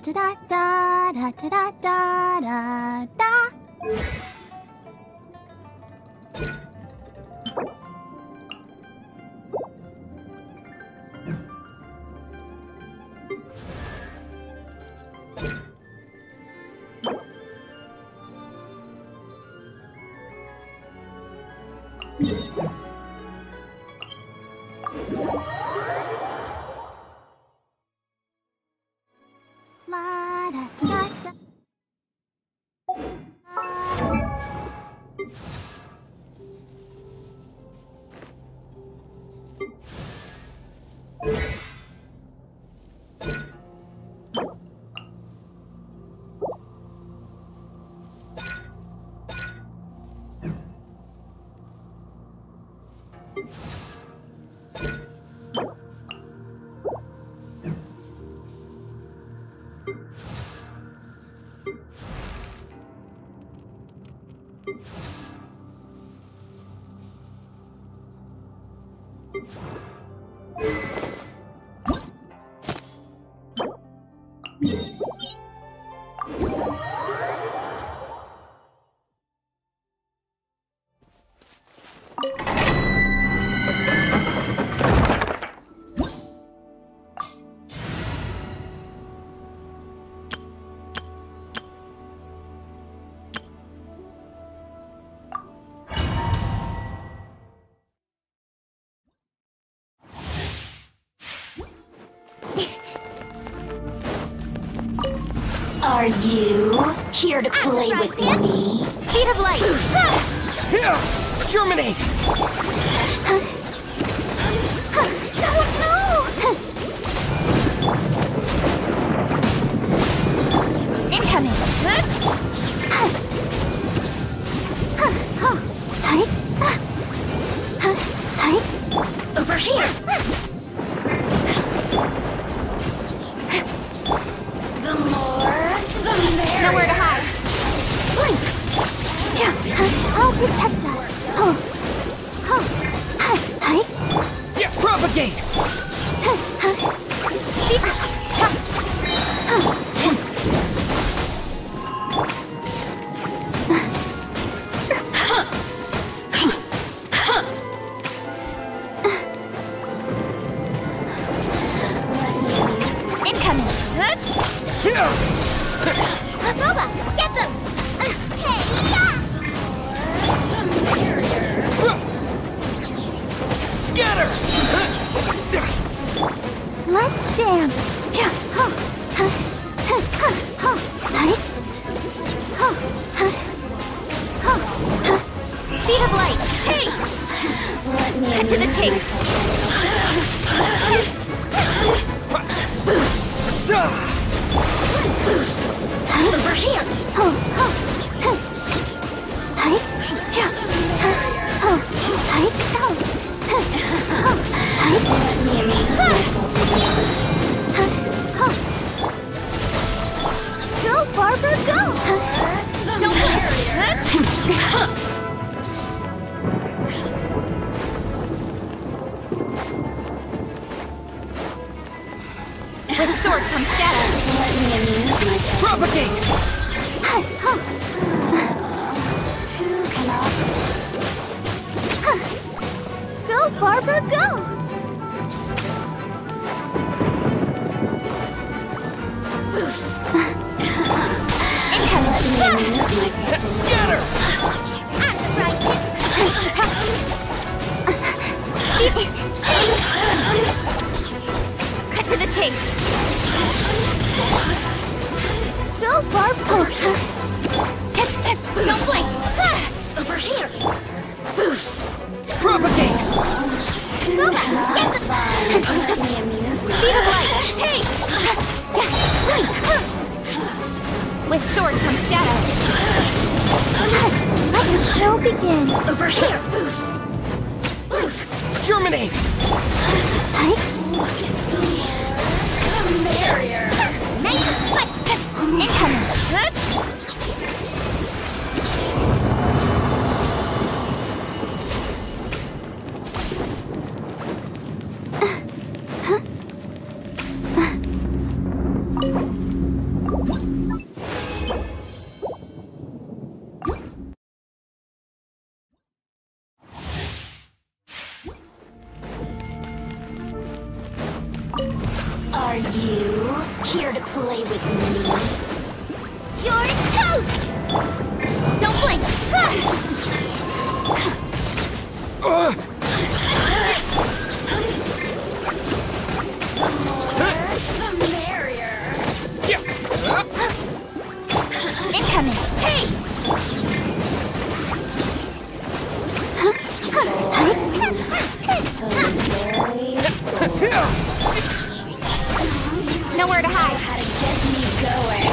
da da da da da da da da. La da da da. Are you here to play with me? Speed of light. Here! Germinate! Incoming. Over here! The more, the merrier. Nowhere to hide. Blink. I'll protect us. Yeah, propagate! Incoming. Here! Lauma, get them. Hey, Scatter! let's dance. Speed of light. Hey, Let me cut to the amuse chase. Over here! Let me amuse myself Go, Barbara, go! Don't With sword comes shadow. Let me amuse myself. Propagate! Who can offer? Go, Barbara, go! Let me amuse myself. Scatter! Cut to the chase. Go, Barbara. Don't blink. Over here! Propagate! Go back. Get the Let me amuse speed of myself. light. Hey. With sword comes shadow. Let the show begin. Over here! Germinate! Look at me. The merrier. Nice and quick. Incoming. play with me? You're toast! Don't blink! The merrier. Incoming! Hey! So very Nowhere to hide. how to get me going.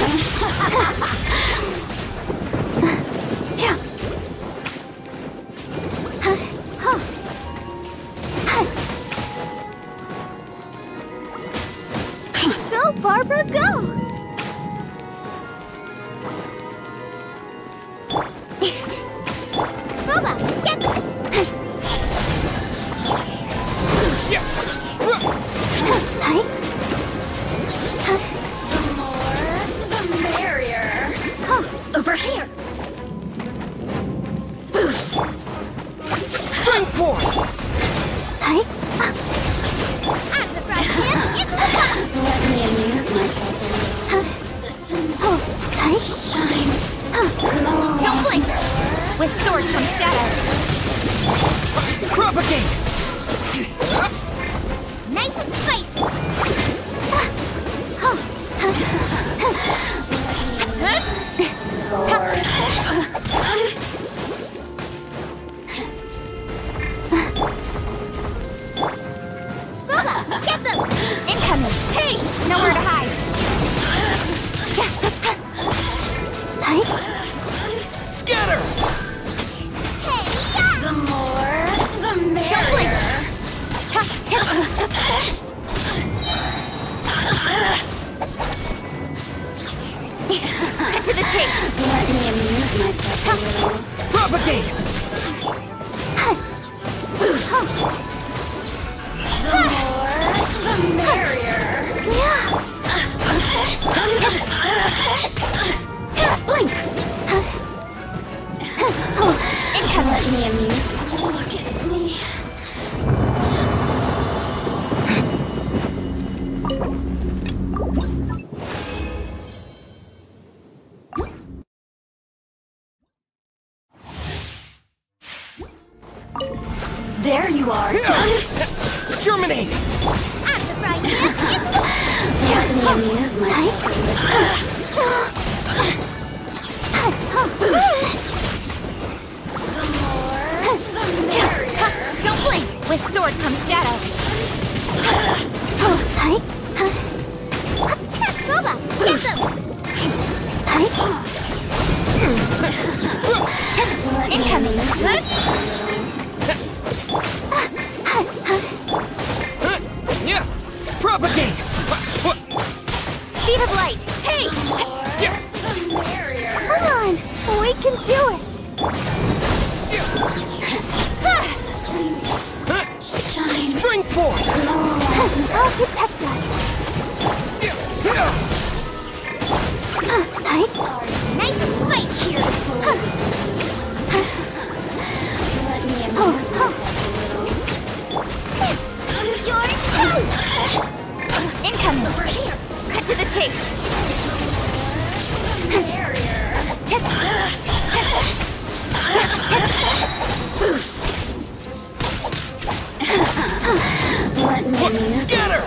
Go, Barbara, go! Booba, get them! The more, the merrier. Over here. Spring forth! I'm the president! It's the Let me amuse myself a little. Shine. Don't blink! With swords from shadow. Propagate! Nice and spicy! Booba, get them! Incoming! Hey! Nowhere to hide! Scatter! Hey! The more, the Don't blink! merrier. Cut to the chase! Let me amuse myself a little. Propagate! The more, the merrier. Blink! Incoming! Let me amuse. Look at me. There you are. Germinate! I'm the right hand! It's the... Let me amuse myself a little. The more, the merrier. Don't blink! With sword comes shadow. Booba, get them! Let me Incoming! amuse myself. Yeah! Propagate! Speed of light! Hey! The merrier. Come on! We can do it! Shine. Spring forth! I'll protect us! Nice and spicy! Here to play. Let me amuse myself a little. You're toast! Incoming! Over here! Cut to the chase! Let me amuse. Scatter!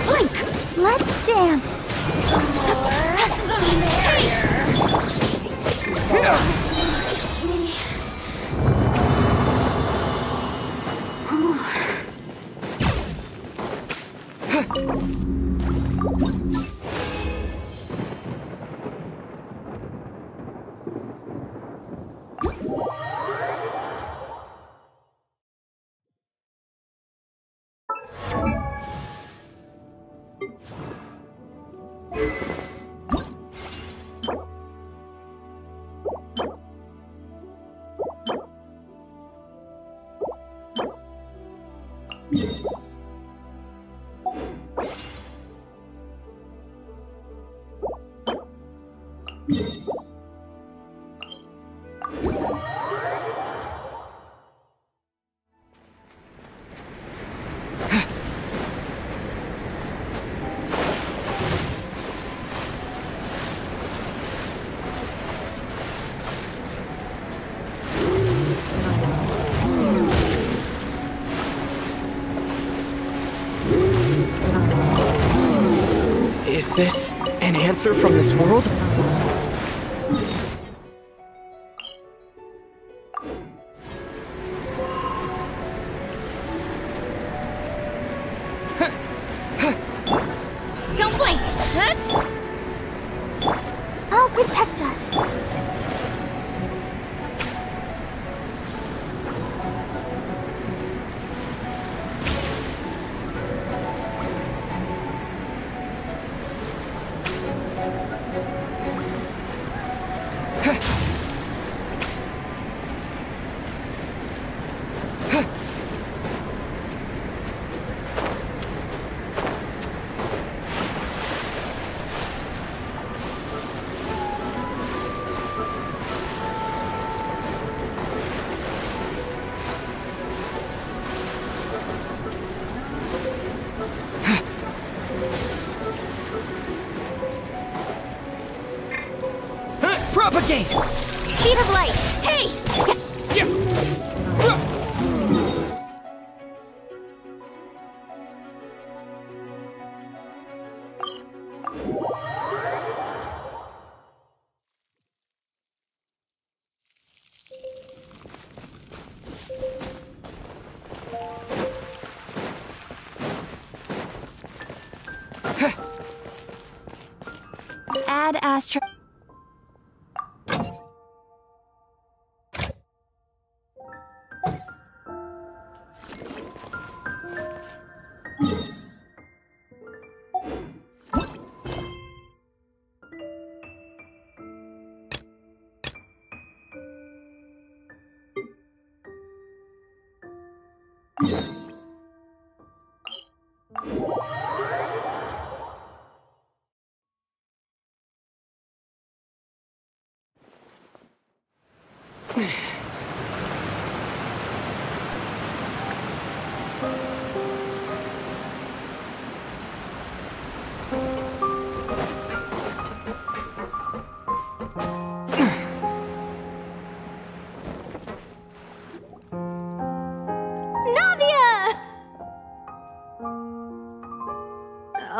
Blink! Let's dance! The more, the merrier. Is this an answer from this world? Don't blink! I'll protect us. Propagate! Speed of light. Hey! Add astro.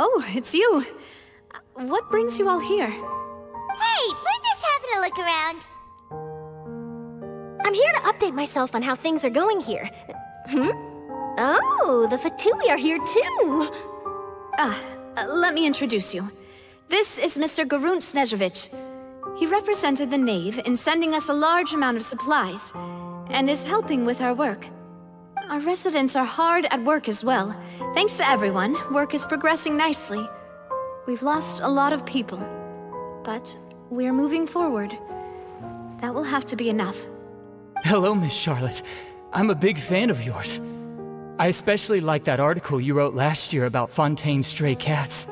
Oh, it's you. What brings you all here? Hey, we're just having a look around. I'm here to update myself on how things are going here. Oh, the Fatui are here too. Let me introduce you. This is Mr. Garunt Snežević. He represented the Knave in sending us a large amount of supplies, and is helping with our work. Our residents are hard at work as well. Thanks to everyone, work is progressing nicely. We've lost a lot of people, but we're moving forward. That will have to be enough. Hello, Miss Charlotte. I'm a big fan of yours. I especially like that article you wrote last year about Fontaine's stray cats.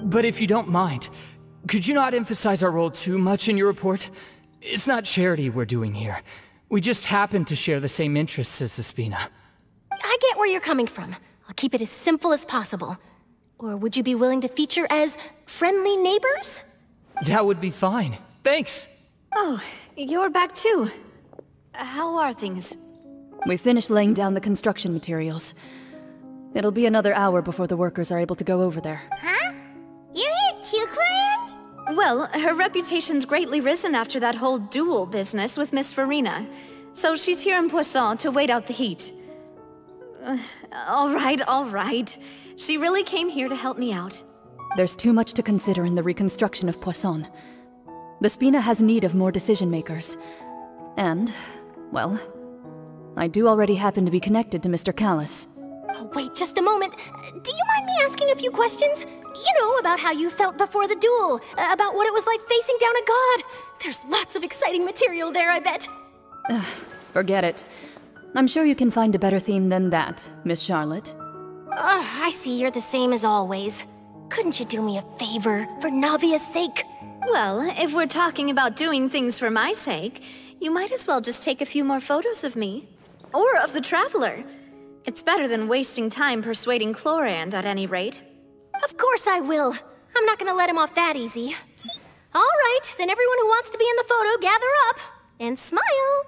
But if you don't mind, could you not emphasize our role too much in your report? It's not charity we're doing here. We just happen to share the same interests as the Spina. I get where you're coming from. I'll keep it as simple as possible. Or would you be willing to feature as friendly neighbors? That would be fine. Thanks. Oh, you're back too. How are things? We finished laying down the construction materials. It'll be another hour before the workers are able to go over there. Huh? You're here too, Clorinde? Well, her reputation's greatly risen after that whole duel business with Miss Farina. So she's here in Poisson to wait out the heat. All right. She really came here to help me out. There's too much to consider in the reconstruction of Poisson. The Spina has need of more decision-makers. And, well, I do already happen to be connected to Mr. Callis. Oh, wait just a moment. Do you mind me asking a few questions? You know, about how you felt before the duel, about what it was like facing down a god. There's lots of exciting material there, I bet. Forget it. I'm sure you can find a better theme than that, Miss Charlotte. I see you're the same as always. Couldn't you do me a favor, for Navia's sake? Well, if we're talking about doing things for my sake, you might as well just take a few more photos of me. Or of the Traveler. It's better than wasting time persuading Clorinde, at any rate. Of course I will. I'm not gonna let him off that easy. All right, then everyone who wants to be in the photo, gather up. And smile.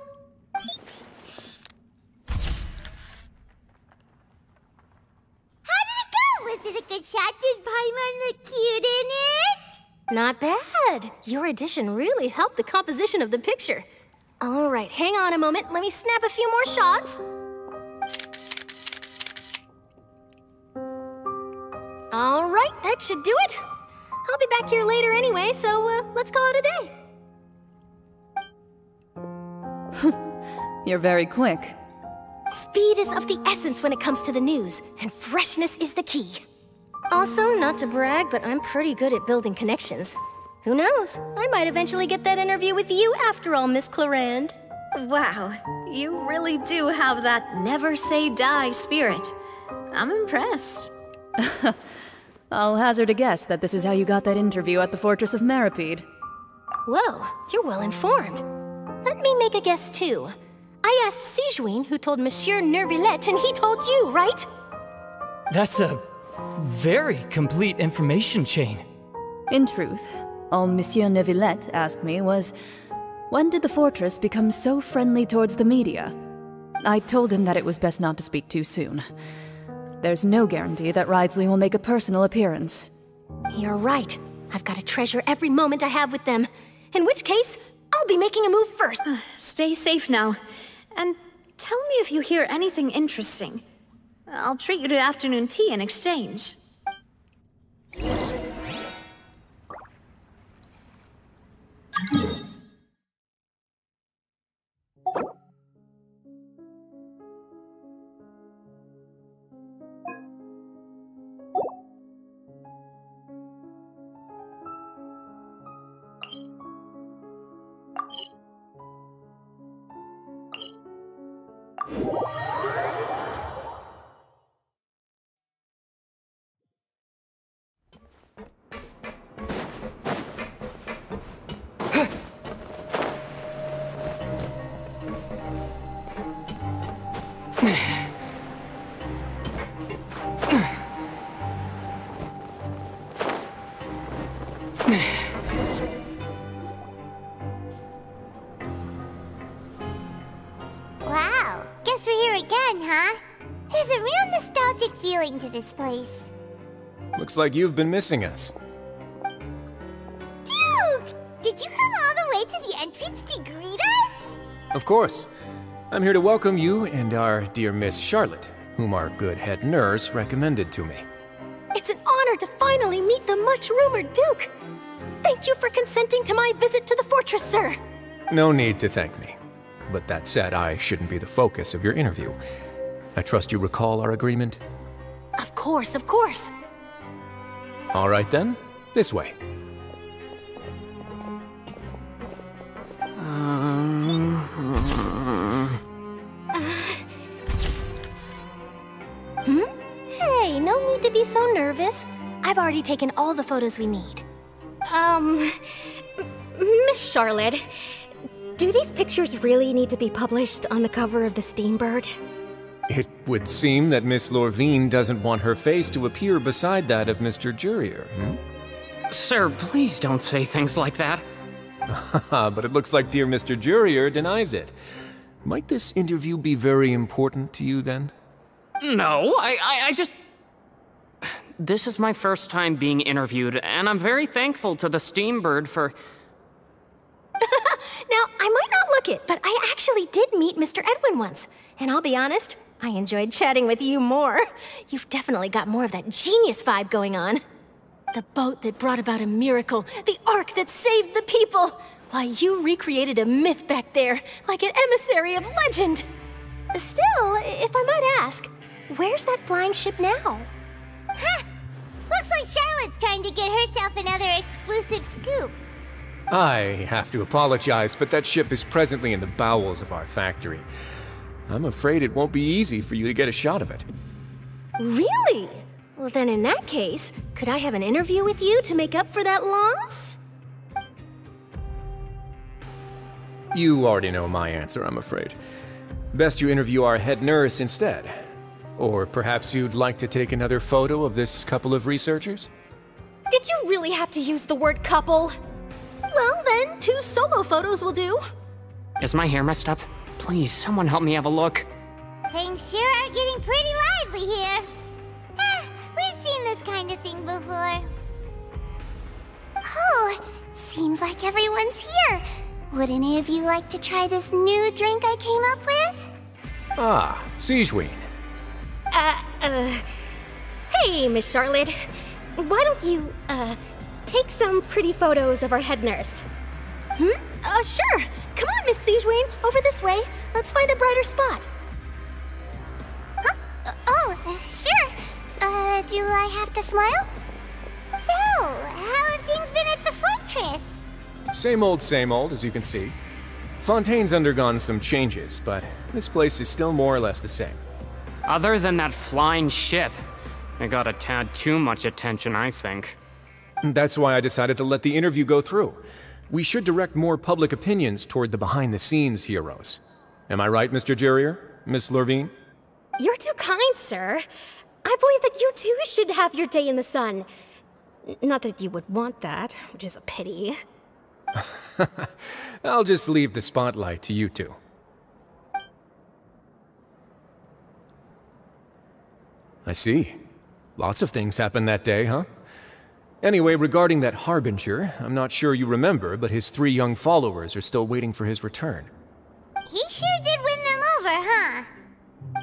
How did it go? shot. Did Paimon look cute in it? Not bad. Your addition really helped the composition of the picture. All right, hang on a moment. Let me snap a few more shots. All right, that should do it. I'll be back here later anyway, so let's call it a day. You're very quick. Speed is of the essence when it comes to the news, and freshness is the key. Also, not to brag, but I'm pretty good at building connections. Who knows? I might eventually get that interview with you after all, Miss Clarand. Wow, you really do have that never say die spirit. I'm impressed. I'll hazard a guess that this is how you got that interview at the Fortress of Meripede. Whoa, you're well informed. Let me make a guess too. I asked Sijuin who told Monsieur Nervillette, and he told you, right? That's a very complete information chain. In truth, all Monsieur Nervillette asked me was, when did the fortress become so friendly towards the media? I told him that it was best not to speak too soon. There's no guarantee that Ridsley will make a personal appearance. You're right. I've got to treasure every moment I have with them. In which case, I'll be making a move first. Stay safe now. And tell me if you hear anything interesting. I'll treat you to afternoon tea in exchange. Wow, guess we're here again, huh? There's a real nostalgic feeling to this place. Looks like you've been missing us. Duke! Did you come all the way to the entrance to greet us? Of course. I'm here to welcome you and our dear Miss Charlotte, whom our good head nurse recommended to me. It's an honor to finally meet the much-rumored Duke. Thank you for consenting to my visit to the fortress, sir. No need to thank me. But that said, I shouldn't be the focus of your interview. I trust you recall our agreement? Of course, of course. All right then, this way. Hey, no need to be so nervous. I've already taken all the photos we need. Miss Charlotte, do these pictures really need to be published on the cover of the Steambird? It would seem that Miss Lorvine doesn't want her face to appear beside that of Mr. Jurier, Sir, please don't say things like that. But it looks like dear Mr. Jurier denies it. Might this interview be very important to you then? No, I just... This is my first time being interviewed, and I'm very thankful to the Steambird for... Now, I might not look it, but I actually did meet Mr. Edwin once. And I'll be honest, I enjoyed chatting with you more. You've definitely got more of that genius vibe going on. The boat that brought about a miracle, the ark that saved the people. Why, you recreated a myth back there, like an emissary of legend. Still, if I might ask, where's that flying ship now? Huh! Looks like Charlotte's trying to get herself another exclusive scoop. I have to apologize, but that ship is presently in the bowels of our factory. I'm afraid it won't be easy for you to get a shot of it. Really? Well, then in that case, could I have an interview with you to make up for that loss? You already know my answer, I'm afraid. Best you interview our head nurse instead. Or perhaps you'd like to take another photo of this couple of researchers? Did you really have to use the word couple? Well, then, 2 solo photos will do. Is my hair messed up? Please, someone help me have a look. Things sure are getting pretty lively here. We've seen this kind of thing before. Oh, seems like everyone's here. Would any of you like to try this new drink I came up with? Ah, Siegeween. Hey, Miss Charlotte. Why don't you, take some pretty photos of our head nurse? Sure. Come on, Miss Siegeween. Over this way. Let's find a brighter spot. Huh? Sure. Do I have to smile? So, how have things been at the fortress? Same old, as you can see. Fontaine's undergone some changes, but this place is still more or less the same. Other than that flying ship, it got a tad too much attention, I think. That's why I decided to let the interview go through. We should direct more public opinions toward the behind-the-scenes heroes. Am I right, Mr. Jurrier? Miss Lurvine? You're too kind, sir. I believe that you too should have your day in the sun. Not that you would want that, which is a pity. I'll just leave the spotlight to you two. I see. Lots of things happened that day, huh? Anyway, regarding that Harbinger, I'm not sure you remember, but his 3 young followers are still waiting for his return. He sure did win them over, huh?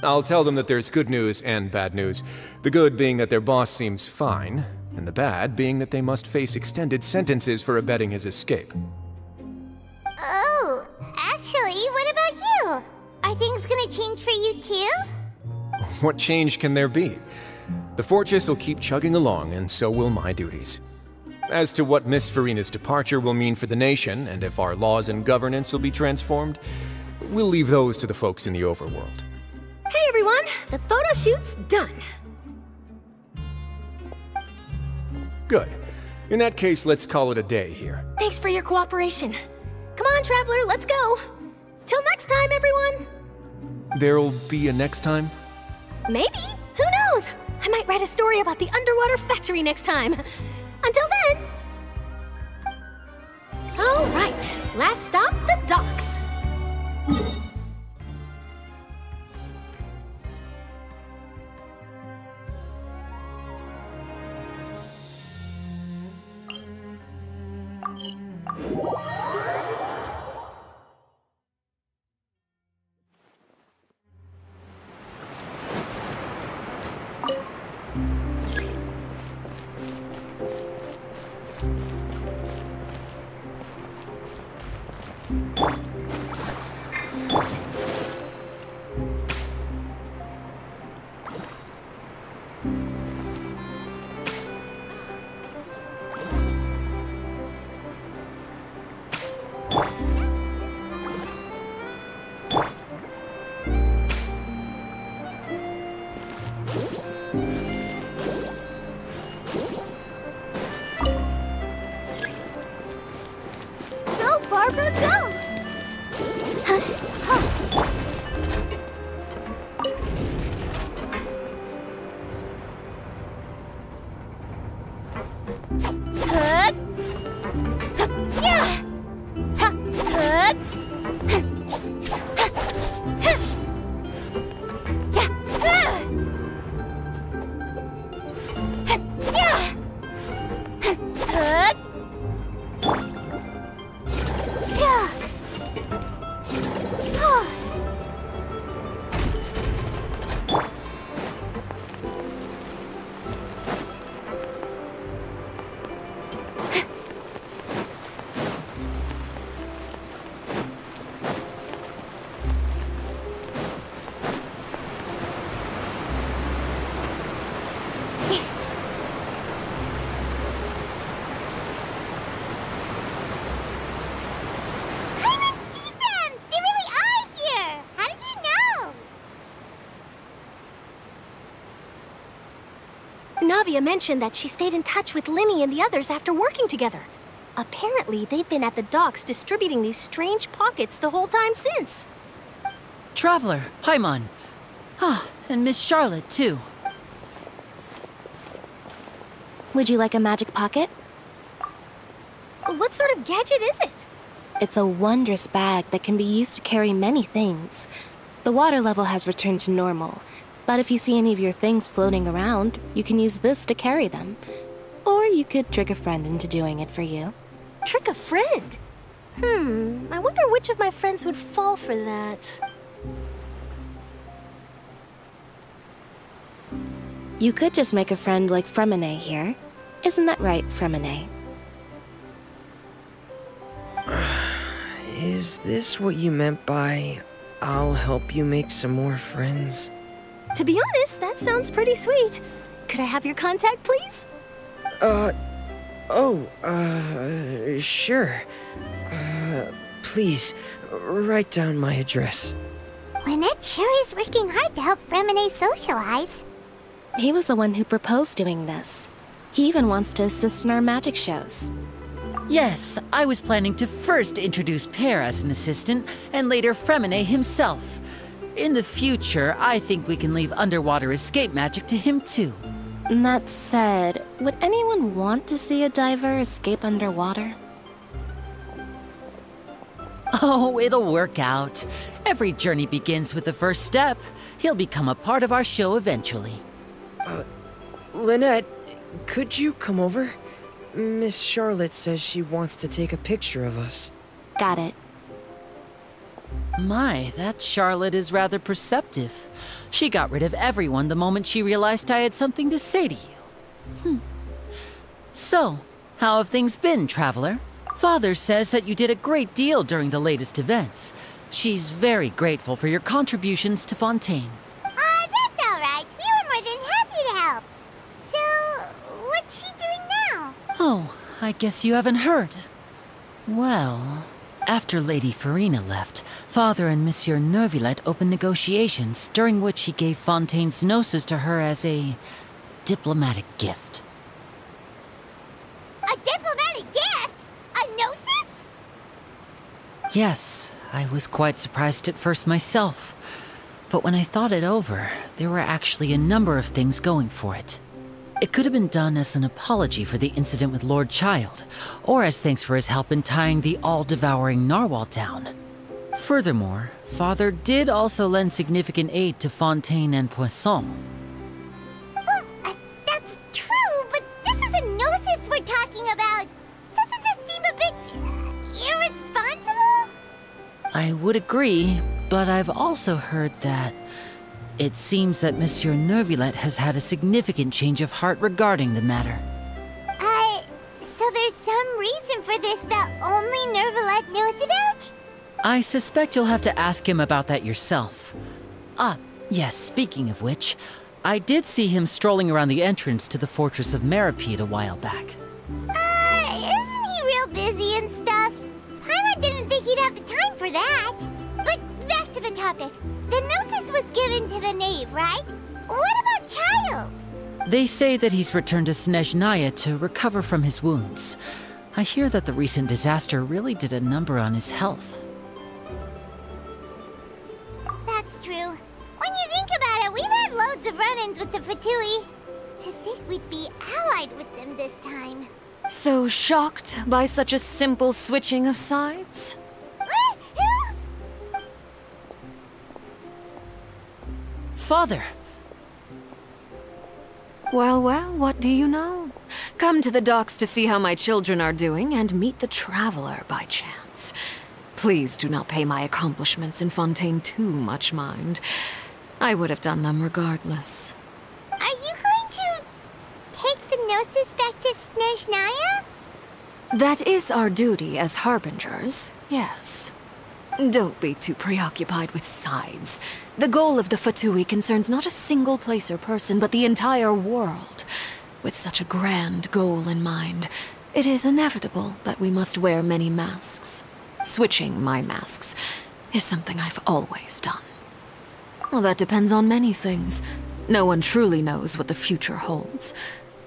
I'll tell them that there's good news and bad news. The good being that their boss seems fine, and the bad being that they must face extended sentences for abetting his escape. Oh, actually, what about you? Are things gonna change for you too? What change can there be? The fortress will keep chugging along, and so will my duties. As to what Miss Farina's departure will mean for the nation, and if our laws and governance will be transformed, we'll leave those to the folks in the overworld. Hey, everyone. The photo shoot's done. Good. In that case, let's call it a day here. Thanks for your cooperation. Come on, Traveler, let's go. Till next time, everyone. There'll be a next time? Maybe. Who knows? I might write a story about the underwater factory next time. Until then. All right. Last stop, the docks. Barbara, go! Navia mentioned that she stayed in touch with Linny and the others after working together. Apparently, they've been at the docks distributing these strange pockets the whole time since. Traveler, Paimon. Ah, and Miss Charlotte, too. Would you like a magic pocket? What sort of gadget is it? It's a wondrous bag that can be used to carry many things. The water level has returned to normal, But if you see any of your things floating around, you can use this to carry them. Or you could trick a friend into doing it for you. Trick a friend? I wonder which of my friends would fall for that. You could just make a friend like Fremine here. Isn't that right, Fremine? Is this what you meant by, I'll help you make some more friends? To be honest, that sounds pretty sweet. Could I have your contact, please? Sure. Please, write down my address. Lynette sure is working hard to help Fremine socialize. He was the one who proposed doing this. He even wants to assist in our magic shows. Yes, I was planning to first introduce Pear as an assistant, and later Fremine himself. In the future, I think we can leave underwater escape magic to him too. That said, would anyone want to see a diver escape underwater? Oh, it'll work out. Every journey begins with the first step. He'll become a part of our show eventually. Lynette, could you come over? Miss Charlotte says she wants to take a picture of us. Got it. My, that Charlotte is rather perceptive. She got rid of everyone the moment she realized I had something to say to you. So, how have things been, Traveler? Father says that you did a great deal during the latest events. She's very grateful for your contributions to Fontaine. That's alright. We were more than happy to help. So, what's she doing now? Oh, I guess you haven't heard. Well, after Lady Farina left, Father and Monsieur Neuvillette opened negotiations, during which he gave Fontaine's gnosis to her as a diplomatic gift. A diplomatic gift? A gnosis? Yes, I was quite surprised at first myself. But when I thought it over, there were actually a number of things going for it. It could have been done as an apology for the incident with Lord Child, or as thanks for his help in tying the all-devouring narwhal down. Furthermore, Father did also lend significant aid to Fontaine and Poisson. Well, that's true, but this is a gnosis we're talking about. Doesn't this seem a bit irresponsible? I would agree, but I've also heard that it seems that Monsieur Neuvillette has had a significant change of heart regarding the matter. So there's some reason for this that only Neuvillette knows about? I suspect you'll have to ask him about that yourself. Yes, speaking of which, I did see him strolling around the entrance to the Fortress of Meripede a while back. Isn't he real busy and stuff? Paimon didn't think he'd have the time for that. But back to the topic. The gnosis was given to the knave, right? What about Child? They say that he's returned to Snezhnaya to recover from his wounds. I hear that the recent disaster really did a number on his health. That's true. When you think about it, we've had loads of run-ins with the Fatui. To think we'd be allied with them this time. So shocked by such a simple switching of sides? Father! Well, what do you know? Come to the docks to see how my children are doing and meet the Traveler by chance. Please do not pay my accomplishments in Fontaine too much mind. I would have done them regardless. Are you going to take the gnosis back to Snezhnaya? That is our duty as harbingers, yes. Don't be too preoccupied with sides. The goal of the Fatui concerns not a single place or person, but the entire world. With such a grand goal in mind, it is inevitable that we must wear many masks. Switching my masks is something I've always done. Well, that depends on many things. No one truly knows what the future holds.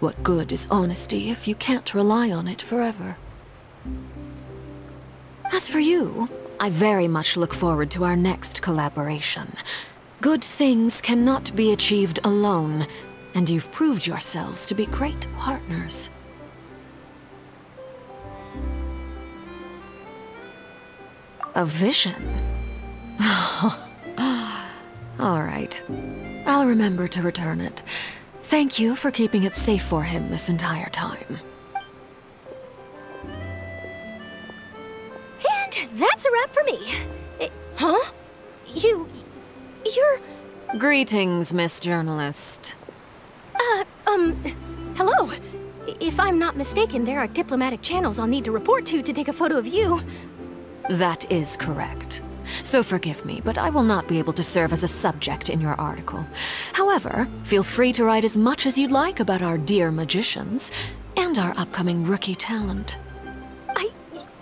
What good is honesty if you can't rely on it forever? As for you, I very much look forward to our next collaboration. Good things cannot be achieved alone, and you've proved yourselves to be great partners. A vision? All right. I'll remember to return it. Thank you for keeping it safe for him this entire time. And that's a wrap for me. Huh? You're... Greetings, Miss Journalist. Hello. If I'm not mistaken, there are diplomatic channels I'll need to report to take a photo of you. That is correct. So forgive me, but I will not be able to serve as a subject in your article. However, feel free to write as much as you'd like about our dear magicians and our upcoming rookie talent.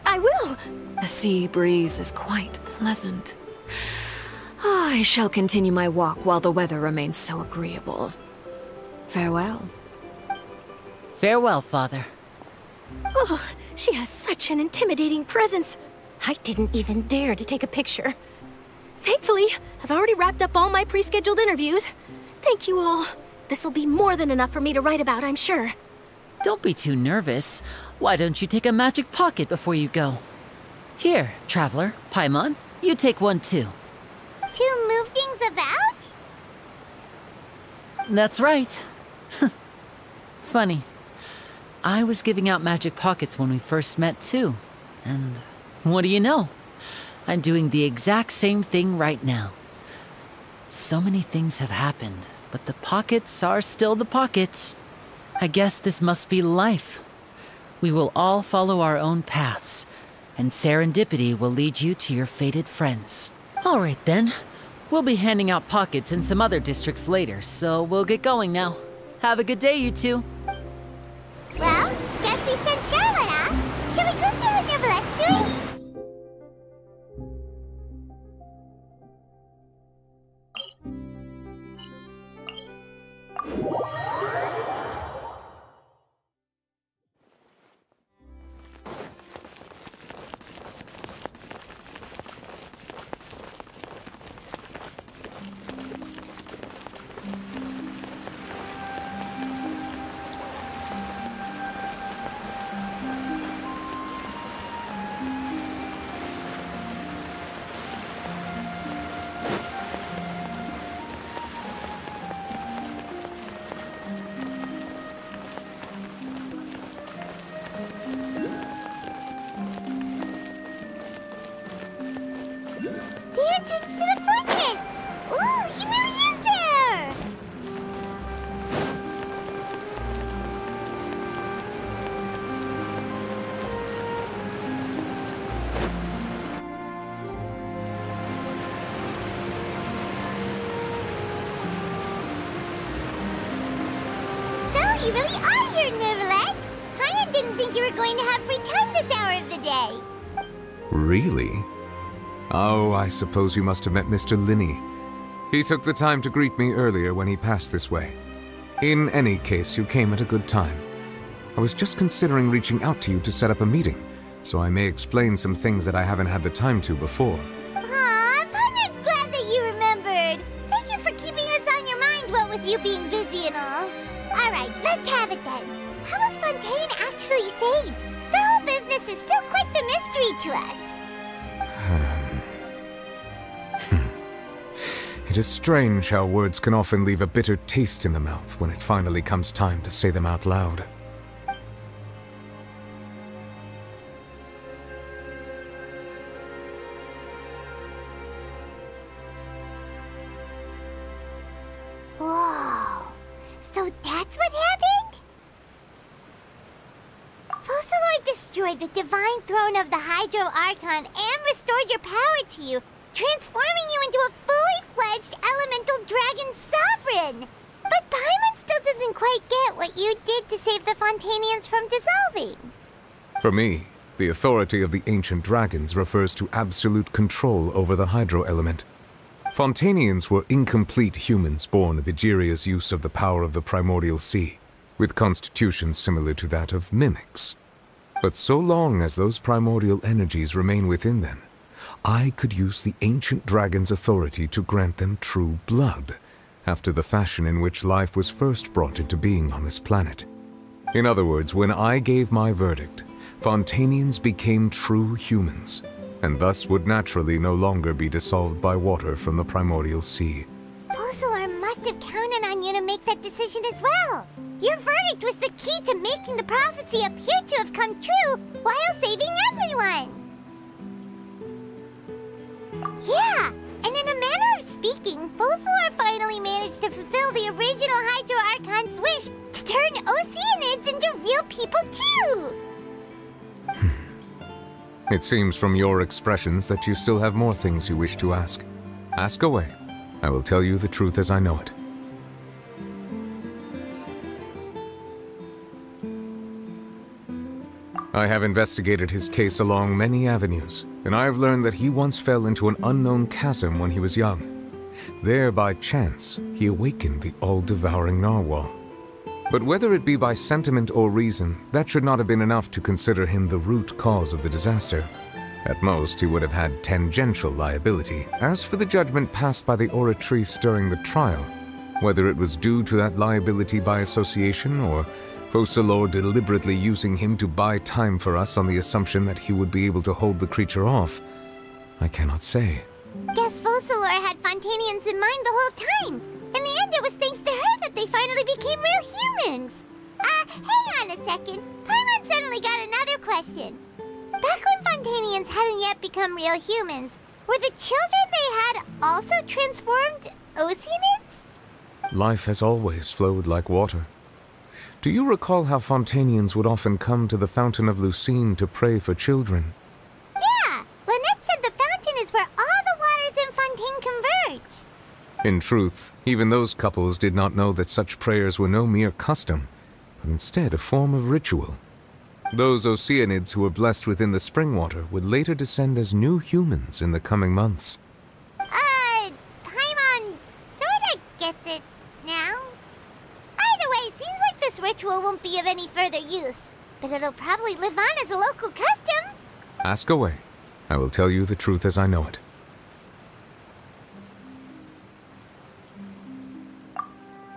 I will. The sea breeze is quite pleasant. I shall continue my walk while the weather remains so agreeable. Farewell. Farewell, Father. Oh, she has such an intimidating presence. I didn't even dare to take a picture. Thankfully, I've already wrapped up all my pre-scheduled interviews. Thank you all. This'll be more than enough for me to write about, I'm sure. Don't be too nervous. Why don't you take a magic pocket before you go? Here, Traveler, Paimon, you take one too. To move things about? That's right. Funny. I was giving out magic pockets when we first met too. And what do you know? I'm doing the exact same thing right now. So many things have happened, but the pockets are still the pockets. I guess this must be life. We will all follow our own paths, and serendipity will lead you to your fated friends. All right then. We'll be handing out pockets in some other districts later, so we'll get going now. Have a good day, you two. Well, guess we sent Charlotte off. Shall we go see what Neverlette's doing? The entrance to the fortress! Ooh, he really is there! So, you really are here, Neverlette! Paimon didn't think you were going to have free time this hour of the day. Really? Oh, I suppose you must have met Mr. Linney. He took the time to greet me earlier when he passed this way. In any case, you came at a good time. I was just considering reaching out to you to set up a meeting, so I may explain some things that I haven't had the time to before. Aw, Paimon's glad that you remembered. Thank you for keeping us on your mind, what with you being busy and all. Alright, let's have it then. How was Fontaine actually saved? The whole business is still quite the mystery to us. It is strange how words can often leave a bitter taste in the mouth when it finally comes time to say them out loud. Whoa, so that's what happened? Focalord destroyed the divine throne of the Hydro Archon and restored your power to you, transforming you into a fully-fledged elemental dragon sovereign! But Paimon still doesn't quite get what you did to save the Fontainians from dissolving. For me, the authority of the ancient dragons refers to absolute control over the hydro element. Fontainians were incomplete humans born of Egeria's use of the power of the primordial sea, with constitutions similar to that of mimics. But so long as those primordial energies remain within them, I could use the ancient dragon's authority to grant them true blood, after the fashion in which life was first brought into being on this planet. In other words, when I gave my verdict, Fontainians became true humans, and thus would naturally no longer be dissolved by water from the primordial sea. must have counted on you to make that decision as well. Your verdict was the key to making the prophecy appear to have come true while saving everyone. Yeah, and in a manner of speaking, Focalor finally managed to fulfill the original Hydro Archon's wish to turn Oceanids into real people too! It seems from your expressions that you still have more things you wish to ask. Ask away. I will tell you the truth as I know it. I have investigated his case along many avenues, and I have learned that he once fell into an unknown chasm when he was young. There, by chance, he awakened the all-devouring narwhal. But whether it be by sentiment or reason, that should not have been enough to consider him the root cause of the disaster. At most, he would have had tangential liability. As for the judgment passed by the Oratrice during the trial, whether it was due to that liability by association or Focalor deliberately using him to buy time for us on the assumption that he would be able to hold the creature off, I cannot say. Guess Focalor had Fontanians in mind the whole time. In the end, it was thanks to her that they finally became real humans. Hang on a second. Paimon suddenly got another question. Back when Fontanians hadn't yet become real humans, were the children they had also transformed Oceanids? Life has always flowed like water. Do you recall how Fontanians would often come to the Fountain of Lucine to pray for children? Yeah! Lynette said the fountain is where all the waters in Fontaine converge. In truth, even those couples did not know that such prayers were no mere custom, but instead a form of ritual. Those Oceanids who were blessed within the spring water would later descend as new humans in the coming months. Paimon sorta gets it now. Either way, seems like this ritual won't be of any further use, but it'll probably live on as a local custom. Ask away. I will tell you the truth as I know it.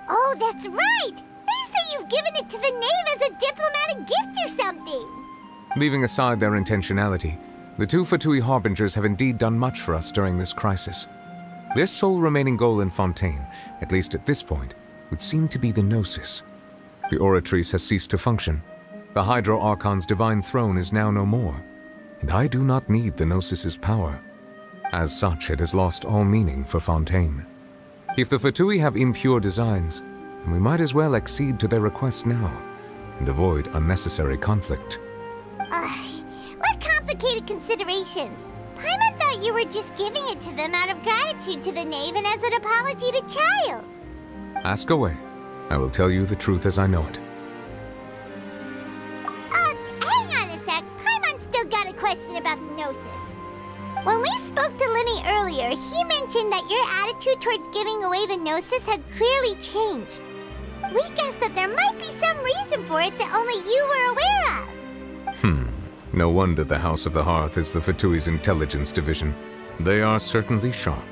Oh, that's right! They say you've given it to the Knave as a diplomatic gift or something! Leaving aside their intentionality, the two Fatui Harbingers have indeed done much for us during this crisis. Their sole remaining goal in Fontaine, at least at this point, would seem to be the Gnosis. The Oratrice has ceased to function. The Hydro Archon's divine throne is now no more, and I do not need the Gnosis's power. As such, it has lost all meaning for Fontaine. If the Fatui have impure designs, then we might as well accede to their request now, and avoid unnecessary conflict. What complicated considerations! Paimon thought you were just giving it to them out of gratitude to the Knave and as an apology to Child. Ask away. I will tell you the truth as I know it. Hang on a sec. Paimon still got a question about Gnosis. When we spoke to Linny earlier, he mentioned that your attitude towards giving away the Gnosis had clearly changed. We guessed that there might be some reason for it that only you were aware of. No wonder the House of the Hearth is the Fatui's intelligence division. They are certainly sharp.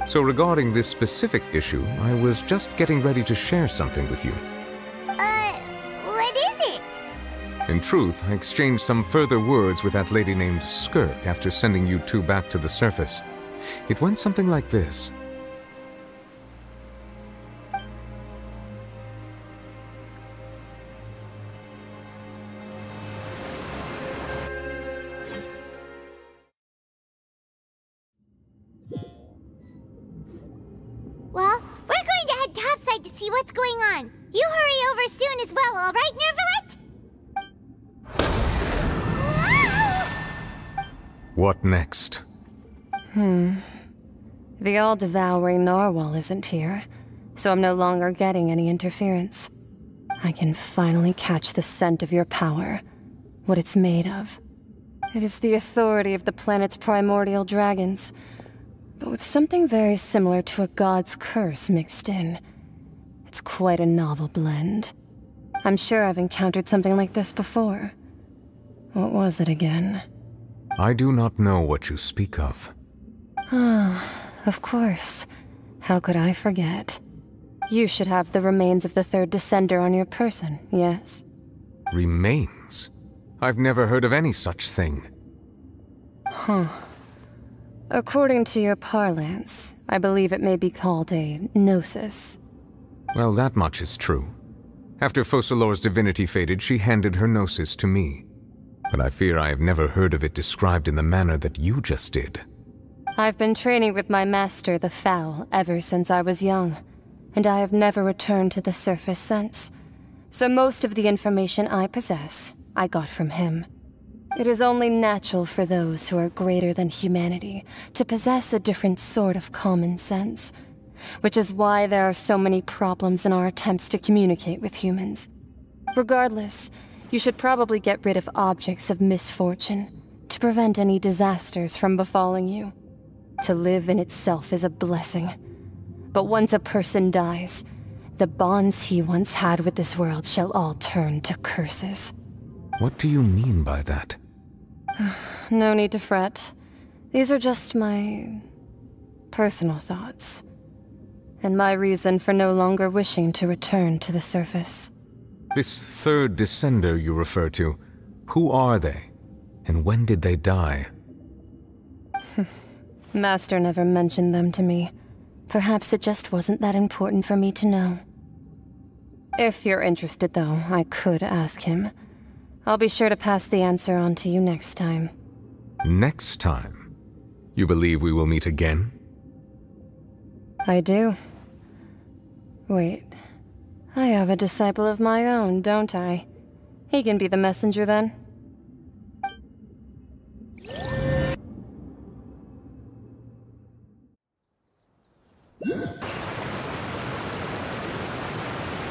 So regarding this specific issue, I was just getting ready to share something with you. What is it? In truth, I exchanged some further words with that lady named Skirk after sending you two back to the surface. It went something like this. Well, we're going to head topside to see what's going on. You hurry over soon as well, all right, Nervalet? What next? The all-devouring narwhal isn't here, so I'm no longer getting any interference. I can finally catch the scent of your power, what it's made of. It is the authority of the planet's primordial dragons, but with something very similar to a god's curse mixed in. It's quite a novel blend. I'm sure I've encountered something like this before. What was it again? I do not know what you speak of. Of course. How could I forget? You should have the remains of the third descender on your person, yes? Remains? I've never heard of any such thing. According to your parlance, I believe it may be called a gnosis. Well, that much is true. After Focalor's divinity faded, she handed her gnosis to me. But I fear I have never heard of it described in the manner that you just did. I've been training with my master, the Foul, ever since I was young, and I have never returned to the surface since. So most of the information I possess, I got from him. It is only natural for those who are greater than humanity to possess a different sort of common sense, which is why there are so many problems in our attempts to communicate with humans. Regardless, you should probably get rid of objects of misfortune to prevent any disasters from befalling you. To live in itself is a blessing. But once a person dies, the bonds he once had with this world shall all turn to curses. What do you mean by that? No need to fret. These are just my personal thoughts, and my reason for no longer wishing to return to the surface. This third descender you refer to, who are they? And when did they die? Master never mentioned them to me. Perhaps it just wasn't that important for me to know. If you're interested, though, I could ask him. I'll be sure to pass the answer on to you next time. Next time? You believe we will meet again? I do. Wait. I have a disciple of my own, don't I? He can be the messenger then.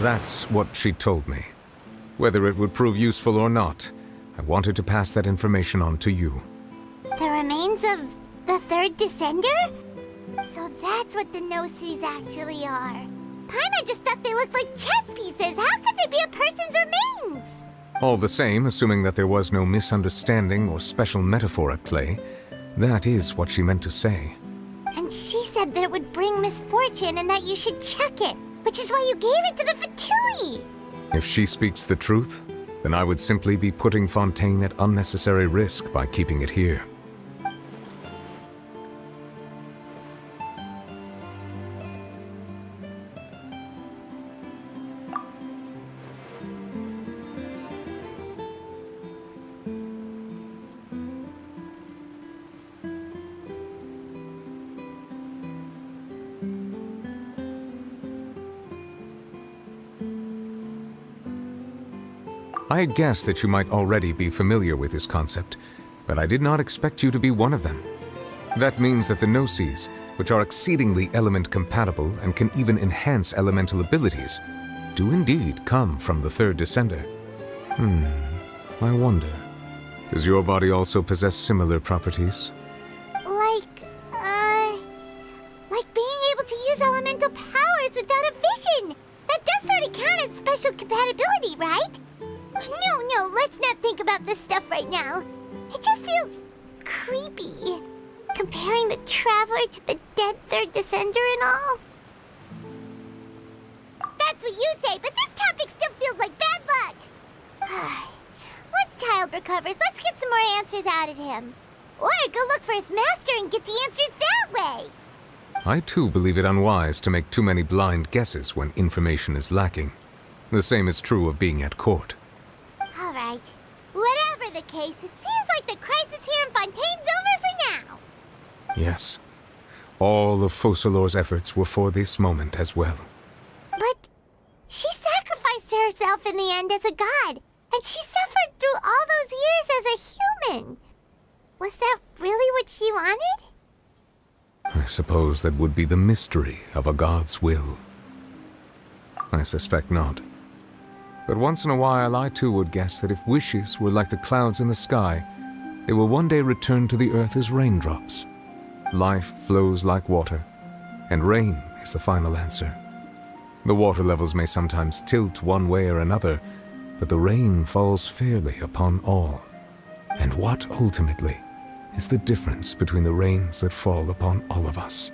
That's what she told me. Whether it would prove useful or not, I wanted to pass that information on to you. The remains of the third descender? So that's what the Gnosis actually are. Paimon just thought they looked like chess pieces. How could they be a person's remains? All the same, assuming that there was no misunderstanding or special metaphor at play, that is what she meant to say. And she said that it would bring misfortune and that you should check it, which is why you gave it to the Fatui. If she speaks the truth, then I would simply be putting Fontaine at unnecessary risk by keeping it here. I had guessed that you might already be familiar with this concept, but I did not expect you to be one of them. That means that the Gnosis, which are exceedingly element-compatible and can even enhance elemental abilities, do indeed come from the third descender. I wonder, does your body also possess similar properties? Like being able to use elemental powers without a vision! That does sort of count as special compatibility, right? No, let's not think about this stuff right now. It just feels creepy. Comparing the Traveler to the dead third descender and all. That's what you say, but this topic still feels like bad luck. Once Child recovers, let's get some more answers out of him. Or go look for his master and get the answers that way. I too believe it unwise to make too many blind guesses when information is lacking. The same is true of being at court. All right. Whatever the case, it seems like the crisis here in Fontaine's over for now. Yes. All of Focalor's efforts were for this moment as well. But she sacrificed herself in the end as a god, and she suffered through all those years as a human. Was that really what she wanted? I suppose that would be the mystery of a god's will. I suspect not. But once in a while, I too would guess that if wishes were like the clouds in the sky, they will one day return to the earth as raindrops. Life flows like water, and rain is the final answer. The water levels may sometimes tilt one way or another, but the rain falls fairly upon all. And what, ultimately, is the difference between the rains that fall upon all of us?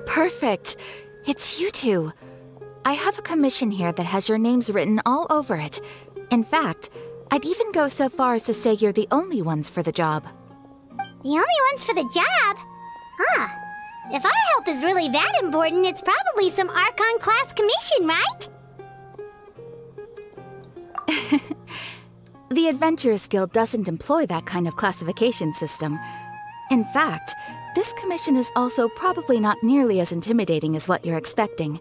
Perfect. It's you two. I have a commission here that has your names written all over it. In fact, I'd even go so far as to say you're the only ones for the job. The only ones for the job? Huh. If our help is really that important, it's probably some Archon-class commission, right? The Adventurers Guild doesn't employ that kind of classification system. In fact, this commission is also probably not nearly as intimidating as what you're expecting.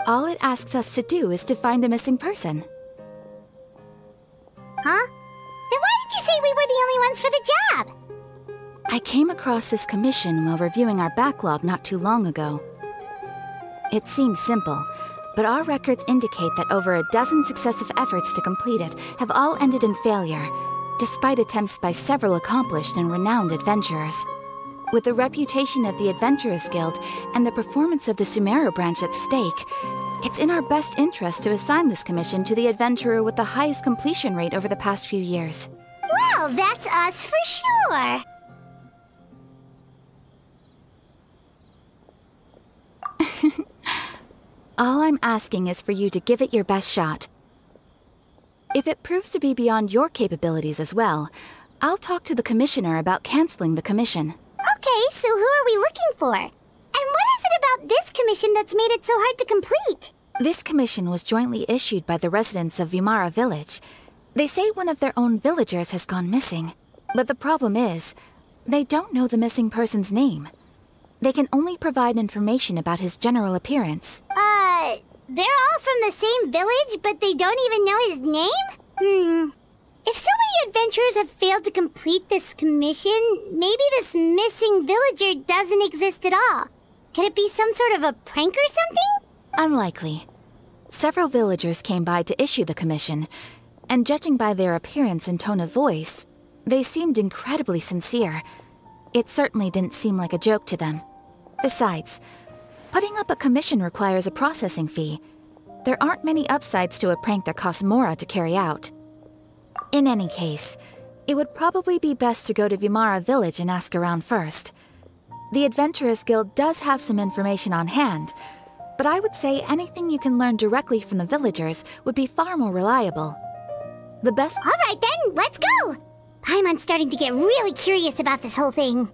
All it asks us to do is to find a missing person. Huh? Then why did you say we were the only ones for the job? I came across this commission while reviewing our backlog not too long ago. It seems simple, but our records indicate that over a dozen successive efforts to complete it have all ended in failure, despite attempts by several accomplished and renowned adventurers. With the reputation of the Adventurers Guild and the performance of the Sumeru branch at stake, it's in our best interest to assign this commission to the adventurer with the highest completion rate over the past few years. Well, that's us for sure! All I'm asking is for you to give it your best shot. If it proves to be beyond your capabilities as well, I'll talk to the commissioner about canceling the commission. Okay, so who are we looking for? And what is it about this commission that's made it so hard to complete? This commission was jointly issued by the residents of Vimara Village. They say one of their own villagers has gone missing. But the problem is, they don't know the missing person's name. They can only provide information about his general appearance. They're all from the same village, but they don't even know his name? If so many adventurers have failed to complete this commission, maybe this missing villager doesn't exist at all. Could it be some sort of a prank or something? Unlikely. Several villagers came by to issue the commission, and judging by their appearance and tone of voice, they seemed incredibly sincere. It certainly didn't seem like a joke to them. Besides, putting up a commission requires a processing fee. There aren't many upsides to a prank that costs Mora to carry out. In any case, it would probably be best to go to Vimara Village and ask around first. The Adventurers Guild does have some information on hand, but I would say anything you can learn directly from the villagers would be far more reliable. The best— Alright then, let's go! Paimon's starting to get really curious about this whole thing.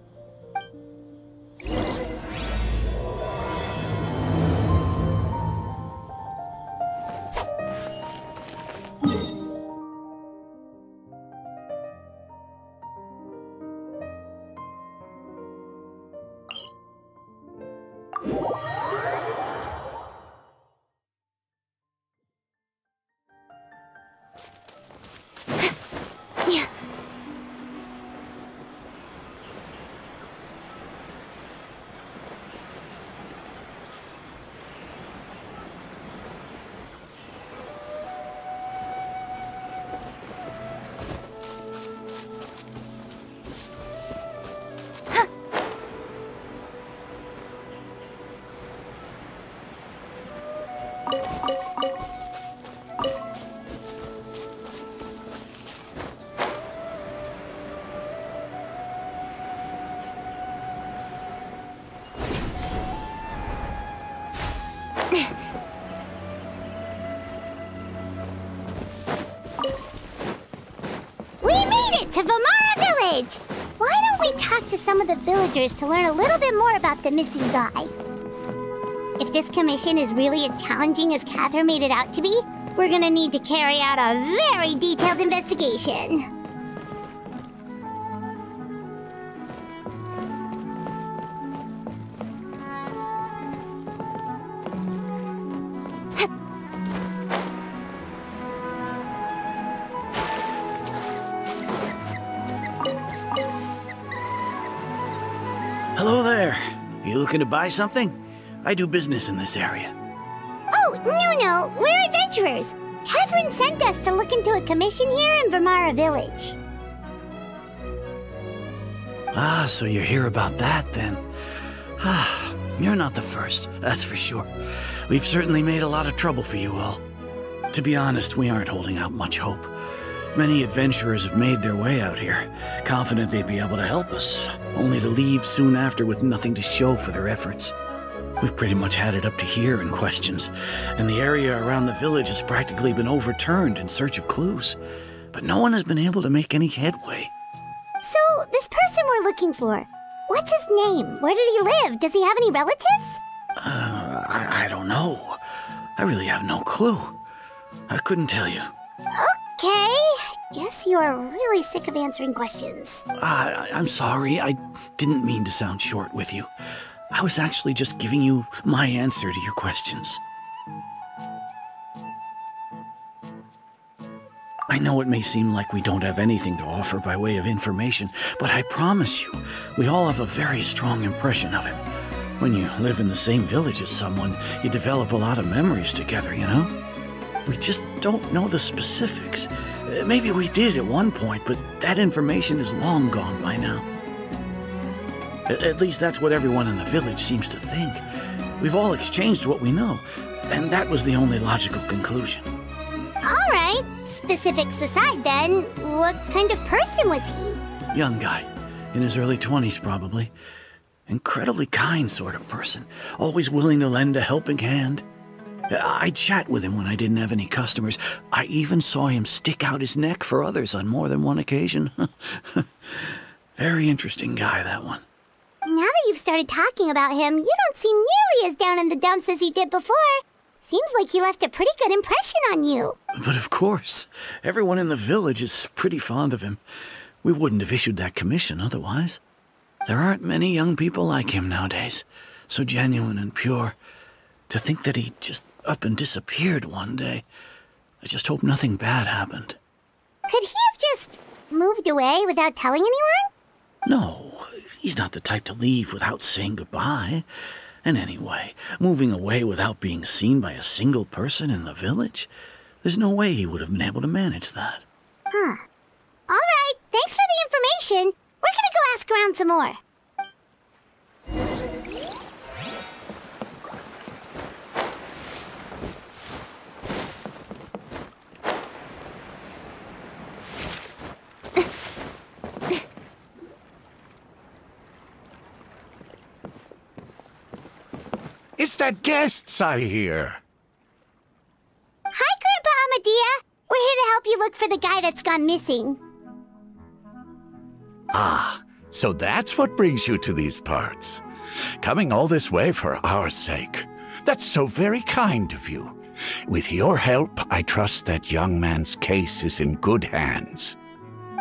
To Vimara Village! Why don't we talk to some of the villagers to learn a little bit more about the missing guy? If this commission is really as challenging as Catherine made it out to be, we're gonna need to carry out a very detailed investigation. Looking to buy something? I do business in this area. Oh, no, we're adventurers. Catherine sent us to look into a commission here in Vermara Village. Ah, so you're here about that, then. Ah, you're not the first, that's for sure. We've certainly made a lot of trouble for you all. To be honest, we aren't holding out much hope. Many adventurers have made their way out here, confident they'd be able to help us, only to leave soon after with nothing to show for their efforts. We've pretty much had it up to here in questions, and the area around the village has practically been overturned in search of clues. But no one has been able to make any headway. So, this person we're looking for, what's his name? Where did he live? Does he have any relatives? I don't know. I really have no clue. I couldn't tell you. Okay, guess you are really sick of answering questions. I'm sorry, I didn't mean to sound short with you. I was actually just giving you my answer to your questions. I know it may seem like we don't have anything to offer by way of information, but I promise you, we all have a very strong impression of him. When you live in the same village as someone, you develop a lot of memories together, you know? We just don't know the specifics. Maybe we did at one point, but that information is long gone by now. At least that's what everyone in the village seems to think. We've all exchanged what we know, and that was the only logical conclusion. All right, specifics aside then, what kind of person was he? Young guy, in his early 20s probably. Incredibly kind sort of person, always willing to lend a helping hand. I'd chat with him when I didn't have any customers. I even saw him stick out his neck for others on more than one occasion. Very interesting guy, that one. Now that you've started talking about him, you don't seem nearly as down in the dumps as you did before. Seems like he left a pretty good impression on you. But of course, everyone in the village is pretty fond of him. We wouldn't have issued that commission otherwise. There aren't many young people like him nowadays, so genuine and pure. To think that he just up and disappeared one day. I just hope nothing bad happened. Could he have just moved away without telling anyone? No, he's not the type to leave without saying goodbye. And anyway, moving away without being seen by a single person in the village? There's no way he would have been able to manage that. Huh. All right, thanks for the information. We're gonna go ask around some more. It's that guests I hear. Hi, Grandpa Amadea. We're here to help you look for the guy that's gone missing. Ah, so that's what brings you to these parts. Coming all this way for our sake. That's so very kind of you. With your help, I trust that young man's case is in good hands.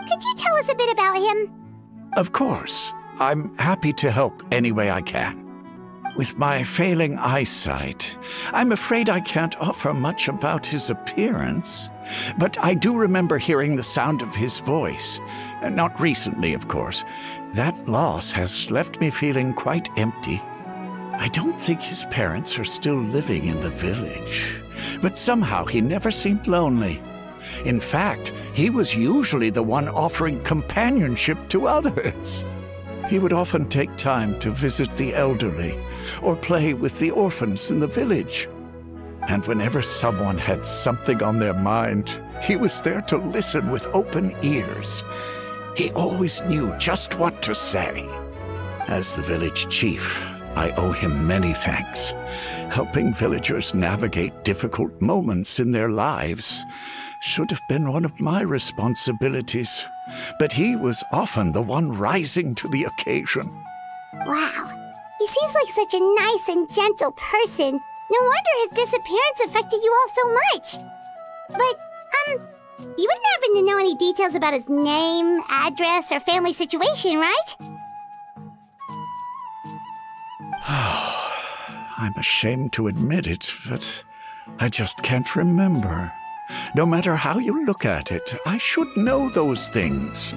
Could you tell us a bit about him? Of course. I'm happy to help any way I can. With my failing eyesight, I'm afraid I can't offer much about his appearance. But I do remember hearing the sound of his voice. Not recently, of course. That loss has left me feeling quite empty. I don't think his parents are still living in the village. But somehow he never seemed lonely. In fact, he was usually the one offering companionship to others. He would often take time to visit the elderly or play with the orphans in the village. And whenever someone had something on their mind, he was there to listen with open ears. He always knew just what to say. As the village chief, I owe him many thanks. Helping villagers navigate difficult moments in their lives should have been one of my responsibilities. But he was often the one rising to the occasion. Wow, he seems like such a nice and gentle person. No wonder his disappearance affected you all so much. But, you wouldn't happen to know any details about his name, address, or family situation, right? I'm ashamed to admit it, but I just can't remember. No matter how you look at it, I should know those things.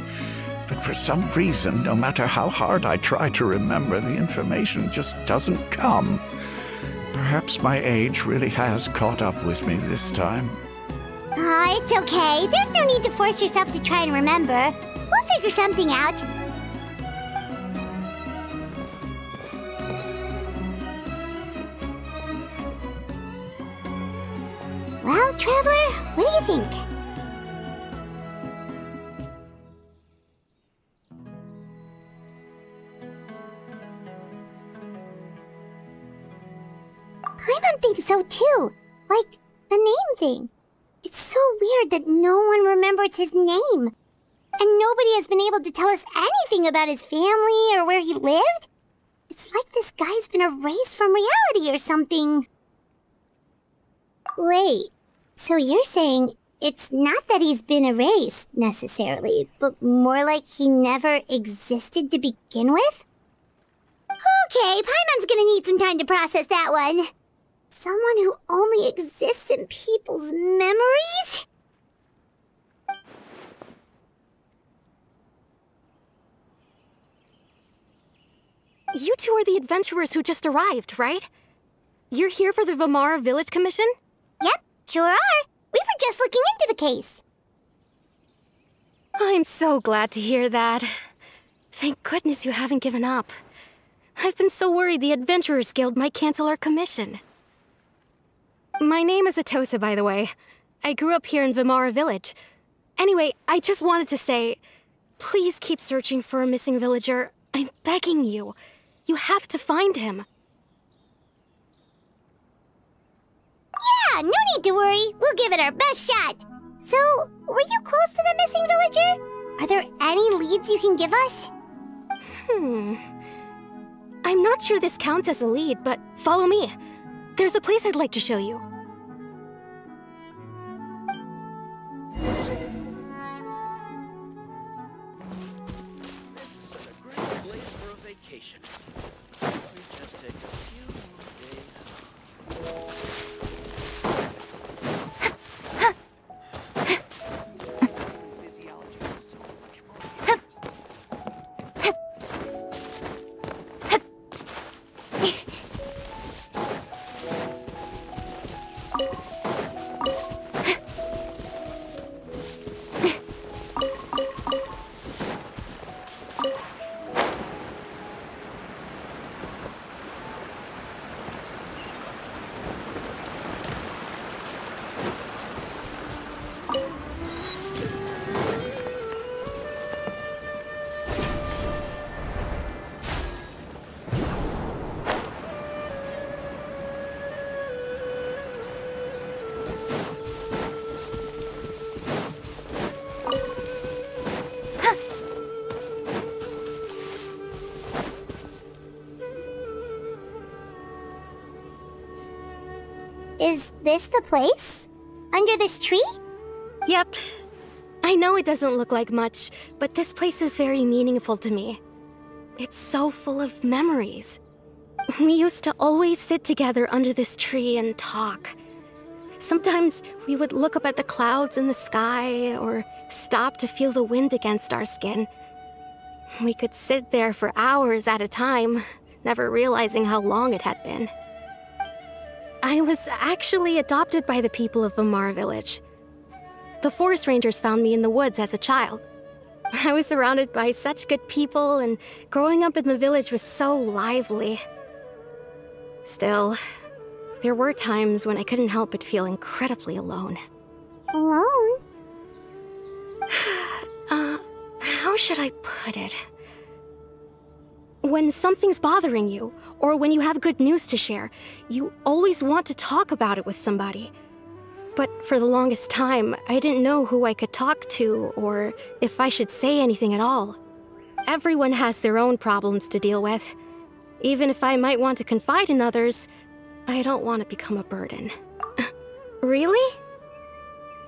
But for some reason, no matter how hard I try to remember, the information just doesn't come. Perhaps my age really has caught up with me this time. It's okay. There's no need to force yourself to try and remember. We'll figure something out. Well, Traveler, what do you think? Paimon thinks so too. Like, the name thing. It's so weird that no one remembers his name. And nobody has been able to tell us anything about his family or where he lived. It's like this guy's been erased from reality or something. Wait, so you're saying it's not that he's been erased, necessarily, but more like he never existed to begin with? Okay, Paimon's gonna need some time to process that one. Someone who only exists in people's memories? You two are the adventurers who just arrived, right? You're here for the Vamara Village Commission? Yep, sure are. We were just looking into the case. I'm so glad to hear that. Thank goodness you haven't given up. I've been so worried the Adventurers Guild might cancel our commission. My name is Atosa, by the way. I grew up here in Vamara Village. Anyway, I just wanted to say, please keep searching for a missing villager. I'm begging you. You have to find him. Yeah, no need to worry. We'll give it our best shot. So, were you close to the missing villager? Are there any leads you can give us? I'm not sure this counts as a lead, but follow me. There's a place I'd like to show you. Is this the place? Under this tree? Yep. I know it doesn't look like much, but this place is very meaningful to me. It's so full of memories. We used to always sit together under this tree and talk. Sometimes we would look up at the clouds in the sky, or stop to feel the wind against our skin. We could sit there for hours at a time, never realizing how long it had been. I was actually adopted by the people of Vamara Village. The forest rangers found me in the woods as a child. I was surrounded by such good people, and growing up in the village was so lively. Still, there were times when I couldn't help but feel incredibly alone. Alone? How should I put it? When something's bothering you, or when you have good news to share, you always want to talk about it with somebody. But for the longest time, I didn't know who I could talk to, or if I should say anything at all. Everyone has their own problems to deal with. Even if I might want to confide in others, I don't want to become a burden. Really?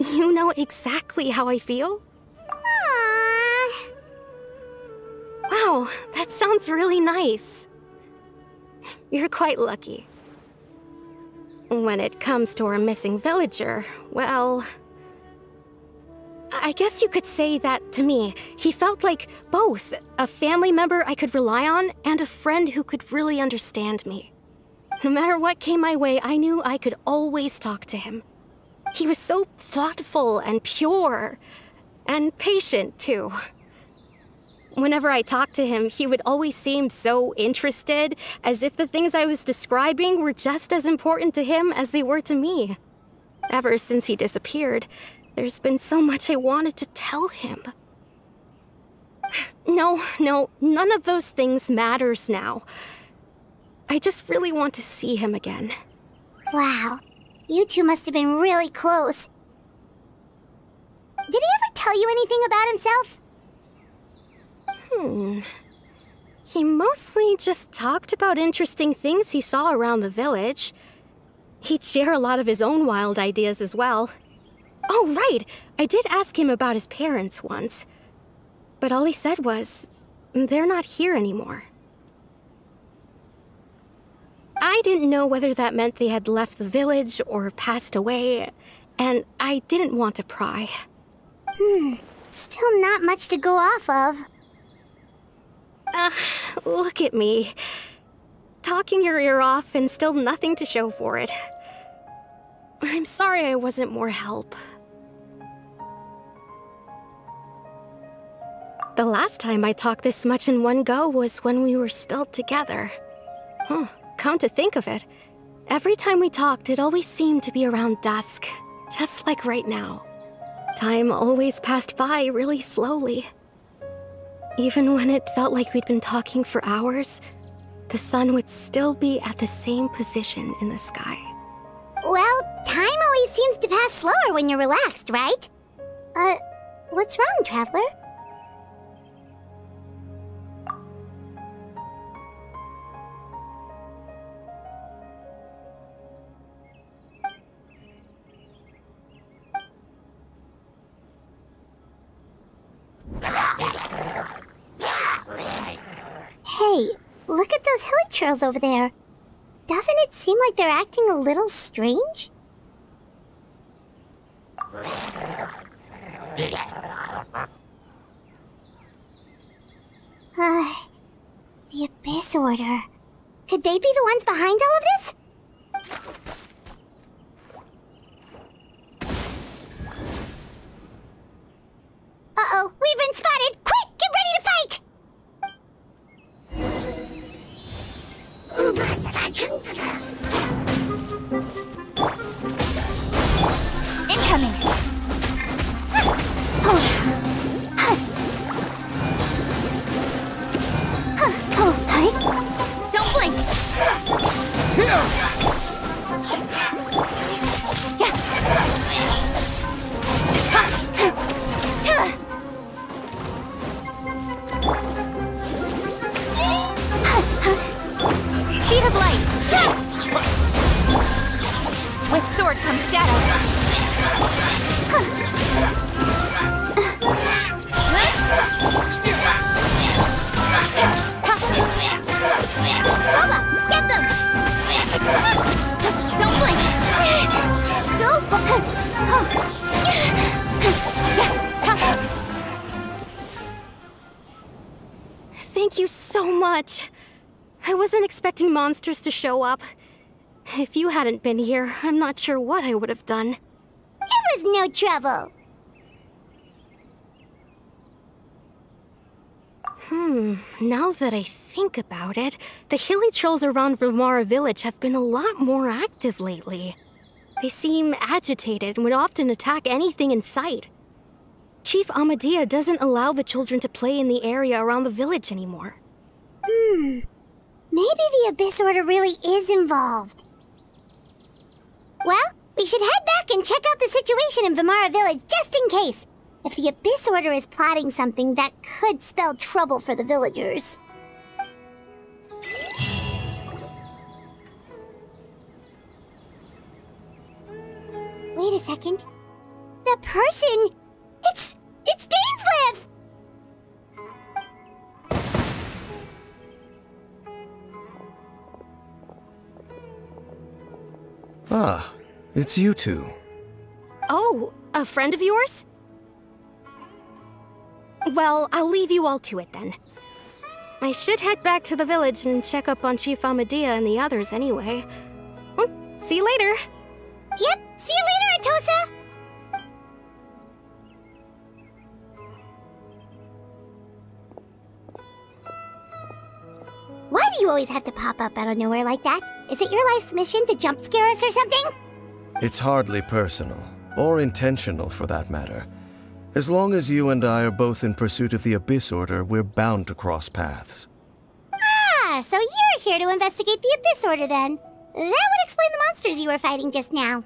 You know exactly how I feel? Aww. Wow, that sounds really nice. You're quite lucky. When it comes to our missing villager, well, I guess you could say that to me. He felt like both a family member I could rely on and a friend who could really understand me. No matter what came my way, I knew I could always talk to him. He was so thoughtful and pure, and patient, too. Whenever I talked to him, he would always seem so interested, as if the things I was describing were just as important to him as they were to me. Ever since he disappeared, there's been so much I wanted to tell him. No, none of those things matters now. I just really want to see him again. Wow, you two must have been really close. Did he ever tell you anything about himself? He mostly just talked about interesting things he saw around the village. He'd share a lot of his own wild ideas as well. Oh, right! I did ask him about his parents once. But all he said was, they're not here anymore. I didn't know whether that meant they had left the village or passed away, and I didn't want to pry. Still not much to go off of. Look at me. Talking your ear off and still nothing to show for it. I'm sorry I wasn't more help. The last time I talked this much in one go was when we were still together. Come to think of it, every time we talked, it always seemed to be around dusk, just like right now. Time always passed by really slowly. Even when it felt like we'd been talking for hours, the sun would still be at the same position in the sky. Well, time always seems to pass slower when you're relaxed, right? What's wrong, Traveler? Hey, look at those hilly trails over there. Doesn't it seem like they're acting a little strange? The Abyss Order. Could they be the ones behind all of this? Uh-oh, we've been spotted! Quick, get ready to fight! Incoming! Don't blink! Speed of light! With sword comes shadow. Lauma, get them! Don't blink! Go! Thank you so much. I wasn't expecting monsters to show up. If you hadn't been here, I'm not sure what I would have done. It was no trouble. Now that I think about it, the hilly trolls around Vimara village have been a lot more active lately. They seem agitated and would often attack anything in sight. Chief Amadea doesn't allow the children to play in the area around the village anymore. Maybe the Abyss Order really is involved. Well, we should head back and check out the situation in Vimara village just in case. If the Abyss Order is plotting something that could spell trouble for the villagers. Wait a second. That person... It's Dainsleif! Ah, it's you two. Oh, a friend of yours? Well, I'll leave you all to it then. I should head back to the village and check up on Chief Amadea and the others anyway. Well, see you later. Yep, see you later, Atosa! Why do you always have to pop up out of nowhere like that? Is it your life's mission to jump scare us or something? It's hardly personal, or intentional for that matter. As long as you and I are both in pursuit of the Abyss Order, we're bound to cross paths. Ah, so you're here to investigate the Abyss Order then. That would explain the monsters you were fighting just now.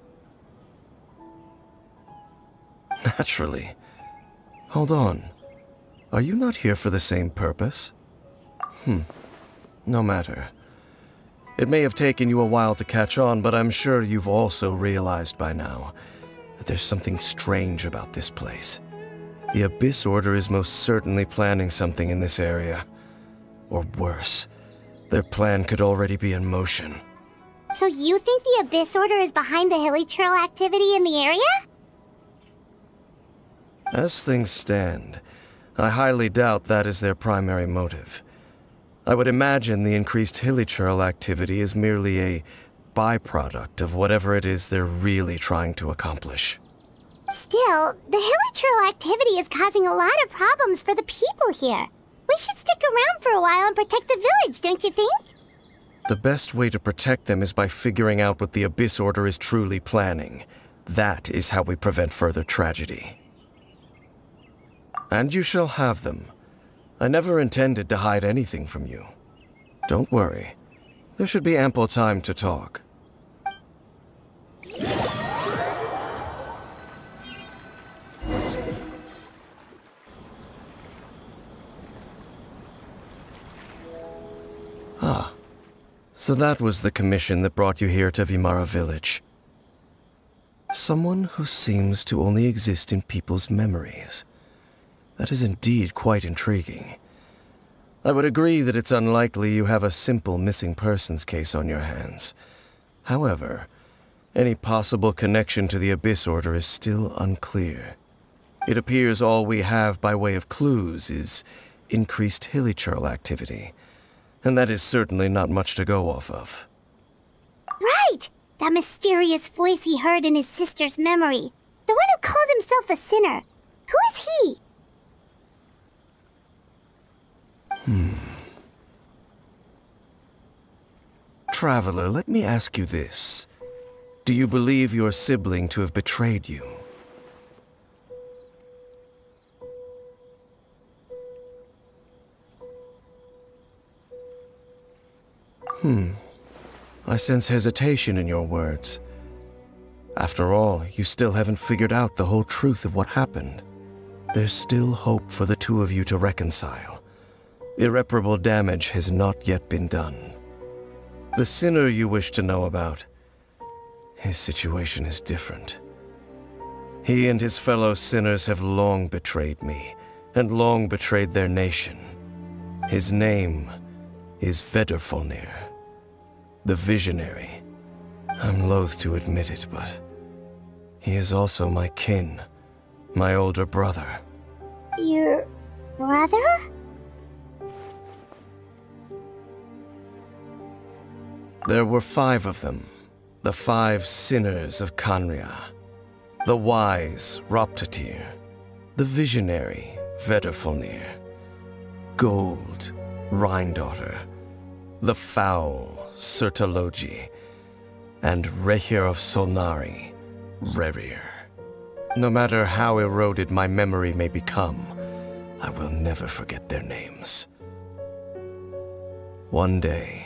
Naturally. Hold on. Are you not here for the same purpose? No matter. It may have taken you a while to catch on, but I'm sure you've also realized by now that there's something strange about this place. The Abyss Order is most certainly planning something in this area. Or worse, their plan could already be in motion. So you think the Abyss Order is behind the hilly trail activity in the area? As things stand, I highly doubt that is their primary motive. I would imagine the increased hilly trail activity is merely a byproduct of whatever it is they're really trying to accomplish. Still, the hilly trail activity is causing a lot of problems for the people here. We should stick around for a while and protect the village, don't you think? The best way to protect them is by figuring out what the Abyss Order is truly planning. That is how we prevent further tragedy. And you shall have them. I never intended to hide anything from you. Don't worry. There should be ample time to talk. Ah. So that was the commission that brought you here to Vimara Village. Someone who seems to only exist in people's memories. That is indeed quite intriguing. I would agree that it's unlikely you have a simple missing persons case on your hands. However, any possible connection to the Abyss Order is still unclear. It appears all we have by way of clues is increased hilly trail activity, and that is certainly not much to go off of. Right! That mysterious voice he heard in his sister's memory. The one who called himself a sinner. Who is he? Traveler, let me ask you this. Do you believe your sibling to have betrayed you? I sense hesitation in your words. After all, you still haven't figured out the whole truth of what happened. There's still hope for the two of you to reconcile. Irreparable damage has not yet been done. The sinner you wish to know about, his situation is different. He and his fellow sinners have long betrayed me, and long betrayed their nation. His name is Vedrfolnir, the Visionary. I'm loath to admit it, but he is also my kin, my older brother. Your brother? There were 5 of them, the 5 sinners of Khanria. The wise Roptatir, the visionary Vedrfolnir, Gold Rhindaughter, the foul Sertologi, and Rehir of Solnari, Rerir. No matter how eroded my memory may become, I will never forget their names. One day,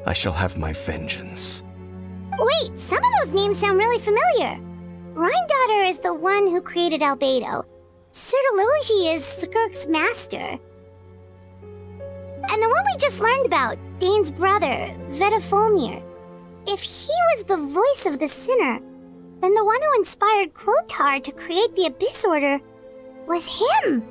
I shall have my vengeance. Wait, some of those names sound really familiar. Rhindaughter is the one who created Albedo. Sertologi is Skirk's master. And the one we just learned about, Dane's brother, Vedrfolnir. If he was the voice of the sinner, then the one who inspired Clothar to create the Abyss Order was him.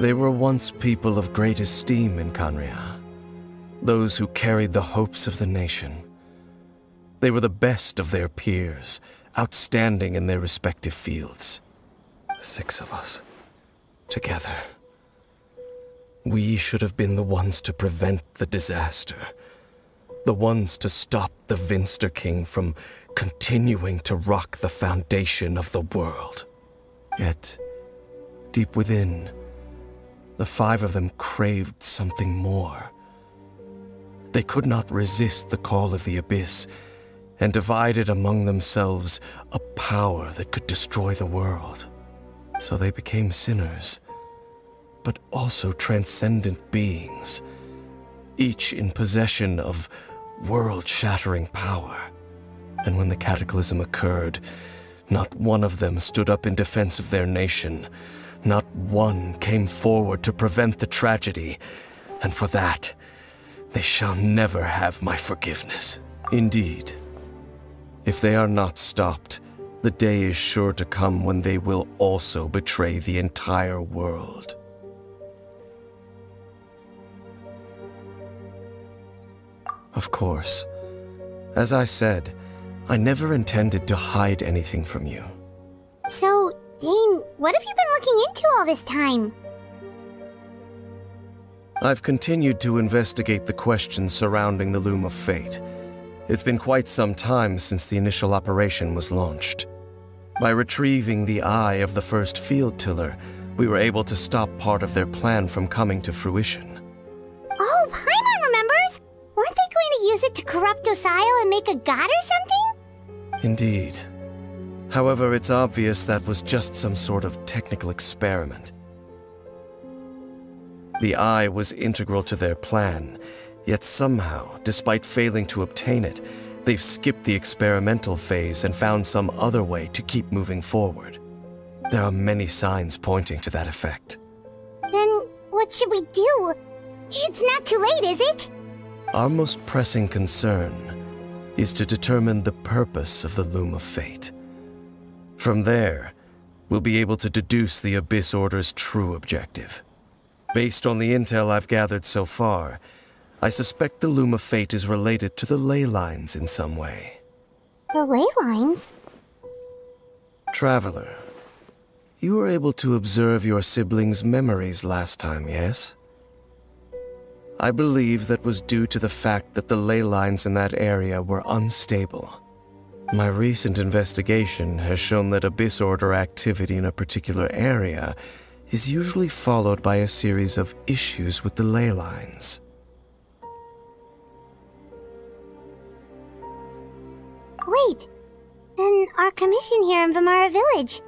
They were once people of great esteem in Khaenri'ah, those who carried the hopes of the nation. They were the best of their peers, outstanding in their respective fields. 6 of us, together. We should have been the ones to prevent the disaster. The ones to stop the Vinster King from continuing to rock the foundation of the world. Yet, deep within, the 5 of them craved something more. They could not resist the call of the Abyss, and divided among themselves a power that could destroy the world. So they became sinners, but also transcendent beings, each in possession of world-shattering power. And when the cataclysm occurred, not one of them stood up in defense of their nation. Not one came forward to prevent the tragedy, and for that, they shall never have my forgiveness. Indeed, if they are not stopped, the day is sure to come when they will also betray the entire world. Of course, as I said, I never intended to hide anything from you. So, Dane, what have you been looking into all this time? I've continued to investigate the questions surrounding the Loom of Fate. It's been quite some time since the initial operation was launched. By retrieving the eye of the first field tiller, we were able to stop part of their plan from coming to fruition. Oh, Paimon remembers! Weren't they going to use it to corrupt Docile and make a god or something? Indeed. However, it's obvious that was just some sort of technical experiment. The eye was integral to their plan, yet somehow, despite failing to obtain it, they've skipped the experimental phase and found some other way to keep moving forward. There are many signs pointing to that effect. Then what should we do? It's not too late, is it? Our most pressing concern is to determine the purpose of the Loom of Fate. From there, we'll be able to deduce the Abyss Order's true objective. Based on the intel I've gathered so far, I suspect the Loom of Fate is related to the ley lines in some way. The ley lines? Traveler, you were able to observe your siblings' memories last time, yes? I believe that was due to the fact that the ley lines in that area were unstable. My recent investigation has shown that Abyss Order activity in a particular area is usually followed by a series of issues with the ley lines. Wait, then our commission here in Vimara Village,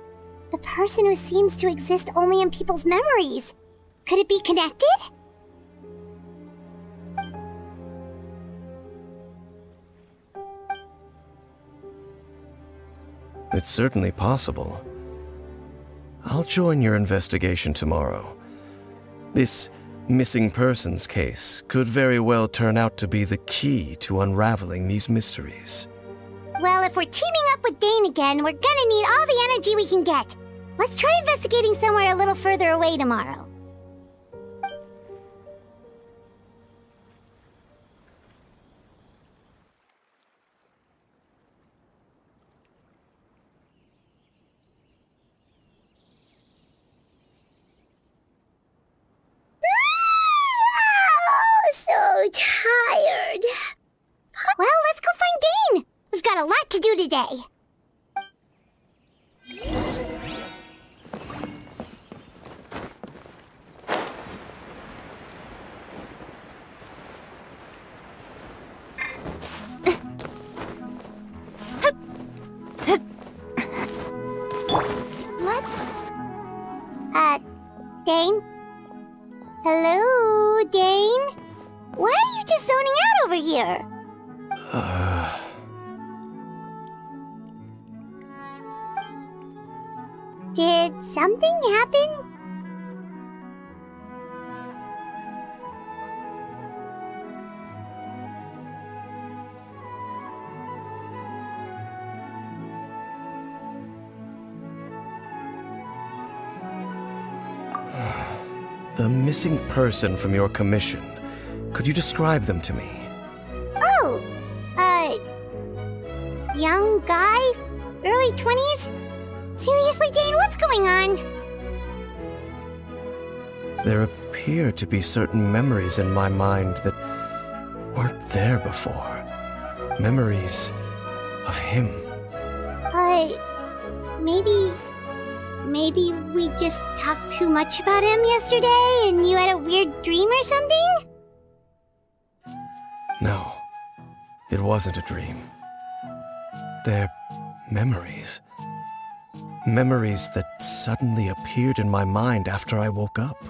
the person who seems to exist only in people's memories, could it be connected? It's certainly possible. I'll join your investigation tomorrow. This missing persons case could very well turn out to be the key to unraveling these mysteries. Well, if we're teaming up with Dane again, we're gonna need all the energy we can get. Let's try investigating somewhere a little further away tomorrow. So tired. Well, let's go find Dane. We've got a lot to do today. Dane? Hello, Dane? Why are you just zoning out over here? Did something happen? The missing person from your commission. Could you describe them to me? Oh, young guy? Early 20s? Seriously, Dane, what's going on? There appear to be certain memories in my mind that weren't there before. Memories of him. Maybe we just talked too much about him yesterday and you had a weird dream or something? No, it wasn't a dream. They're memories. Memories that suddenly appeared in my mind after I woke up.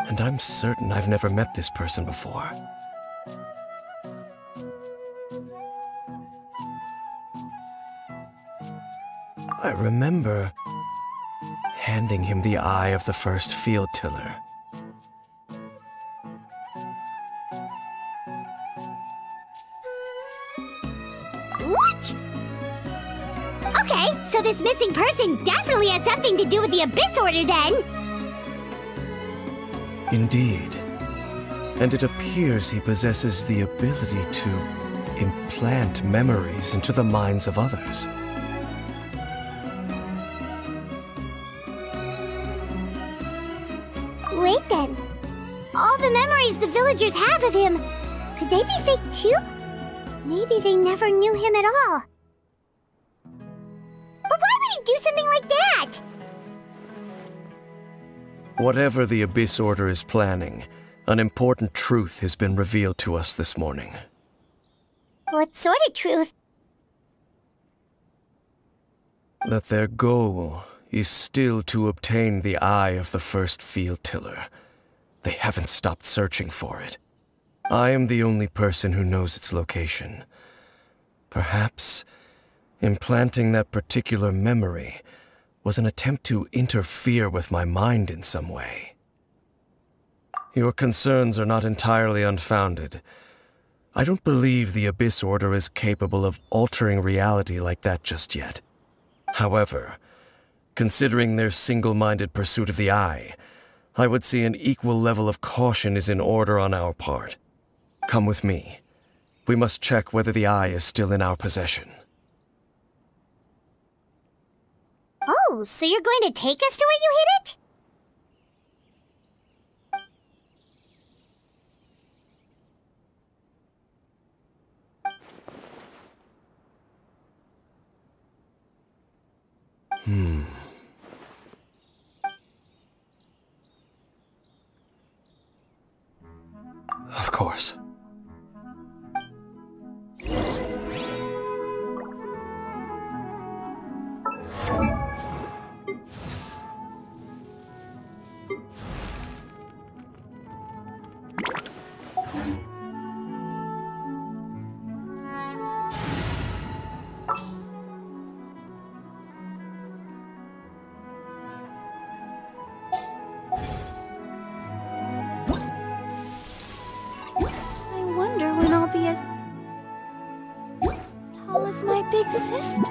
And I'm certain I've never met this person before. I remember handing him the eye of the first field tiller. What? Okay, so this missing person definitely has something to do with the Abyss Order then! Indeed. And it appears he possesses the ability to implant memories into the minds of others. Wait then. All the memories the villagers have of him, could they be fake too? Maybe they never knew him at all. But why would he do something like that? Whatever the Abyss Order is planning, an important truth has been revealed to us this morning. What sort of truth? That their goal is still to obtain the eye of the first field tiller. They haven't stopped searching for it. I am the only person who knows its location. Perhaps implanting that particular memory was an attempt to interfere with my mind in some way. Your concerns are not entirely unfounded. I don't believe the Abyss Order is capable of altering reality like that just yet. However, considering their single-minded pursuit of the Eye, I would say an equal level of caution is in order on our part. Come with me. We must check whether the Eye is still in our possession. Oh, so you're going to take us to where you hid it? Of course. Big sister.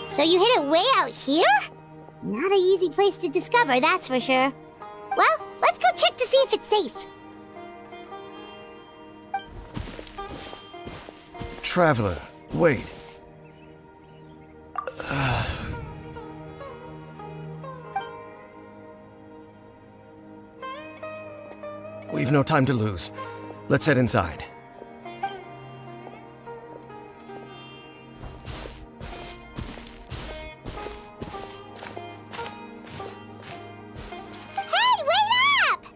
So you hid it way out here? Not an easy place to discover, that's for sure. Well, let's go check to see if it's safe. Traveler, wait. We've no time to lose. Let's head inside. Hey, wait up!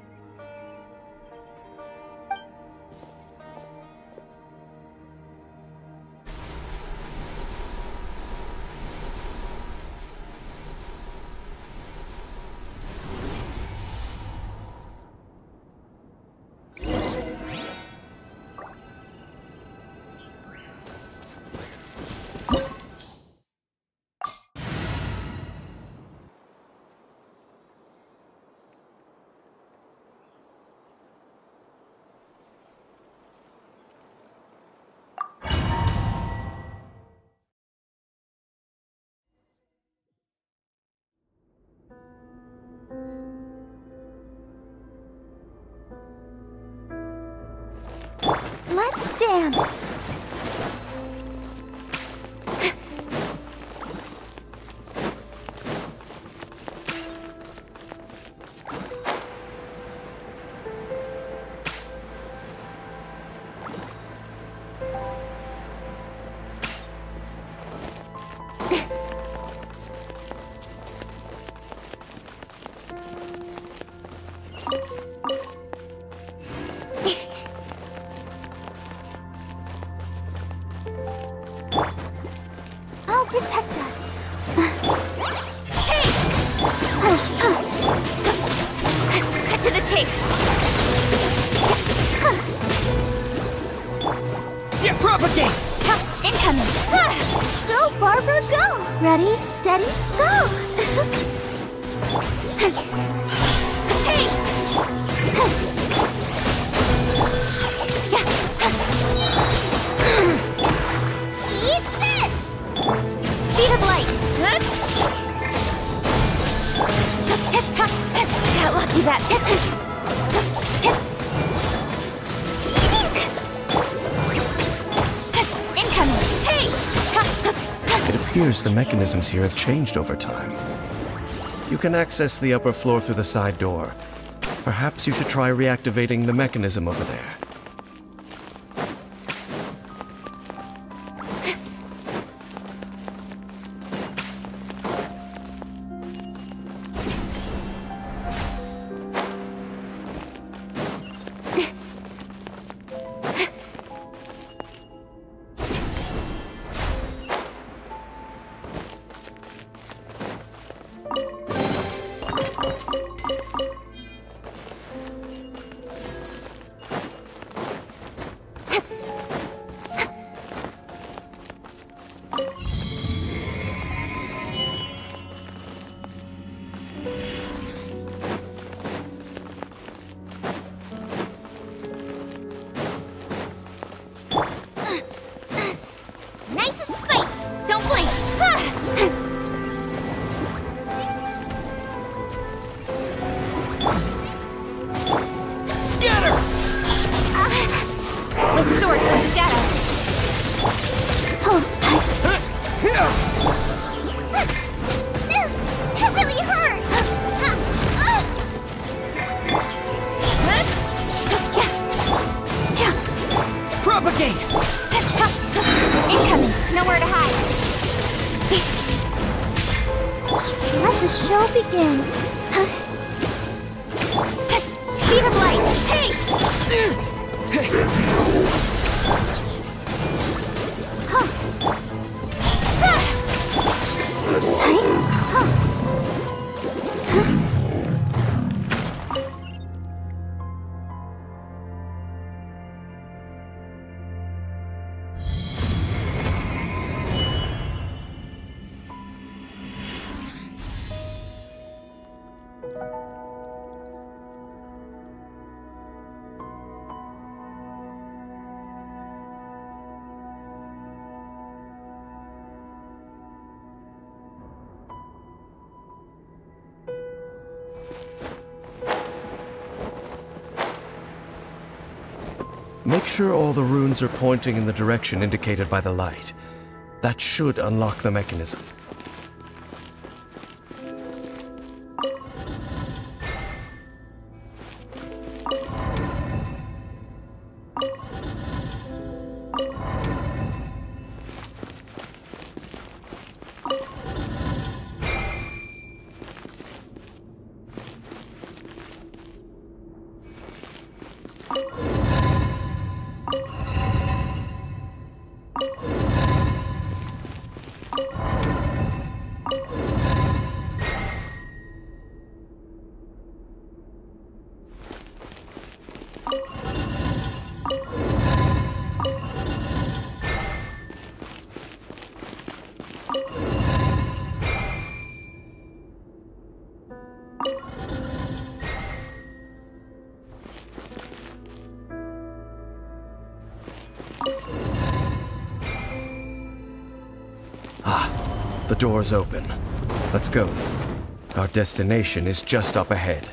Let's dance. I'll protect us. Hey! Cut to the chase. Propagate! Incoming. Go, Barbara, go! Ready, steady, go! Hey! Eat this! Speed of light. Got lucky that. Incoming. Hey! It appears the mechanisms here have changed over time. You can access the upper floor through the side door. Perhaps you should try reactivating the mechanism over there. Nice and spiked. Don't blink. Scatter! With sword from shadow. That really hurt. Propagate! Incoming. Nowhere to hide. Let the show begin. Speed of light. Hey! Make sure all the runes are pointing in the direction indicated by the light. That should unlock the mechanism. The door's open. Let's go. Our destination is just up ahead.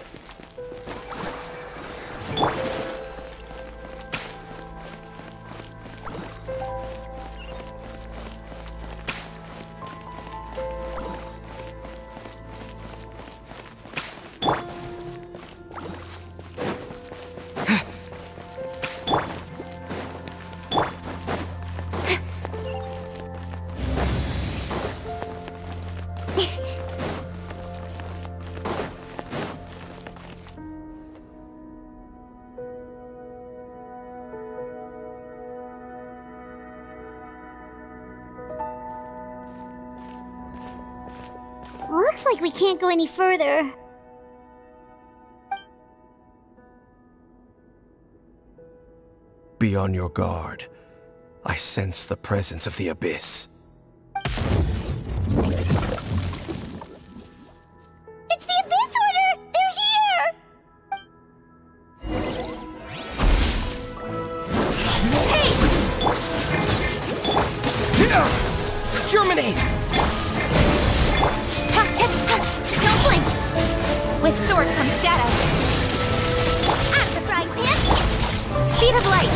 Looks like we can't go any further. Be on your guard. I sense the presence of the Abyss. It's the Abyss Order! They're here! Hey! Germinate! Don't blink! With sword comes shadow. At the frying pan! Speed of light!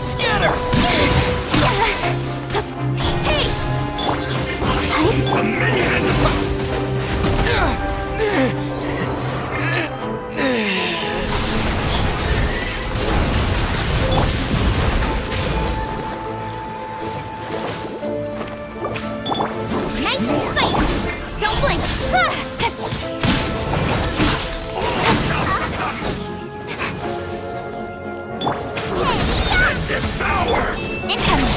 Scatter! Hey! Nice and spicy! Don't blink! Devour! Incoming!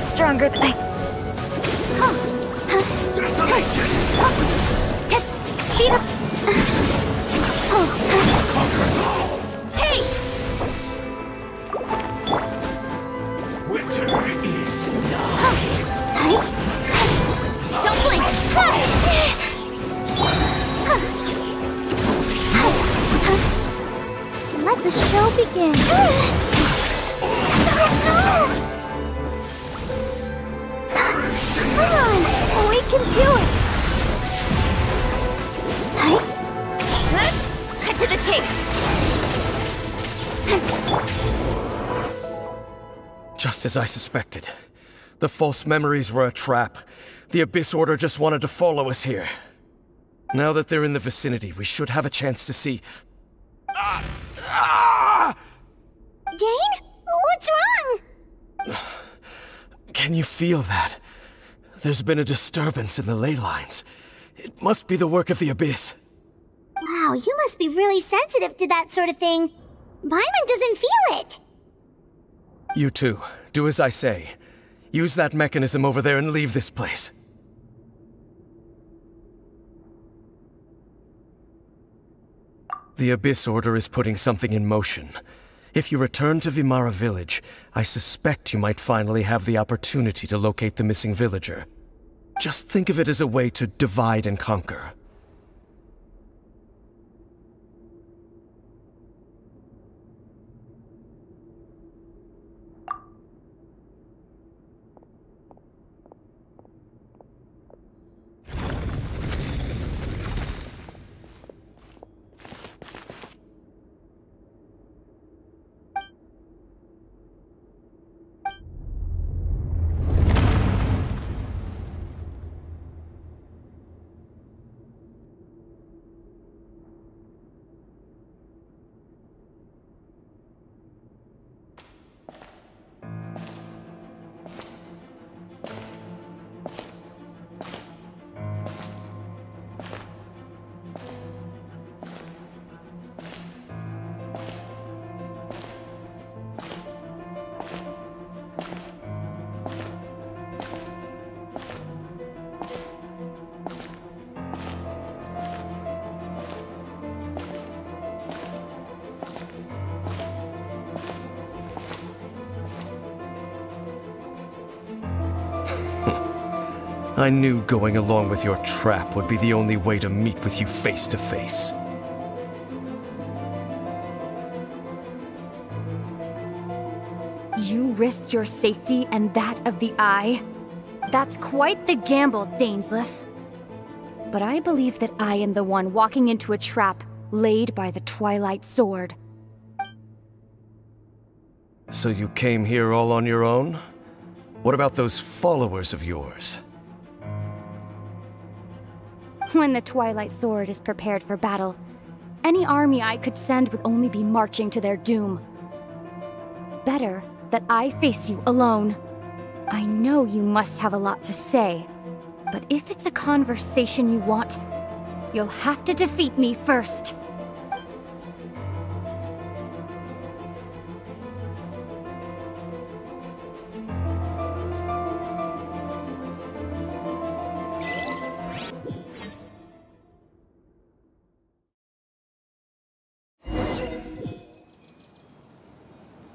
Stronger than I... Desolation! Speed up! Conquers all! Hey! Winter is nigh. Don't blink! Let the show begin. Come on! We can do it! Cut to the chase! Just as I suspected. The false memories were a trap. The Abyss Order just wanted to follow us here. Now that they're in the vicinity, we should have a chance to see... Dane? What's wrong? Can you feel that? There's been a disturbance in the ley lines. It must be the work of the Abyss. Wow, you must be really sensitive to that sort of thing. Paimon doesn't feel it. You too. Do as I say. Use that mechanism over there and leave this place. The Abyss Order is putting something in motion. If you return to Vimara Village, I suspect you might finally have the opportunity to locate the missing villager. Just think of it as a way to divide and conquer. I knew going along with your trap would be the only way to meet with you face to face. You risked your safety and that of the Eye? That's quite the gamble, Dainsleif. But I believe that I am the one walking into a trap laid by the Twilight Sword. So you came here all on your own? What about those followers of yours? When the Twilight Sword is prepared for battle, any army I could send would only be marching to their doom. Better that I face you alone. I know you must have a lot to say, but if it's a conversation you want, you'll have to defeat me first.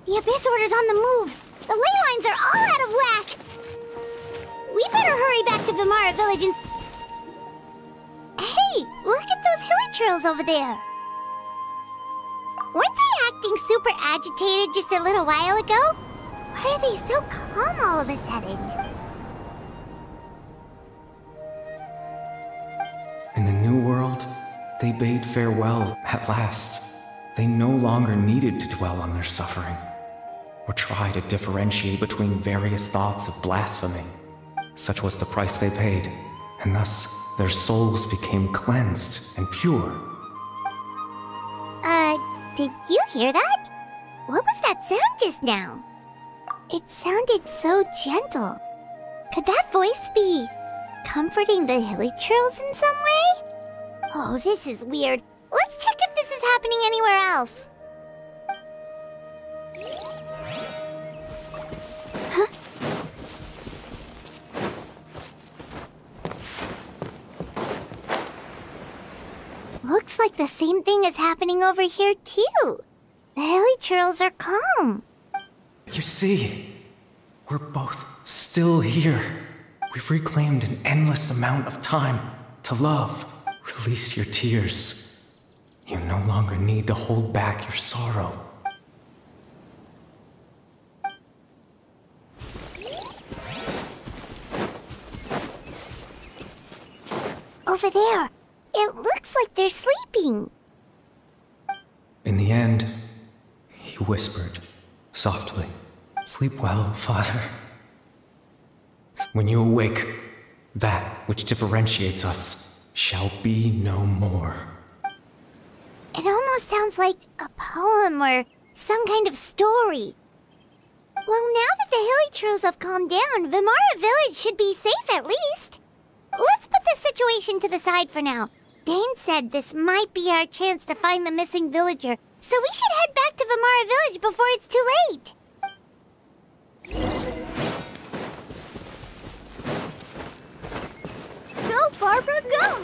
The Abyss Order's on the move! The ley lines are all out of whack! We better hurry back to Vimara Village and... Hey, look at those hilly trails over there! Weren't they acting super agitated just a little while ago? Why are they so calm all of a sudden? In the New World, they bade farewell at last. They no longer needed to dwell on their suffering, or try to differentiate between various thoughts of blasphemy. Such was the price they paid, and thus their souls became cleansed and pure. Did you hear that? What was that sound just now? It sounded so gentle. Could that voice be comforting the hilly trails in some way? Oh, this is weird. Let's check if this is happening anywhere else. Huh? Looks like the same thing is happening over here, too. The hilly trails are calm. You see, we're both still here. We've reclaimed an endless amount of time to love. Release your tears. You no longer need to hold back your sorrow. Over there. It looks like they're sleeping. In the end, he whispered, softly, "Sleep well, Father. When you awake, that which differentiates us shall be no more." It almost sounds like a poem or some kind of story. Well, now that the hilly trails have calmed down, Vimara Village should be safe at least. Let's put this situation to the side for now. Dane said this might be our chance to find the missing villager, so we should head back to Vimara Village before it's too late. Go, Barbara, go!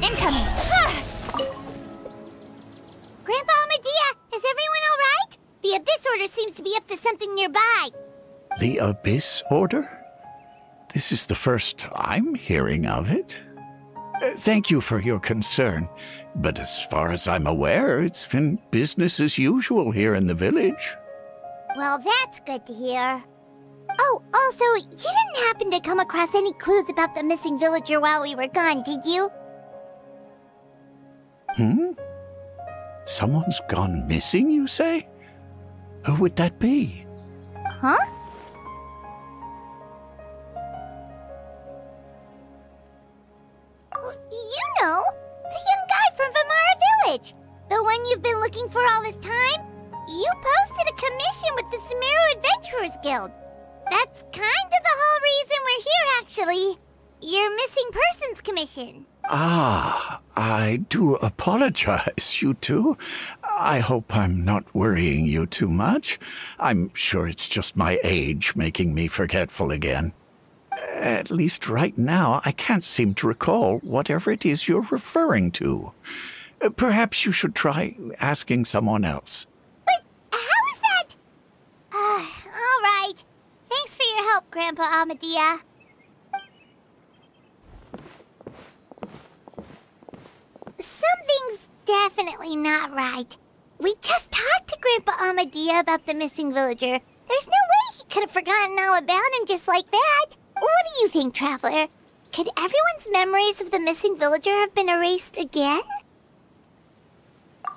Incoming! Grandpa Medea, is everyone all right? The Abyss Order seems to be up to something nearby. The Abyss Order? This is the first I'm hearing of it. Thank you for your concern, but as far as I'm aware, it's been business as usual here in the village. Well, that's good to hear. Oh, also, you didn't happen to come across any clues about the missing villager while we were gone, did you? Someone's gone missing, you say? Who would that be? Huh? You know, the young guy from Vimara Village. The one you've been looking for all this time. You posted a commission with the Sumeru Adventurers Guild. That's kind of the whole reason we're here, actually. your missing persons commission. Ah, I do apologize, you two. I hope I'm not worrying you too much. I'm sure it's just my age making me forgetful again. At least right now, I can't seem to recall whatever it is you're referring to. Perhaps you should try asking someone else. But how is that? All right. Thanks for your help, Grandpa Amadia. Something's definitely not right. We just talked to Grandpa Amadia about the missing villager. There's no way he could have forgotten all about him just like that. What do you think, Traveler? Could everyone's memories of the missing villager have been erased again?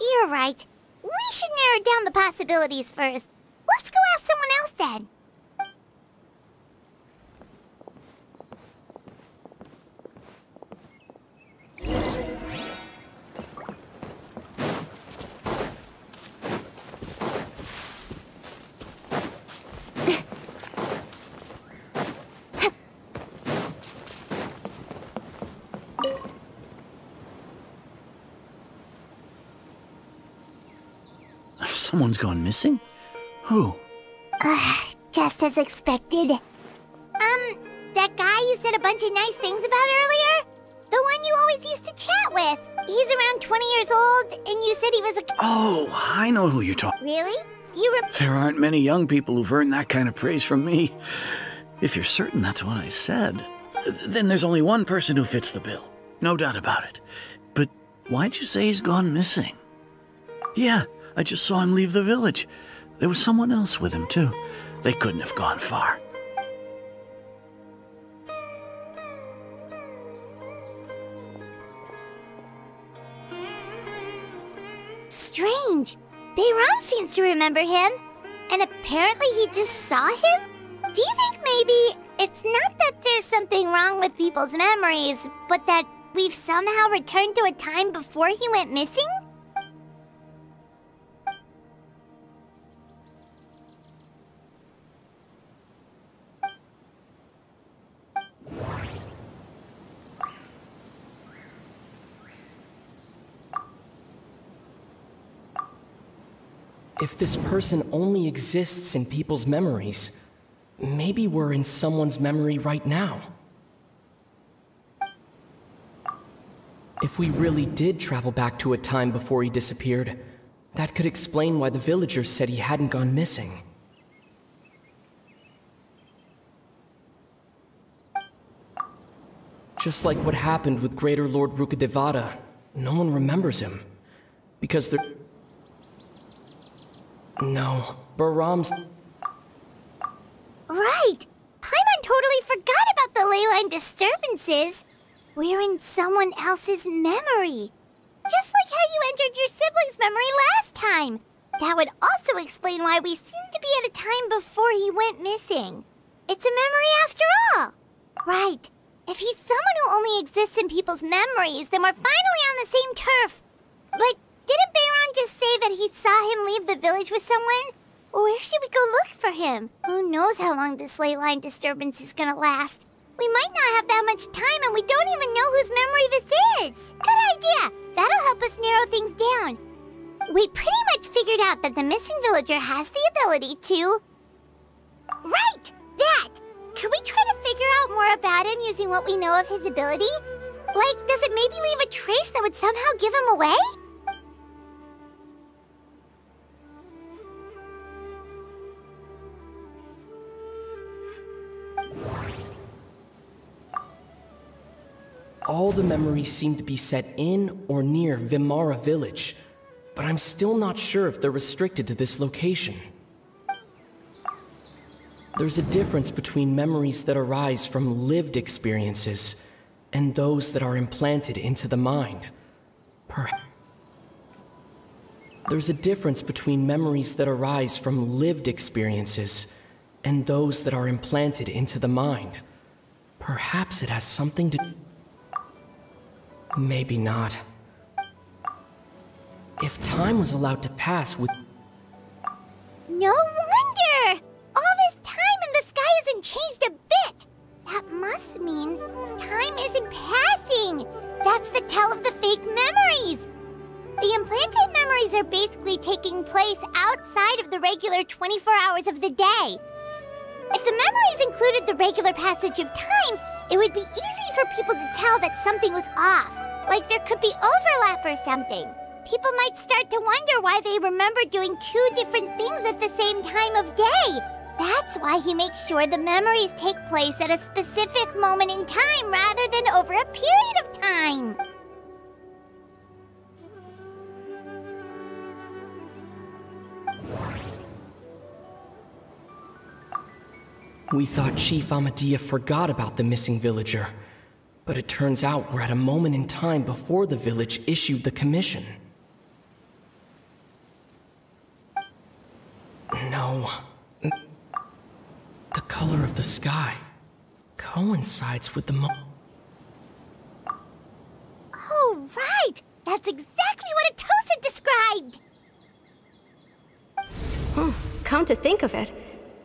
You're right. We should narrow down the possibilities first. Let's go ask someone else then. Someone's gone missing? Who? Just as expected. That guy you said a bunch of nice things about earlier? The one you always used to chat with. He's around 20 years old, and you said he was a... Oh, I know who you're talking. Really? There aren't many young people who've earned that kind of praise from me. If you're certain that's what I said, then there's only one person who fits the bill. No doubt about it. But why'd you say he's gone missing? Yeah, I just saw him leave the village. There was someone else with him, too. They couldn't have gone far. Strange. Bayram seems to remember him. And apparently he just saw him? Do you think maybe it's not that there's something wrong with people's memories, but that we've somehow returned to a time before he went missing? If this person only exists in people's memories, maybe we're in someone's memory right now. If we really did travel back to a time before he disappeared, that could explain why the villagers said he hadn't gone missing. Just like what happened with Greater Lord Rukkhadevata, no one remembers him. Because they're... No, Bahram's... Right! Paimon totally forgot about the ley line disturbances. We're in someone else's memory. Just like how you entered your sibling's memory last time. That would also explain why we seem to be at a time before he went missing. It's a memory after all. Right. If he's someone who only exists in people's memories, then we're finally on the same turf. But didn't Bayram just say that he saw him leave the village with someone? Where should we go look for him? Who knows how long this ley line disturbance is gonna last? We might not have that much time, and we don't even know whose memory this is. Good idea. That'll help us narrow things down. We pretty much figured out that the missing villager has the ability to... Right! That! Could we try to figure out more about him using what we know of his ability? Like, does it maybe leave a trace that would somehow give him away? All the memories seem to be set in or near Vimara village, but I'm still not sure if they're restricted to this location. There's a difference between memories that arise from lived experiences and those that are implanted into the mind. There's a difference between memories that arise from lived experiences and those that are implanted into the mind. Perhaps it has something to... Maybe not. If time was allowed to pass with... No wonder! All this time and the sky hasn't changed a bit! That must mean time fake memories. The implanted memories are basically taking place outside of the regular 24 hours of the day. If the memories included the regular passage of time, it would be easy for people to tell that something was off, like there could be overlap or something. People might start to wonder why they remember doing two different things at the same time of day. That's why he makes sure the memories take place at a specific moment in time rather than over a period of time. We thought Chief Amadea forgot about the missing villager, but it turns out we're at a moment in time before the village issued the commission. No. The color of the sky coincides with the Oh, right! That's exactly what Atosa described! Come to think of it,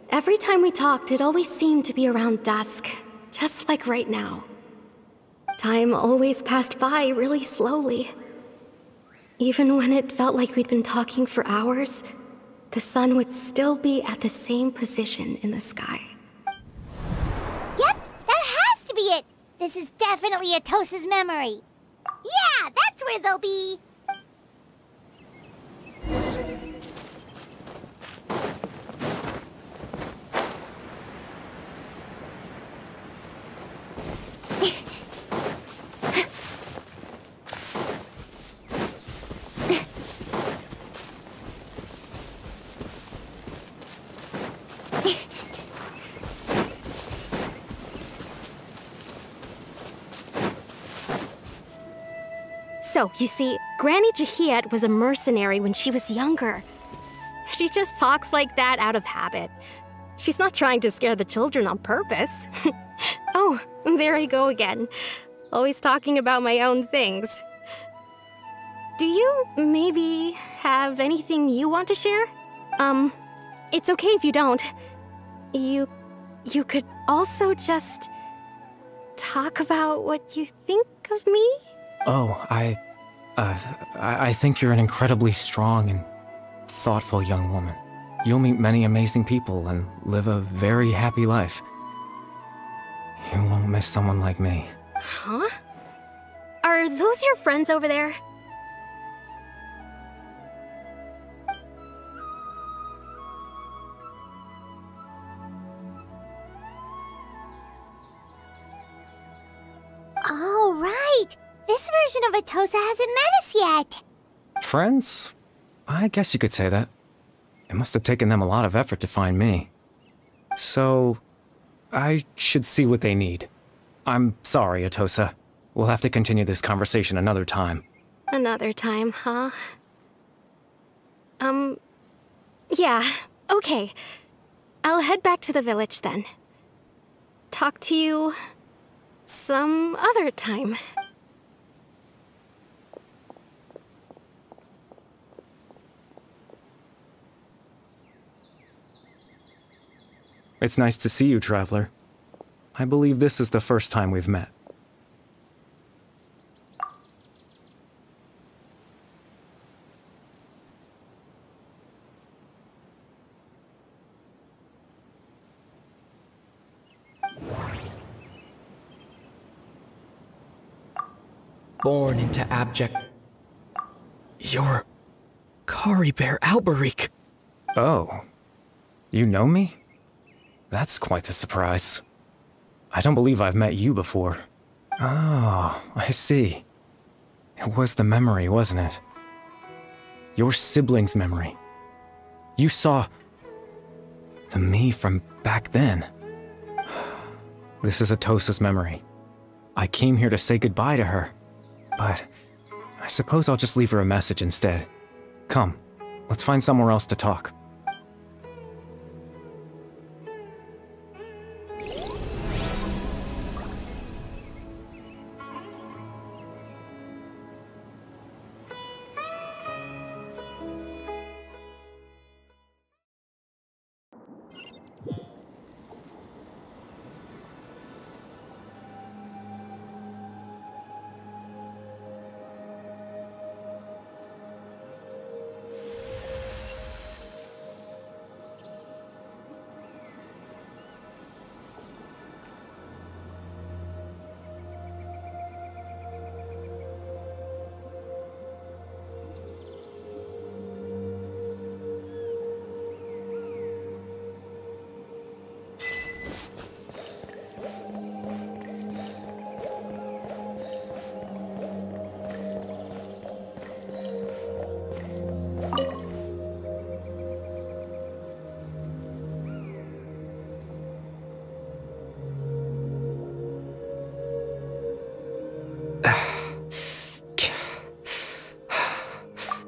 every time we talked, it always seemed to be around dusk, just like right now. Time always passed by really slowly. Even when it felt like we'd been talking for hours, the sun would still be at the same position in the sky. Yep, that has to be it! This is definitely Atosa's memory. Yeah, that's where they'll be! So, you see, Granny Jahiet was a mercenary when she was younger. She just talks like that out of habit. She's not trying to scare the children on purpose. Oh, there I go again. Always talking about my own things. Do you maybe have anything you want to share? It's okay if you don't. You could also just talk about what you think of me? Oh, I think you're an incredibly strong and thoughtful young woman. You'll meet many amazing people and live a very happy life. You won't miss someone like me. Huh? Are those your friends over there? Oh, right! This version of Atosa hasn't met us yet! Friends? I guess you could say that. It must have taken them a lot of effort to find me. So, I should see what they need. I'm sorry, Atosa. We'll have to continue this conversation another time. Another time, huh? Yeah, okay. I'll head back to the village then. Talk to you some other time. It's nice to see you, Traveler. I believe this is the first time we've met. Born into abject... You're... Kari Bear Alberic. Oh. You know me? That's quite the surprise. I don't believe I've met you before. Oh, I see. It was the memory, wasn't it? Your sibling's memory. You saw... the me from back then. This is Atosa's memory. I came here to say goodbye to her. But I suppose I'll just leave her a message instead. Come, let's find somewhere else to talk.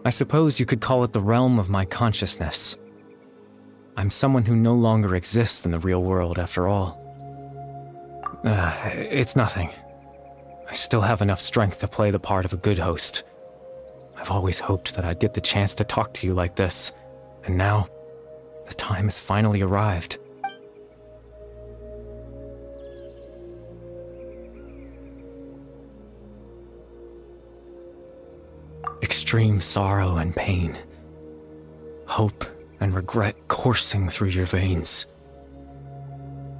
I suppose you could call it the realm of my consciousness. I'm someone who no longer exists in the real world, after all. It's nothing. I still have enough strength to play the part of a good host. I've always hoped that I'd get the chance to talk to you like this, and now, the time has finally arrived. Extreme sorrow and pain. Hope and regret coursing through your veins.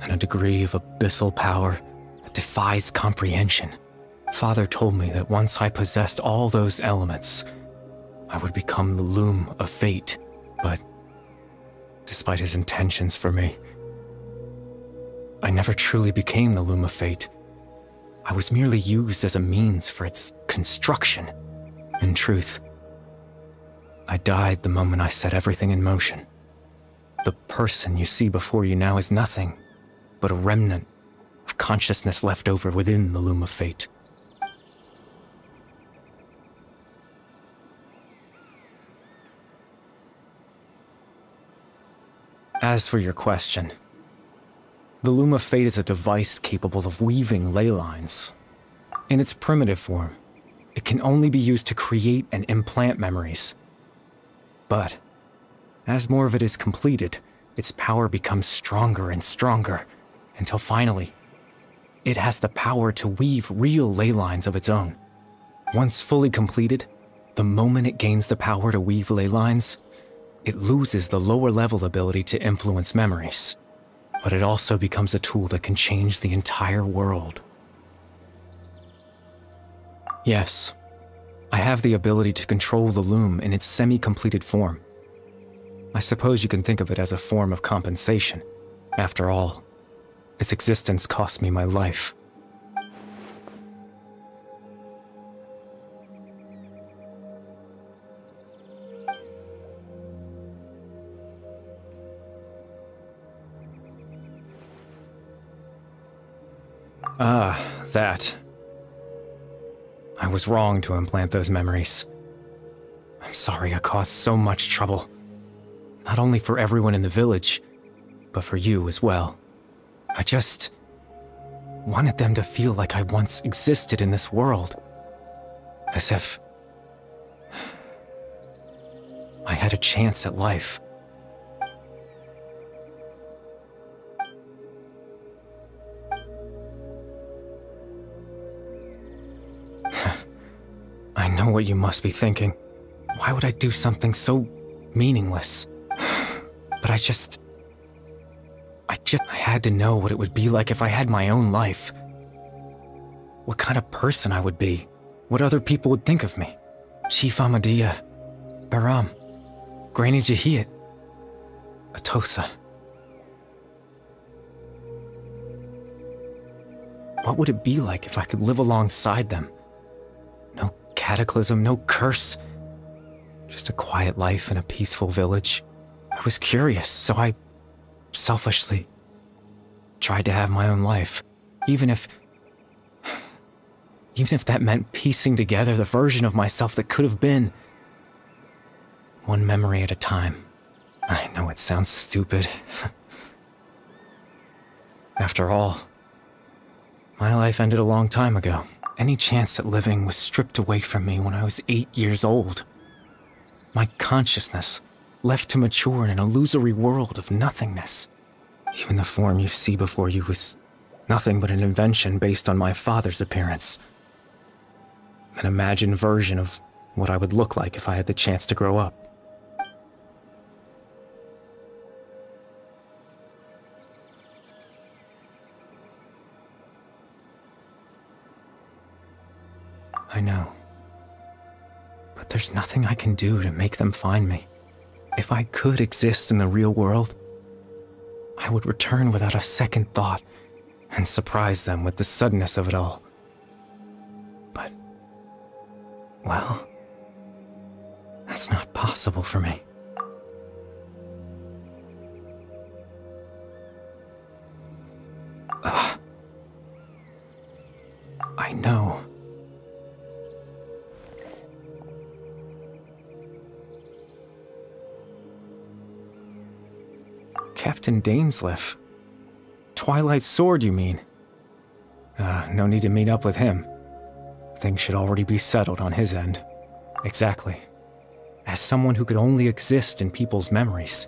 And a degree of abyssal power that defies comprehension. Father told me that once I possessed all those elements, I would become the loom of fate, but despite his intentions for me, I never truly became the loom of fate. I was merely used as a means for its construction. In truth, I died the moment I set everything in motion. The person you see before you now is nothing but a remnant of consciousness left over within the loom of fate. As for your question, the loom of fate is a device capable of weaving ley lines. In its primitive form, it can only be used to create and implant memories. But, as more of it is completed, its power becomes stronger and stronger, until finally, it has the power to weave real ley lines of its own. Once fully completed, the moment it gains the power to weave ley lines, it loses the lower-level ability to influence memories. But it also becomes a tool that can change the entire world. Yes, I have the ability to control the loom in its semi-completed form. I suppose you can think of it as a form of compensation. After all, its existence cost me my life. Ah, that. I was wrong to implant those memories. I'm sorry I caused so much trouble. Not only for everyone in the village, but for you as well. I just wanted them to feel like I once existed in this world. As if I had a chance at life. I know what you must be thinking. Why would I do something so meaningless? But I had to know what it would be like if I had my own life. What kind of person I would be. What other people would think of me. Chief Ahmadiyya, Baram, Granny Jahiyat, Atosa. What would it be like if I could live alongside them? No cataclysm, no curse. Just a quiet life in a peaceful village. I was curious, so I selfishly tried to have my own life. Even if that meant piecing together the version of myself that could have been. One memory at a time. I know it sounds stupid. After all, my life ended a long time ago. Any chance at living was stripped away from me when I was 8 years old. My consciousness left to mature in an illusory world of nothingness. Even the form you see before you was nothing but an invention based on my father's appearance. An imagined version of what I would look like if I had the chance to grow up. I know. But there's nothing I can do to make them find me. If I could exist in the real world, I would return without a second thought and surprise them with the suddenness of it all. But, well, that's not possible for me. I know. Captain Dainsleif. Twilight Sword, you mean? No need to meet up with him. Things should already be settled on his end. Exactly. As someone who could only exist in people's memories,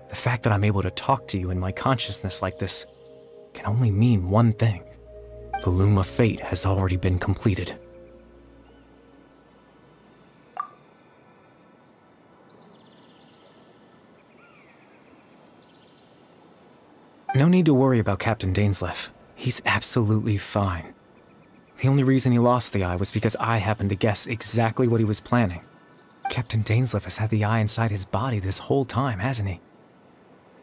the fact that I'm able to talk to you in my consciousness like this can only mean one thing. The Loom of Fate has already been completed. No need to worry about Captain Dainsleif. He's absolutely fine. The only reason he lost the eye was because I happened to guess exactly what he was planning. Captain Dainsleif has had the eye inside his body this whole time, hasn't he?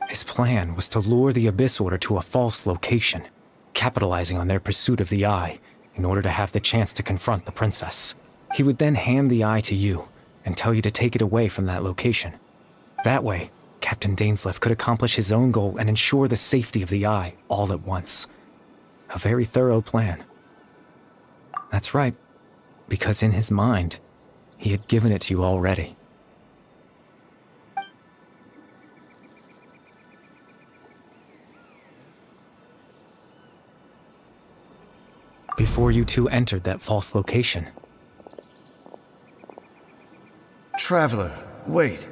His plan was to lure the Abyss Order to a false location, capitalizing on their pursuit of the eye in order to have the chance to confront the princess. He would then hand the eye to you and tell you to take it away from that location. That way, Captain Dainsleif could accomplish his own goal and ensure the safety of the eye all at once. A very thorough plan. That's right, because in his mind, he had given it to you already. Before you two entered that false location. Traveler, wait.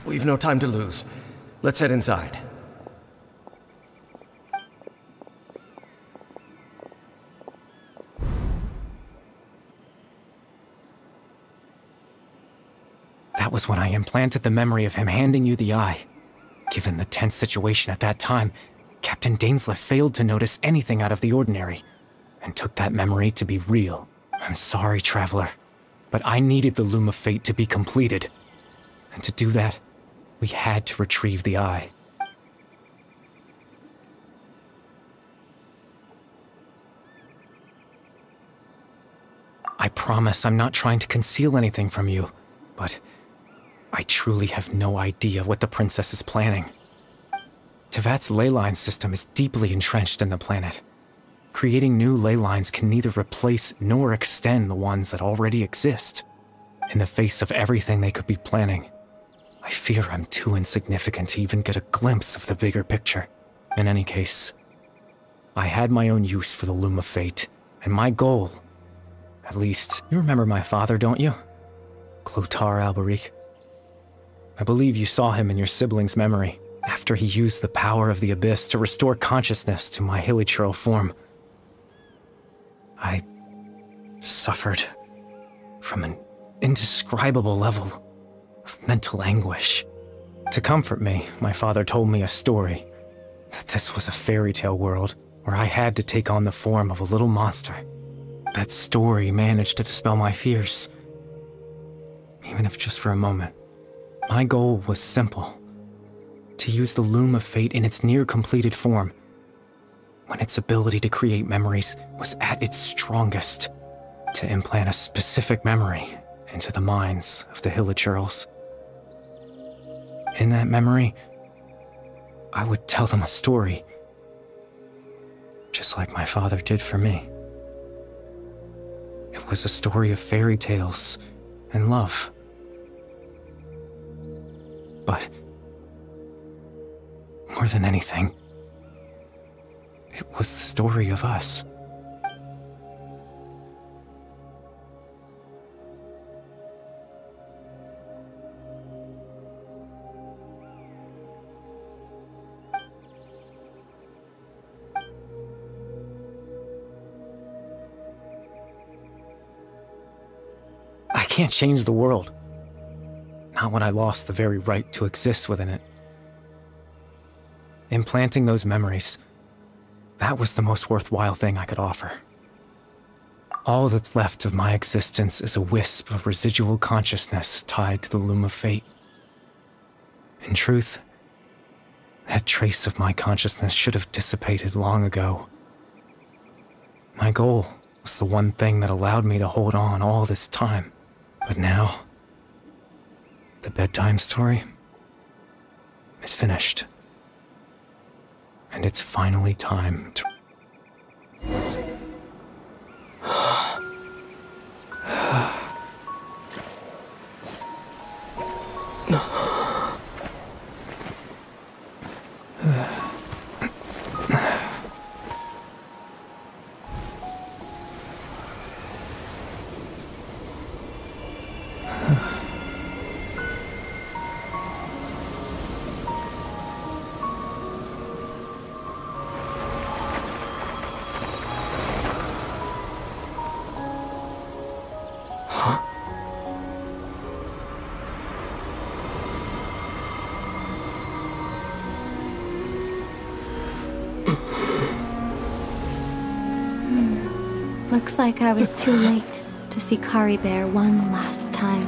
We've no time to lose. Let's head inside. That was when I implanted the memory of him handing you the eye. Given the tense situation at that time, Captain Dainsleif failed to notice anything out of the ordinary, and took that memory to be real. I'm sorry, Traveler, but I needed the Loom of Fate to be completed. And to do that, we had to retrieve the eye. I promise I'm not trying to conceal anything from you, but I truly have no idea what the princess is planning. Tevat's ley line system is deeply entrenched in the planet. Creating new ley lines can neither replace nor extend the ones that already exist. In the face of everything they could be planning, I fear I'm too insignificant to even get a glimpse of the bigger picture. In any case, I had my own use for the Loom of Fate, and my goal, at least, you remember my father, don't you? Clotar Alberic. I believe you saw him in your sibling's memory, after he used the power of the Abyss to restore consciousness to my hilichurl form. I suffered from an indescribable level of mental anguish. To comfort me, my father told me a story, that this was a fairy tale world where I had to take on the form of a little monster. That story managed to dispel my fears, even if just for a moment. My goal was simple, to use the Loom of Fate in its near-completed form, when its ability to create memories was at its strongest, to implant a specific memory into the minds of the hilichurls. In that memory, I would tell them a story, just like my father did for me. It was a story of fairy tales and love. But more than anything, it was the story of us. I can't change the world. Not when I lost the very right to exist within it. Implanting those memories, that was the most worthwhile thing I could offer. All that's left of my existence is a wisp of residual consciousness tied to the Loom of Fate. In truth, that trace of my consciousness should have dissipated long ago. My goal was the one thing that allowed me to hold on all this time. But now, the bedtime story is finished. And it's finally time to... Looks like I was too late to see Kari Bear one last time.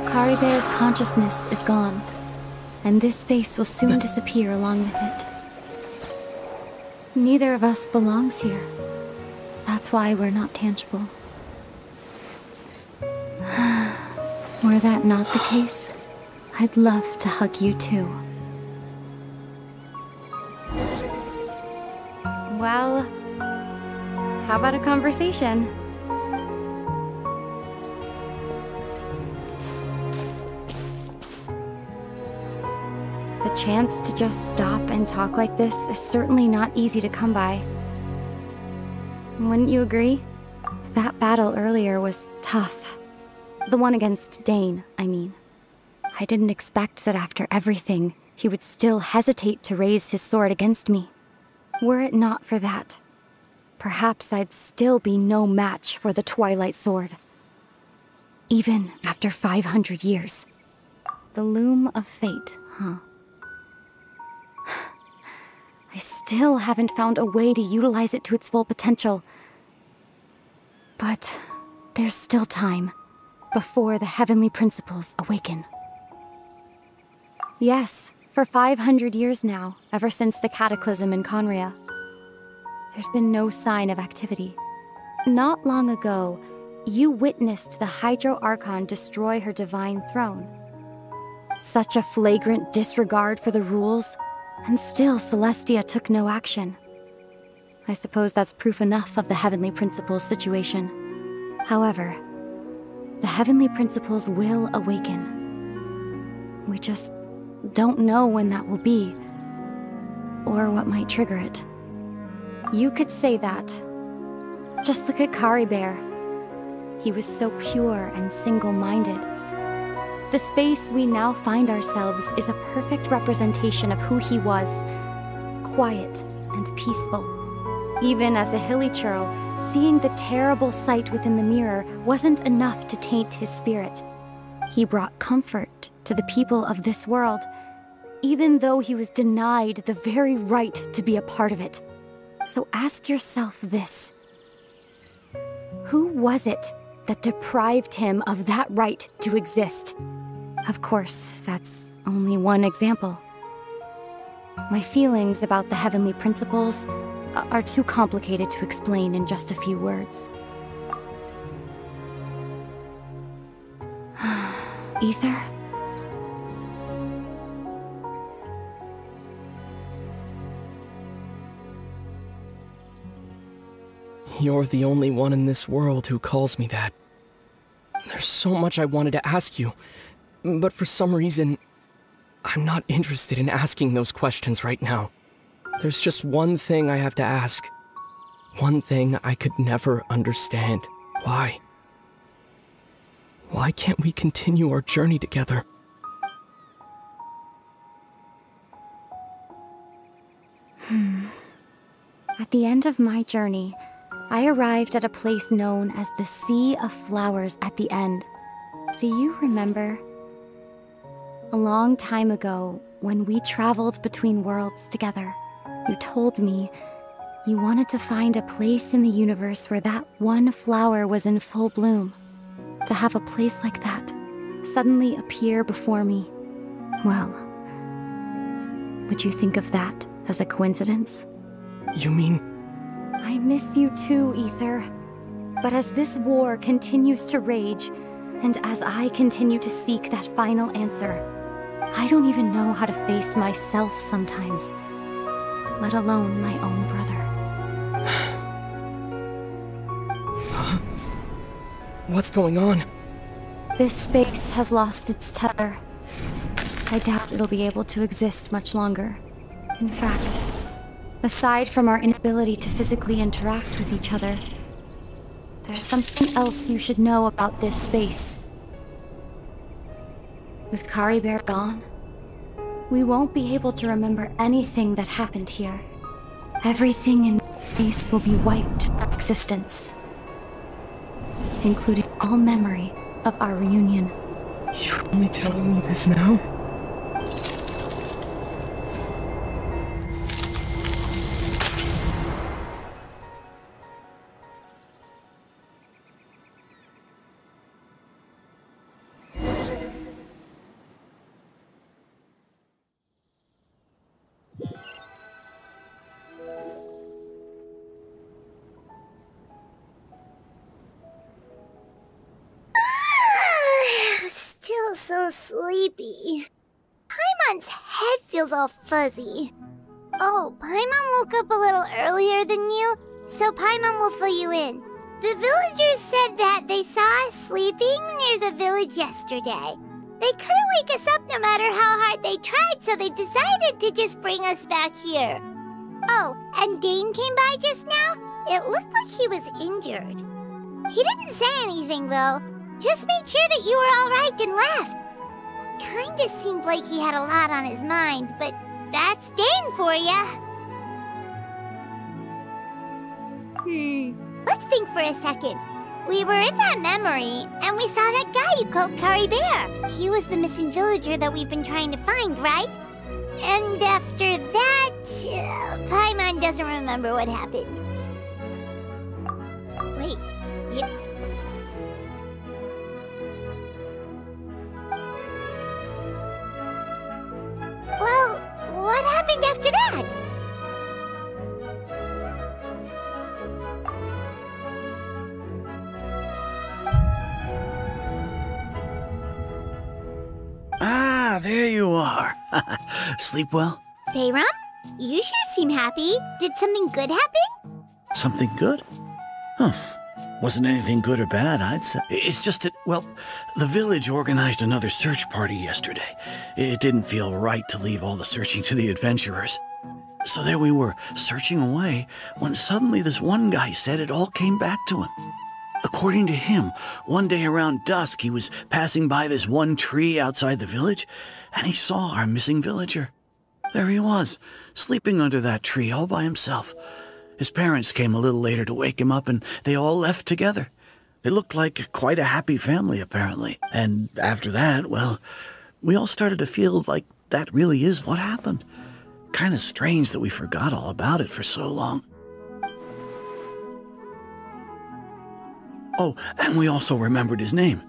Kari Bear's consciousness is gone, and this space will soon disappear along with it. Neither of us belongs here. That's why we're not tangible. Were that not the case, I'd love to hug you too. Well, how about a conversation? The chance to just stop and talk like this is certainly not easy to come by. Wouldn't you agree? That battle earlier was tough. The one against Dane, I mean. I didn't expect that after everything, he would still hesitate to raise his sword against me. Were it not for that, perhaps I'd still be no match for the Twilight Sword. Even after 500 years. The loom of fate, huh? I still haven't found a way to utilize it to its full potential. But there's still time before the heavenly principles awaken. Yes, for 500 years now, ever since the cataclysm in Conria, there's been no sign of activity. Not long ago, you witnessed the Hydro Archon destroy her divine throne. Such a flagrant disregard for the rules, and still Celestia took no action. I suppose that's proof enough of the Heavenly Principles situation. However, the Heavenly Principles will awaken. We just don't know when that will be, or what might trigger it. You could say that. Just look at Kari Bear. He was so pure and single-minded. The space we now find ourselves is a perfect representation of who he was. Quiet and peaceful. Even as a hilly churl, seeing the terrible sight within the mirror wasn't enough to taint his spirit. He brought comfort to the people of this world, even though he was denied the very right to be a part of it. So ask yourself this. Who was it that deprived him of that right to exist? Of course, that's only one example. My feelings about the Heavenly Principles are too complicated to explain in just a few words. Ether? You're the only one in this world who calls me that. There's so much I wanted to ask you, but for some reason, I'm not interested in asking those questions right now. There's just one thing I have to ask. One thing I could never understand. Why? Why can't we continue our journey together? At the end of my journey, I arrived at a place known as the Sea of Flowers at the end. Do you remember? A long time ago, when we traveled between worlds together, you told me you wanted to find a place in the universe where that one flower was in full bloom. To have a place like that suddenly appear before me. Well, would you think of that as a coincidence? You mean... I miss you too, Ether. But as this war continues to rage, and as I continue to seek that final answer, I don't even know how to face myself sometimes, let alone my own brother. What's going on? This space has lost its tether. I doubt it'll be able to exist much longer. In fact, aside from our inability to physically interact with each other, there's something else you should know about this space. With Kari Bear gone, we won't be able to remember anything that happened here. Everything in space will be wiped from existence, including all memory of our reunion. You're only telling me this now? Still so sleepy. Paimon's head feels all fuzzy. Oh, Paimon woke up a little earlier than you, so Paimon will fill you in. The villagers said that they saw us sleeping near the village yesterday. They couldn't wake us up no matter how hard they tried, so they decided to just bring us back here. Oh, and Dane came by just now. It looked like he was injured. He didn't say anything, though. Just made sure that you were alright and left. Kinda seemed like he had a lot on his mind, but that's Dane for ya. Let's think for a second. We were in that memory, and we saw that guy you called Kari Bear. He was the missing villager that we've been trying to find, right? And after that, Paimon doesn't remember what happened. Wait, yep. Well, what happened after that? Ah, there you are. Sleep well? Bayram, you sure seem happy. Did something good happen? Something good? Huh. Wasn't anything good or bad, I'd say. It's just that, well, the village organized another search party yesterday. It didn't feel right to leave all the searching to the adventurers. So there we were, searching away, when suddenly this one guy said it all came back to him. According to him, one day around dusk, he was passing by this one tree outside the village, and he saw our missing villager. There he was, sleeping under that tree all by himself. His parents came a little later to wake him up, and they all left together. They looked like quite a happy family, apparently. And after that, well, we all started to feel like that really is what happened. Kind of strange that we forgot all about it for so long. Oh, and we also remembered his name,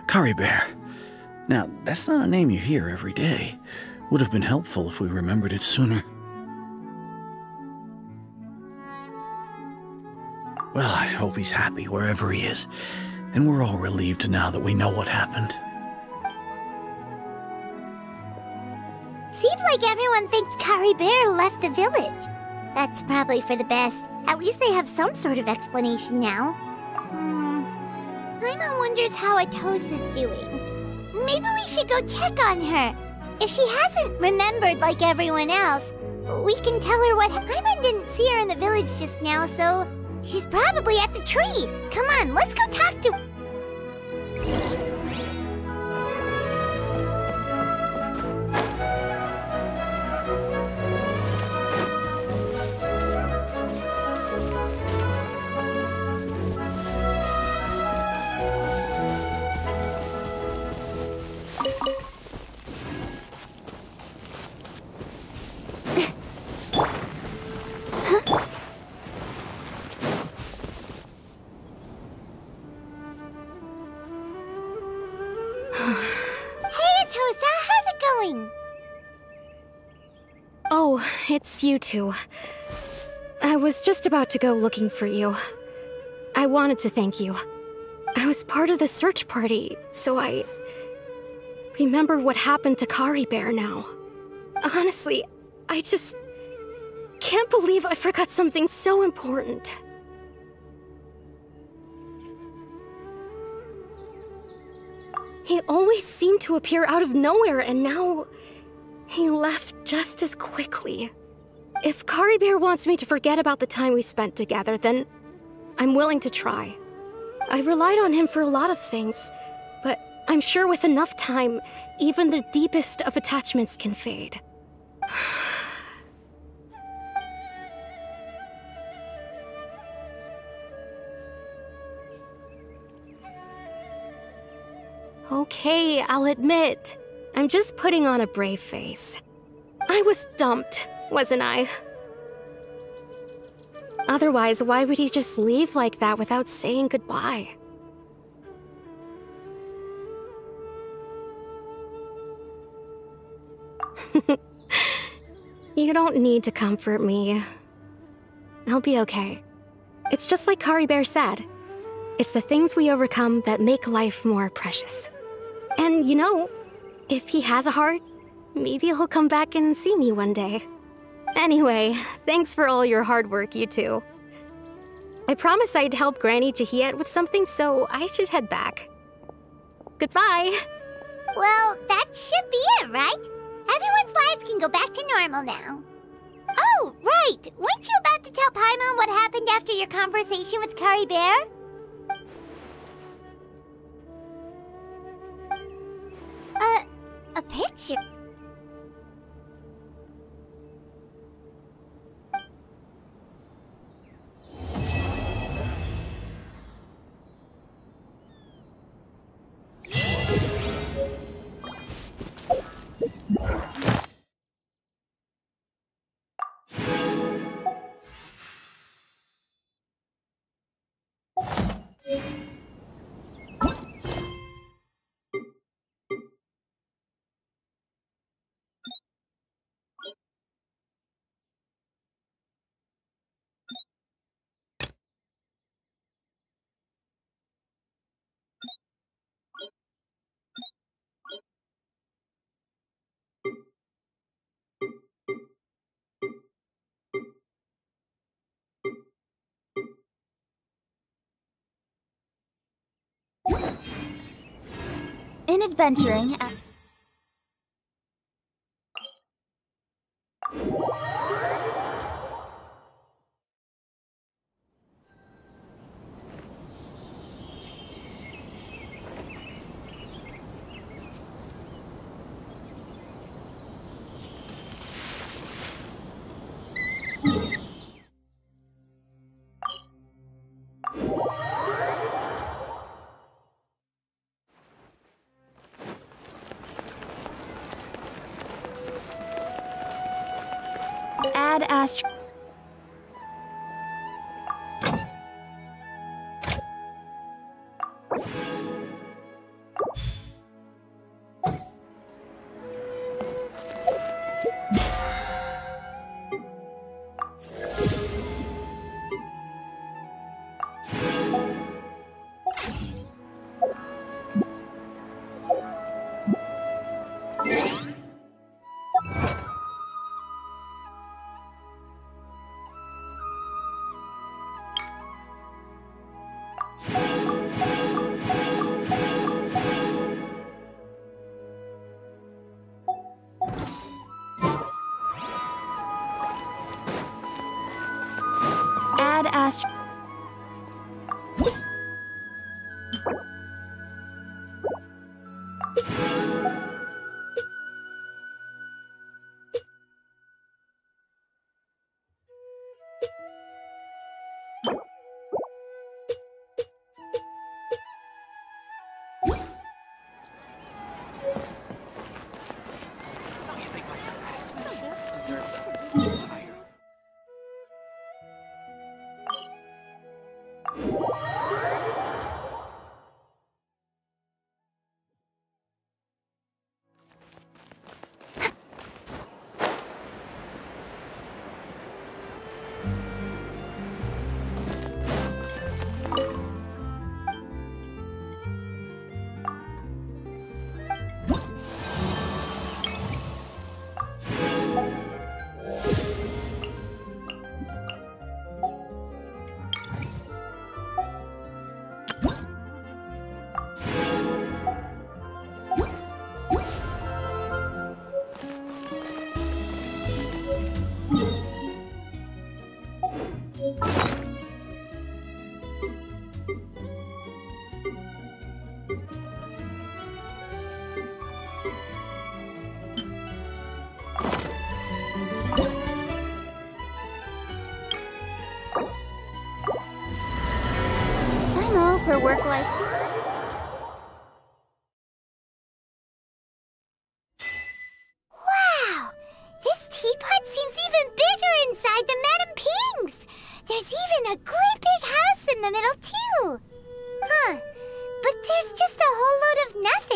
Kari Bear. Now, that's not a name you hear every day. Would have been helpful if we remembered it sooner. Well, I hope he's happy wherever he is, and we're all relieved now that we know what happened. Seems like everyone thinks Kari Bear left the village. That's probably for the best. At least they have some sort of explanation now. Paimon wonders how Atosa's doing. Maybe we should go check on her. If she hasn't remembered like everyone else, we can tell her what Paimon didn't see her in the village just now, so she's probably at the tree. Come on, let's go talk to... Oh, it's you two. I was just about to go looking for you. I wanted to thank you. I was part of the search party, so I remembered what happened to Kari Bear now. Honestly, I just can't believe I forgot something so important. He always seemed to appear out of nowhere, and now he left just as quickly. If Kari Bear wants me to forget about the time we spent together, then I'm willing to try. I relied on him for a lot of things, but I'm sure with enough time, even the deepest of attachments can fade. Okay, I'll admit. I'm just putting on a brave face. I was dumped, wasn't I? Otherwise, why would he just leave like that without saying goodbye? You don't need to comfort me. I'll be okay. It's just like Kari Bear said. It's the things we overcome that make life more precious. And you know, if he has a heart, maybe he'll come back and see me one day. Anyway, thanks for all your hard work, you two. I promised I'd help Granny Jahiet with something, so I should head back. Goodbye. Well, that should be it, right? Everyone's lives can go back to normal now. Oh, right! Weren't you about to tell Paimon what happened after your conversation with Kari Bear? A picture? In adventuring at... Ad Astra...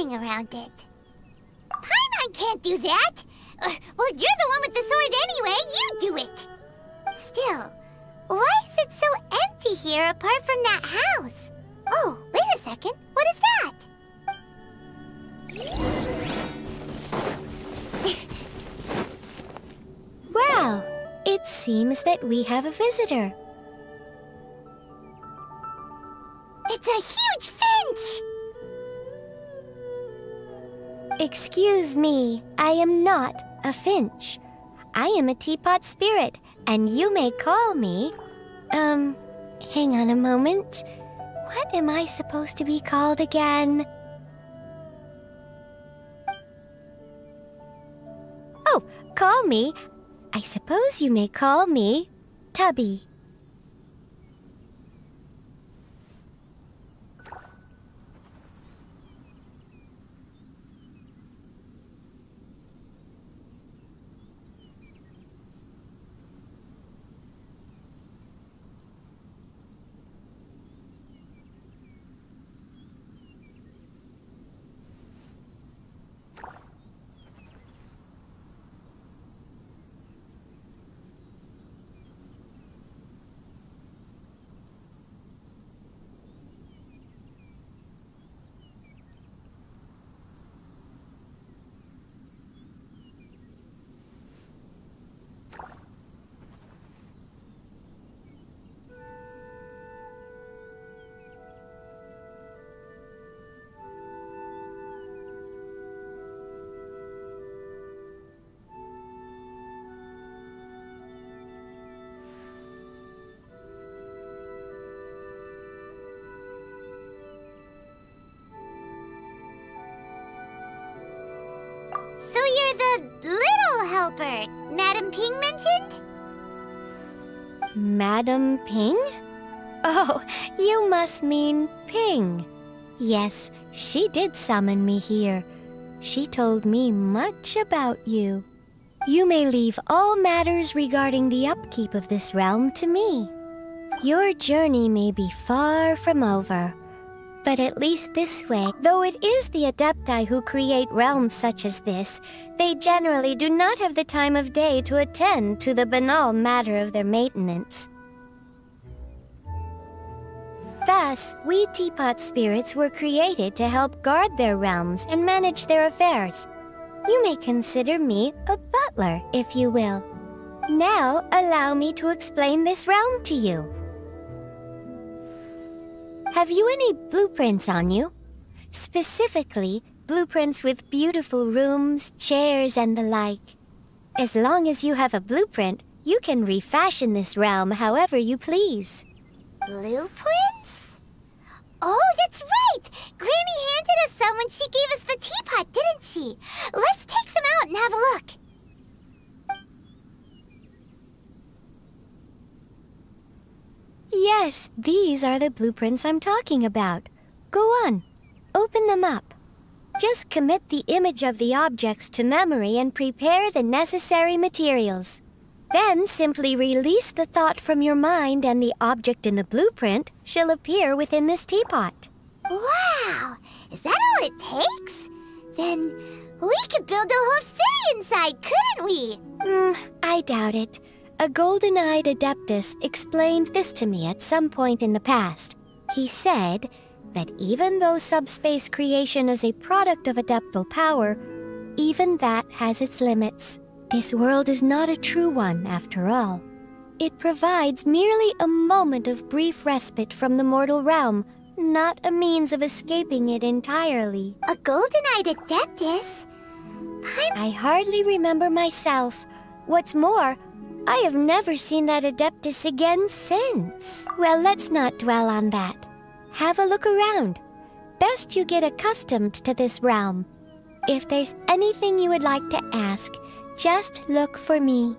floating around it. Paimon can't do that! Well, you're the one with the sword anyway, you do it! Still, why is it so empty here apart from that house? Oh, wait a second, what is that? Well, it seems that we have a visitor. It's a huge finch! Excuse me, I am not a finch. I am a teapot spirit, and you may call me... hang on a moment. What am I supposed to be called again? Oh, call me. I suppose you may call me Tubby. So you're the little helper Madam Ping mentioned? Madam Ping? Oh, you must mean Ping. Yes, she did summon me here. She told me much about you. You may leave all matters regarding the upkeep of this realm to me. Your journey may be far from over, but at least this way, though it is the Adepti who create realms such as this, they generally do not have the time of day to attend to the banal matter of their maintenance. Thus, we teapot spirits were created to help guard their realms and manage their affairs. You may consider me a butler, if you will. Now, allow me to explain this realm to you. Have you any blueprints on you? Specifically, blueprints with beautiful rooms, chairs, and the like. As long as you have a blueprint, you can refashion this realm however you please. Blueprints? Oh, that's right! Granny handed us some when she gave us the teapot, didn't she? Let's take them out and have a look. Yes, these are the blueprints I'm talking about. Go on, open them up. Just commit the image of the objects to memory and prepare the necessary materials. Then simply release the thought from your mind and the object in the blueprint shall appear within this teapot. Wow! Is that all it takes? Then we could build a whole city inside, couldn't we? I doubt it. A golden-eyed adeptus explained this to me at some point in the past. He said that even though subspace creation is a product of adeptal power, even that has its limits. This world is not a true one, after all. It provides merely a moment of brief respite from the mortal realm, not a means of escaping it entirely. A golden-eyed adeptus? I hardly remember myself. What's more, I have never seen that adeptus again since. Well, let's not dwell on that. Have a look around. Best you get accustomed to this realm. If there's anything you would like to ask, just look for me.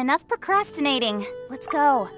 enough procrastinating. Let's go.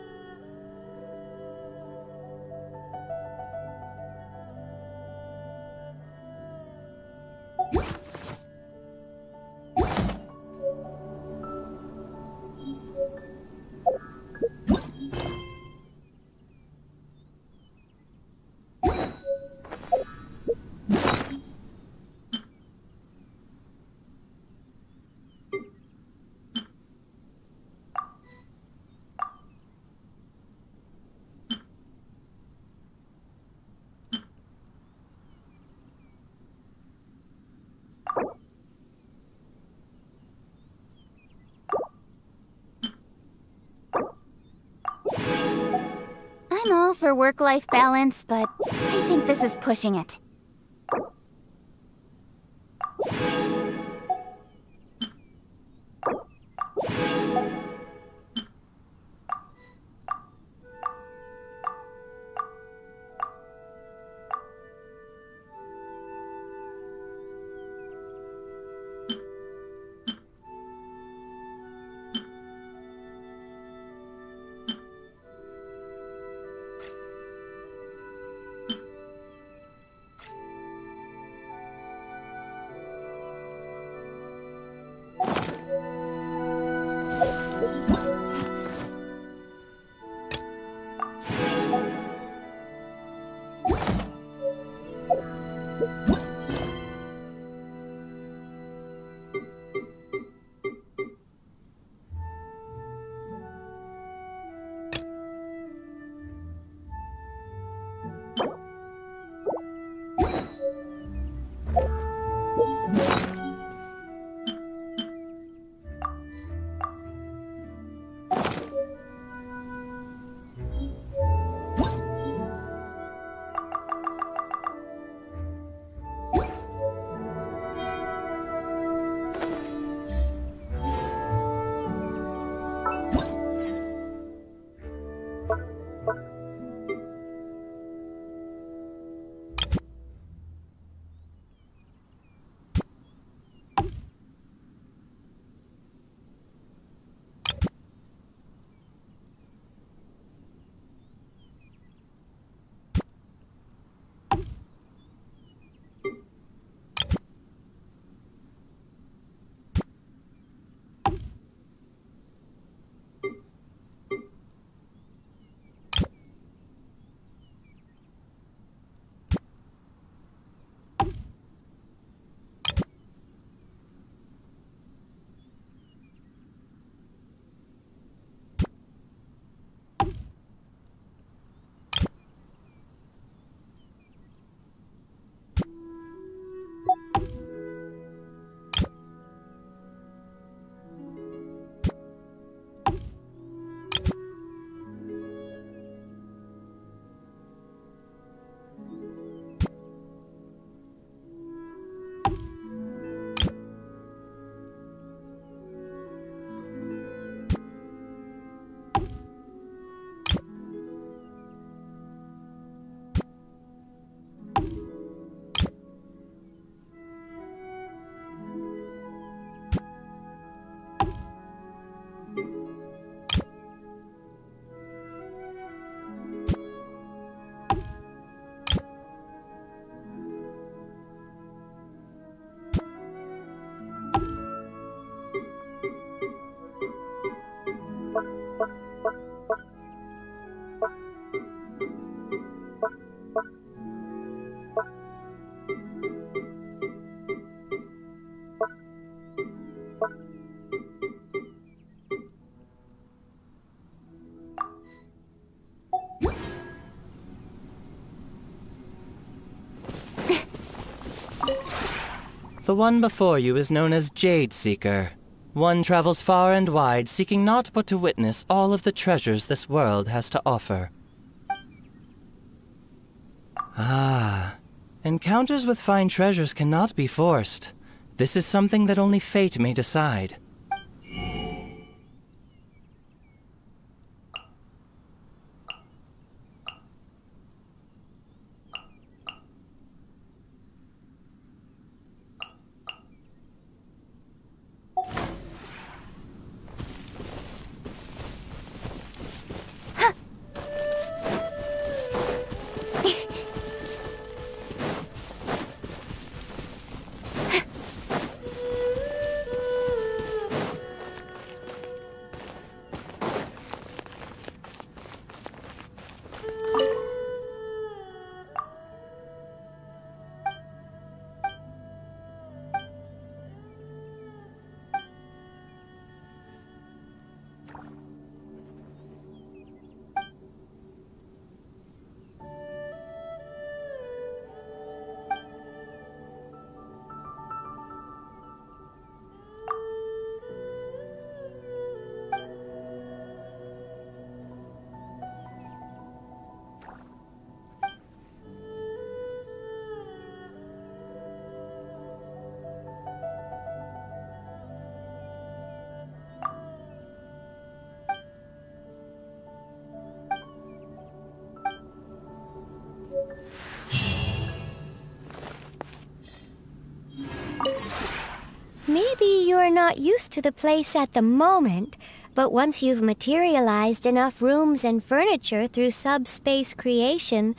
I'm all for work-life balance, but I think this is pushing it. The one before you is known as Jade Seeker. One travels far and wide, seeking naught but to witness all of the treasures this world has to offer. Ah, encounters with fine treasures cannot be forced. This is something that only fate may decide. not used to the place at the moment, but once you've materialized enough rooms and furniture through subspace creation...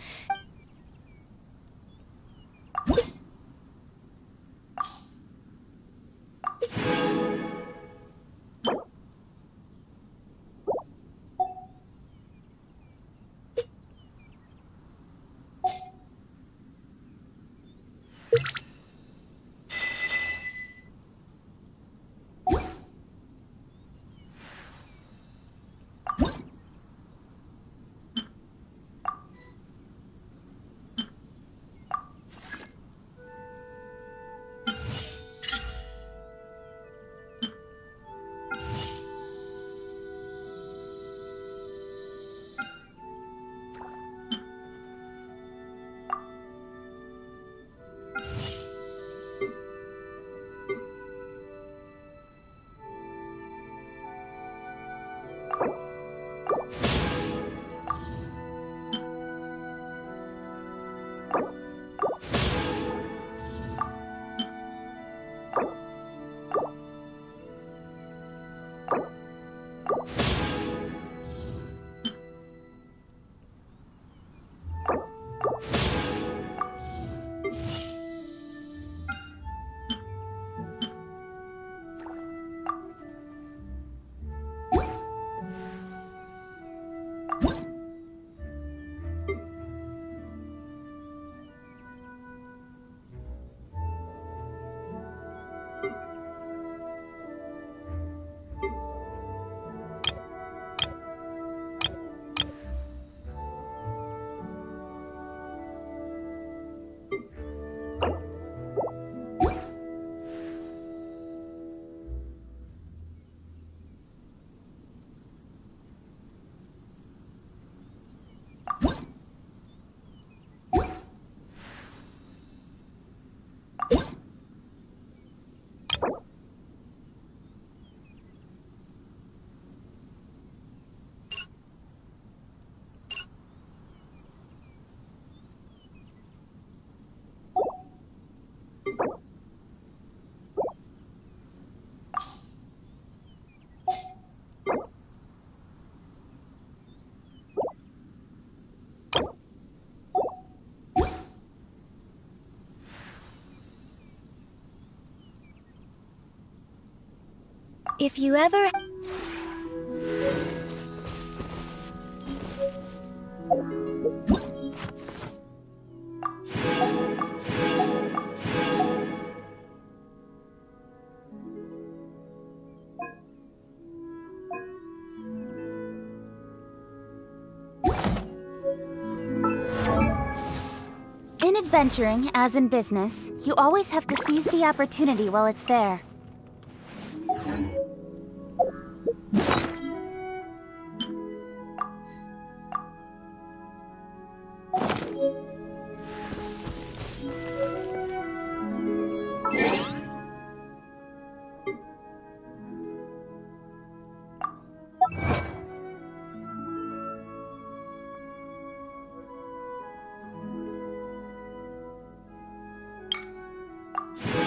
If you ever... In adventuring, as in business, you always have to seize the opportunity while it's there.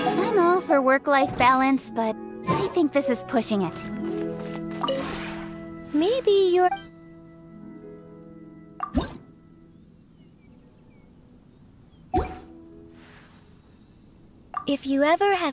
I'm all for work-life balance, but I think this is pushing it. Maybe you're... If you ever have...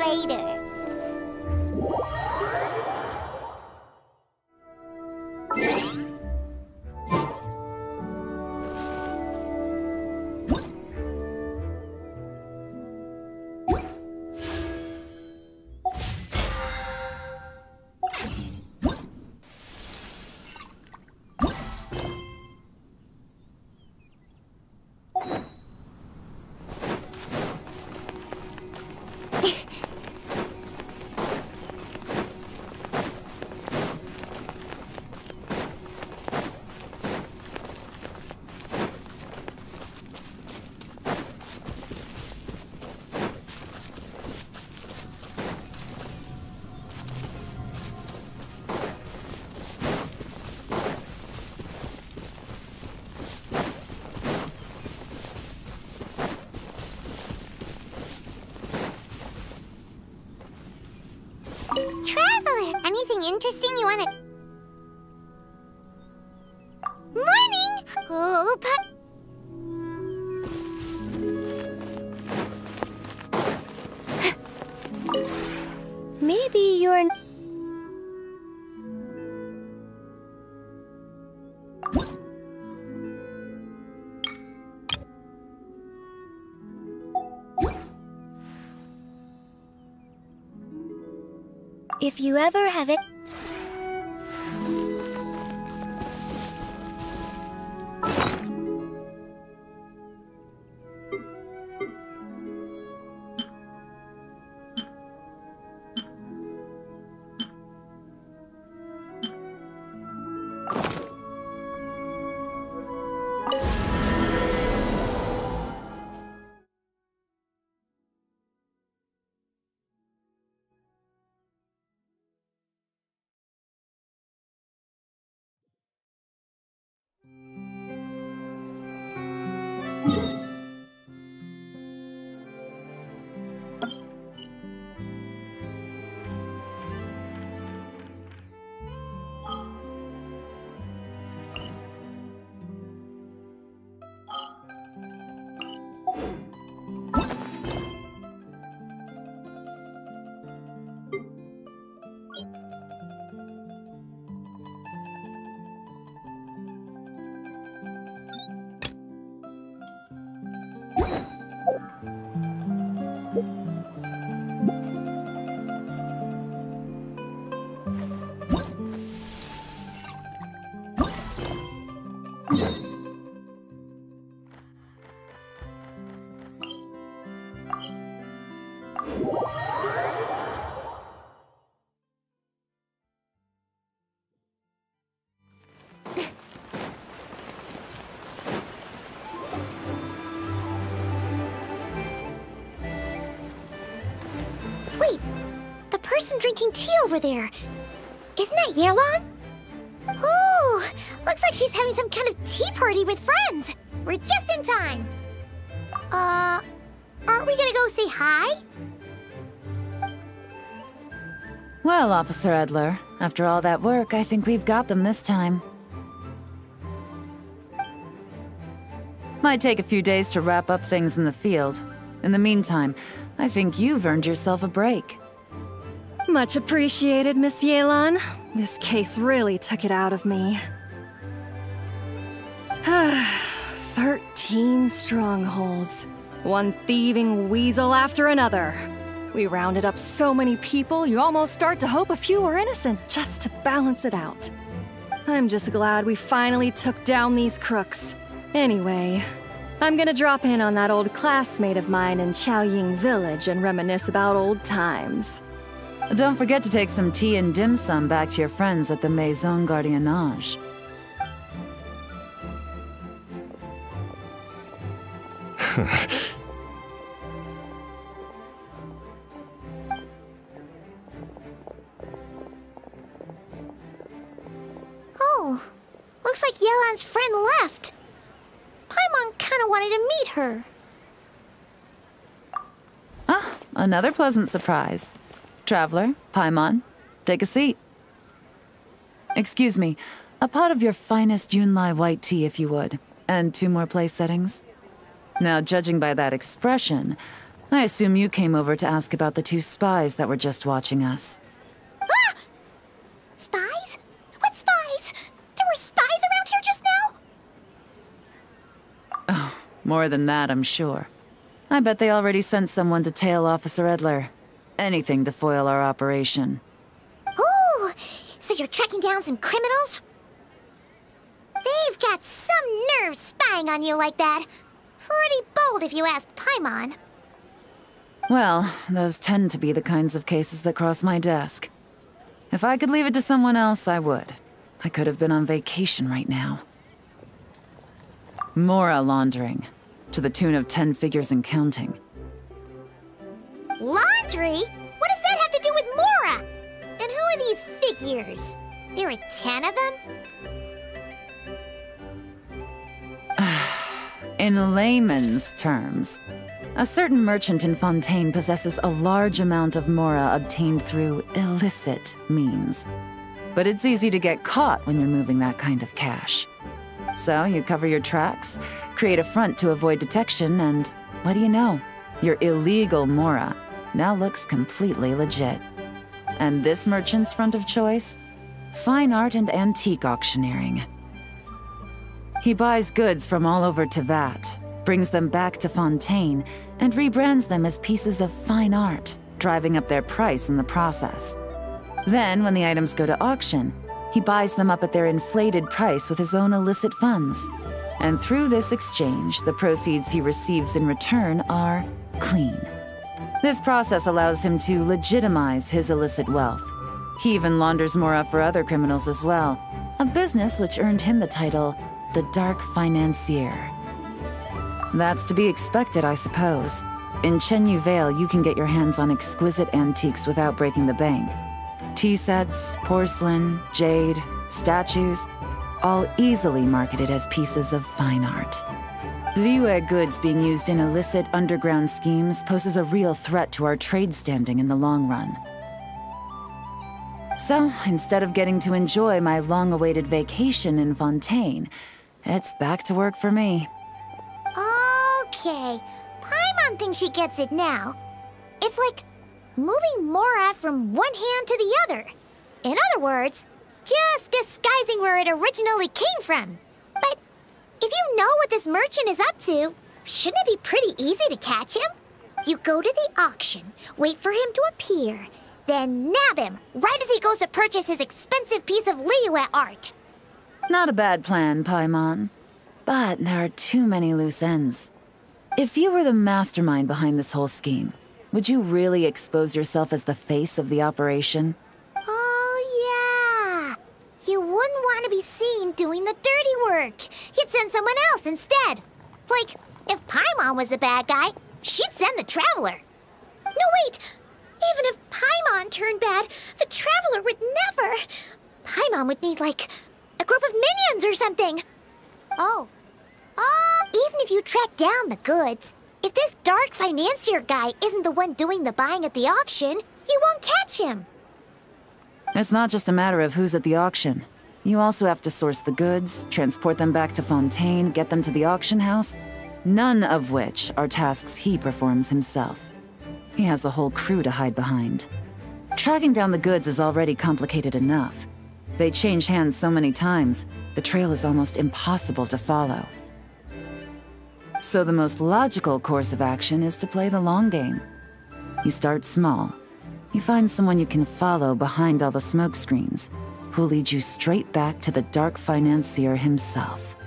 later. Traveler, anything interesting you wanna... Morning! Oh, Maybe you're... If you ever have it... Wait, the person drinking tea over there. Isn't that Yelan? Oh, looks like she's having some kind of tea party with friends. We're just in time. Aren't we gonna go say hi? Well, Officer Edler, after all that work, I think we've got them this time. Might take a few days to wrap up things in the field. In the meantime, I think you've earned yourself a break. Much appreciated, Miss Yelan. This case really took it out of me. 13 strongholds. One thieving weasel after another. We rounded up so many people, you almost start to hope a few were innocent, just to balance it out. I'm just glad we finally took down these crooks. Anyway, I'm gonna drop in on that old classmate of mine in Chaoying Village and reminisce about old times. Don't forget to take some tea and dim sum back to your friends at the Maison Gardiennage. Oh, looks like Yelan's friend left. Paimon kinda wanted to meet her. Ah, another pleasant surprise. Traveler, Paimon, take a seat. Excuse me, a pot of your finest Yunlai white tea if you would, and 2 more place settings. Now, judging by that expression, I assume you came over to ask about the 2 spies that were just watching us. Ah! Spies? What spies? There were spies around here just now? Oh, more than that, I'm sure. I bet they already sent someone to tail Officer Edler. Anything to foil our operation. Ooh, so you're tracking down some criminals? They've got some nerve spying on you like that. Pretty bold if you ask Paimon. Well, those tend to be the kinds of cases that cross my desk. If I could leave it to someone else, I would. I could have been on vacation right now. Mora laundering, to the tune of 10 figures and counting. Laundry? What does that have to do with Mora? And who are these figures? There are 10 of them? In layman's terms, a certain merchant in Fontaine possesses a large amount of Mora obtained through illicit means. But it's easy to get caught when you're moving that kind of cash. So you cover your tracks, create a front to avoid detection, and what do you know? Your illegal Mora now looks completely legit. And this merchant's front of choice? Fine art and antique auctioneering. He buys goods from all over Tevat, brings them back to Fontaine, and rebrands them as pieces of fine art, driving up their price in the process. Then, when the items go to auction, he buys them up at their inflated price with his own illicit funds. And through this exchange, the proceeds he receives in return are clean. This process allows him to legitimize his illicit wealth. He even launders Mora for other criminals as well, a business which earned him the title the Dark Financier. That's to be expected, I suppose. In Chenyu Vale, you can get your hands on exquisite antiques without breaking the bank. Tea sets, porcelain, jade, statues, all easily marketed as pieces of fine art. Liyue goods being used in illicit underground schemes poses a real threat to our trade standing in the long run. So, instead of getting to enjoy my long-awaited vacation in Fontaine, it's back to work for me. Okay, Paimon thinks she gets it now. It's like moving Mora from one hand to the other. In other words, just disguising where it originally came from. But if you know what this merchant is up to, shouldn't it be pretty easy to catch him? You go to the auction, wait for him to appear, then nab him right as he goes to purchase his expensive piece of Liyue art. Not a bad plan, Paimon. But there are too many loose ends. If you were the mastermind behind this whole scheme, would you really expose yourself as the face of the operation? Oh, yeah. You wouldn't want to be seen doing the dirty work. You'd send someone else instead. Like, if Paimon was the bad guy, she'd send the Traveler. No, wait! Even if Paimon turned bad, the Traveler would never. Paimon would need, like, a group of minions or something. Oh. Even if you track down the goods, if this Dark Financier guy isn't the one doing the buying at the auction, you won't catch him. It's not just a matter of who's at the auction. You also have to source the goods, transport them back to Fontaine, get them to the auction house, none of which are tasks he performs himself. He has a whole crew to hide behind. Tracking down the goods is already complicated enough. They change hands so many times, the trail is almost impossible to follow. So the most logical course of action is to play the long game. You start small. You find someone you can follow behind all the smoke screens, who'll lead you straight back to the Dark Financier himself.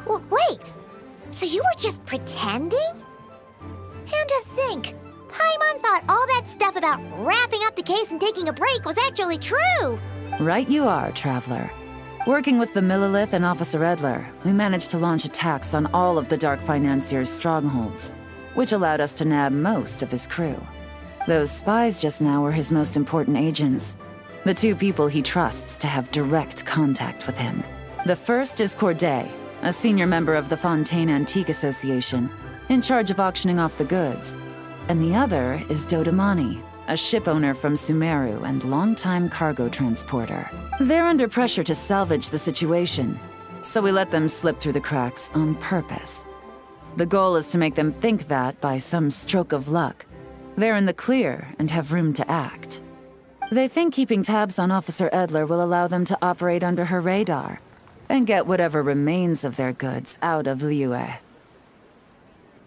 Well, wait! So you were just pretending? And to think, Paimon thought all that stuff about wrapping up the case and taking a break was actually true! Right you are, Traveler. Working with the Millilith and Officer Edler, we managed to launch attacks on all of the Dark Financier's strongholds, which allowed us to nab most of his crew. Those spies just now were his most important agents, the 2 people he trusts to have direct contact with him. The first is Corday, a senior member of the Fontaine Antique Association, in charge of auctioning off the goods. And the other is Dodamani, a ship owner from Sumeru and longtime cargo transporter. They're under pressure to salvage the situation, so we let them slip through the cracks on purpose. The goal is to make them think that, by some stroke of luck, they're in the clear and have room to act. They think keeping tabs on Officer Edler will allow them to operate under her radar and get whatever remains of their goods out of Liyue.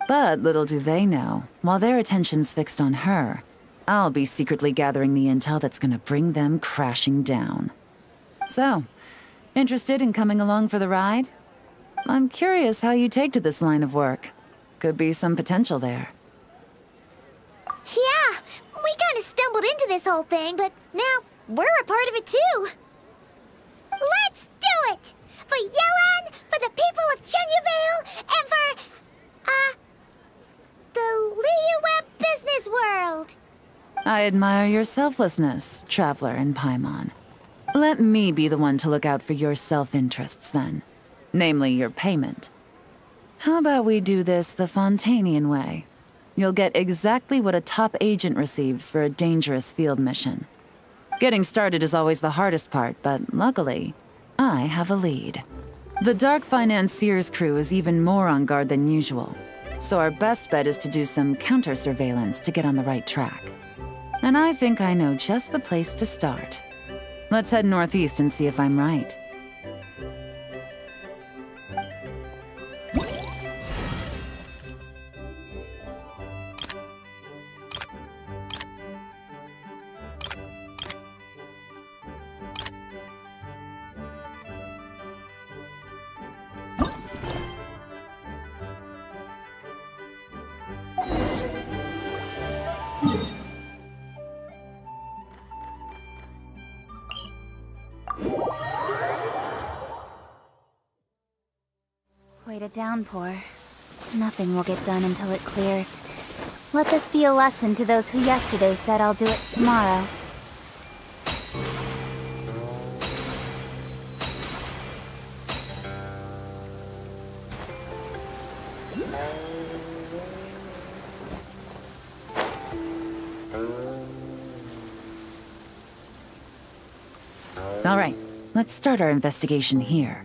But little do they know, while their attention's fixed on her, I'll be secretly gathering the intel that's gonna bring them crashing down. So, interested in coming along for the ride? I'm curious how you take to this line of work. Could be some potential there. Yeah, we kind of stumbled into this whole thing, but now we're a part of it too. Let's do it! For Yelan, for the people of Chenyavale, and for, the Liyue business world. I admire your selflessness, Traveler and Paimon. Let me be the one to look out for your self-interests then. Namely, your payment. How about we do this the Fontainian way? You'll get exactly what a top agent receives for a dangerous field mission. Getting started is always the hardest part, but luckily, I have a lead. The Dark Financier's crew is even more on guard than usual, so our best bet is to do some counter-surveillance to get on the right track. And I think I know just the place to start. Let's head northeast and see if I'm right. Quite a downpour. Nothing will get done until it clears. Let this be a lesson to those who yesterday said I'll do it tomorrow. All right, let's start our investigation here.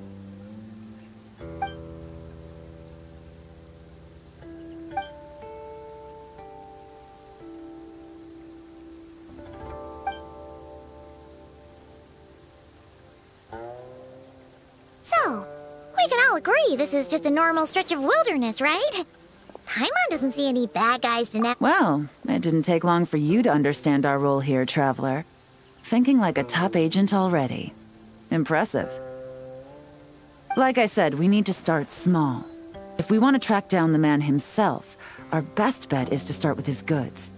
So, we can all agree this is just a normal stretch of wilderness, right? Paimon doesn't see any bad guys to Well, it didn't take long for you to understand our role here, Traveler. Thinking like a top agent already. Impressive. Like I said, we need to start small. If we want to track down the man himself, our best bet is to start with his goods.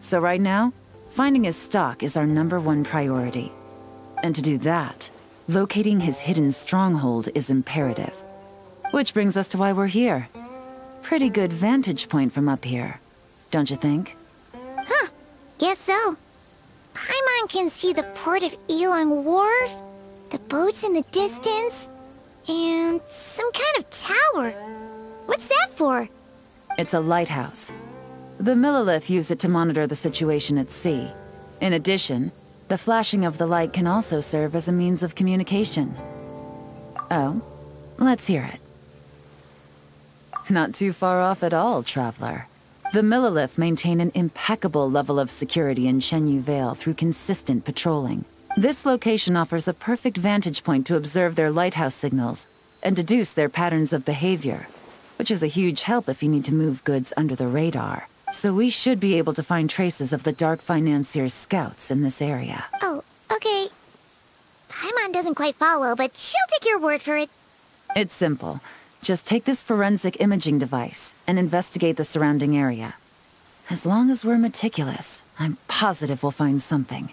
So right now, finding his stock is our #1 priority. And to do that, locating his hidden stronghold is imperative. Which brings us to why we're here. Pretty good vantage point from up here, don't you think? Huh, guess so. Paimon can see the port of Elon Wharf, the boats in the distance, and some kind of tower. What's that for? It's a lighthouse. The Millilith use it to monitor the situation at sea. In addition, the flashing of the light can also serve as a means of communication. Oh, let's hear it. Not too far off at all, Traveler. The Millilith maintain an impeccable level of security in Shenyu Vale through consistent patrolling. This location offers a perfect vantage point to observe their lighthouse signals and deduce their patterns of behavior, which is a huge help if you need to move goods under the radar. So we should be able to find traces of the Dark Financier's scouts in this area. Oh, okay. Paimon doesn't quite follow, but she'll take your word for it. It's simple. Just take this forensic imaging device and investigate the surrounding area. As long as we're meticulous, I'm positive we'll find something.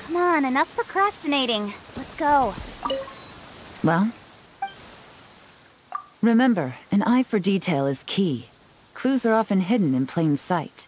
Come on, enough procrastinating. Let's go. Well? Remember, an eye for detail is key. Clues are often hidden in plain sight.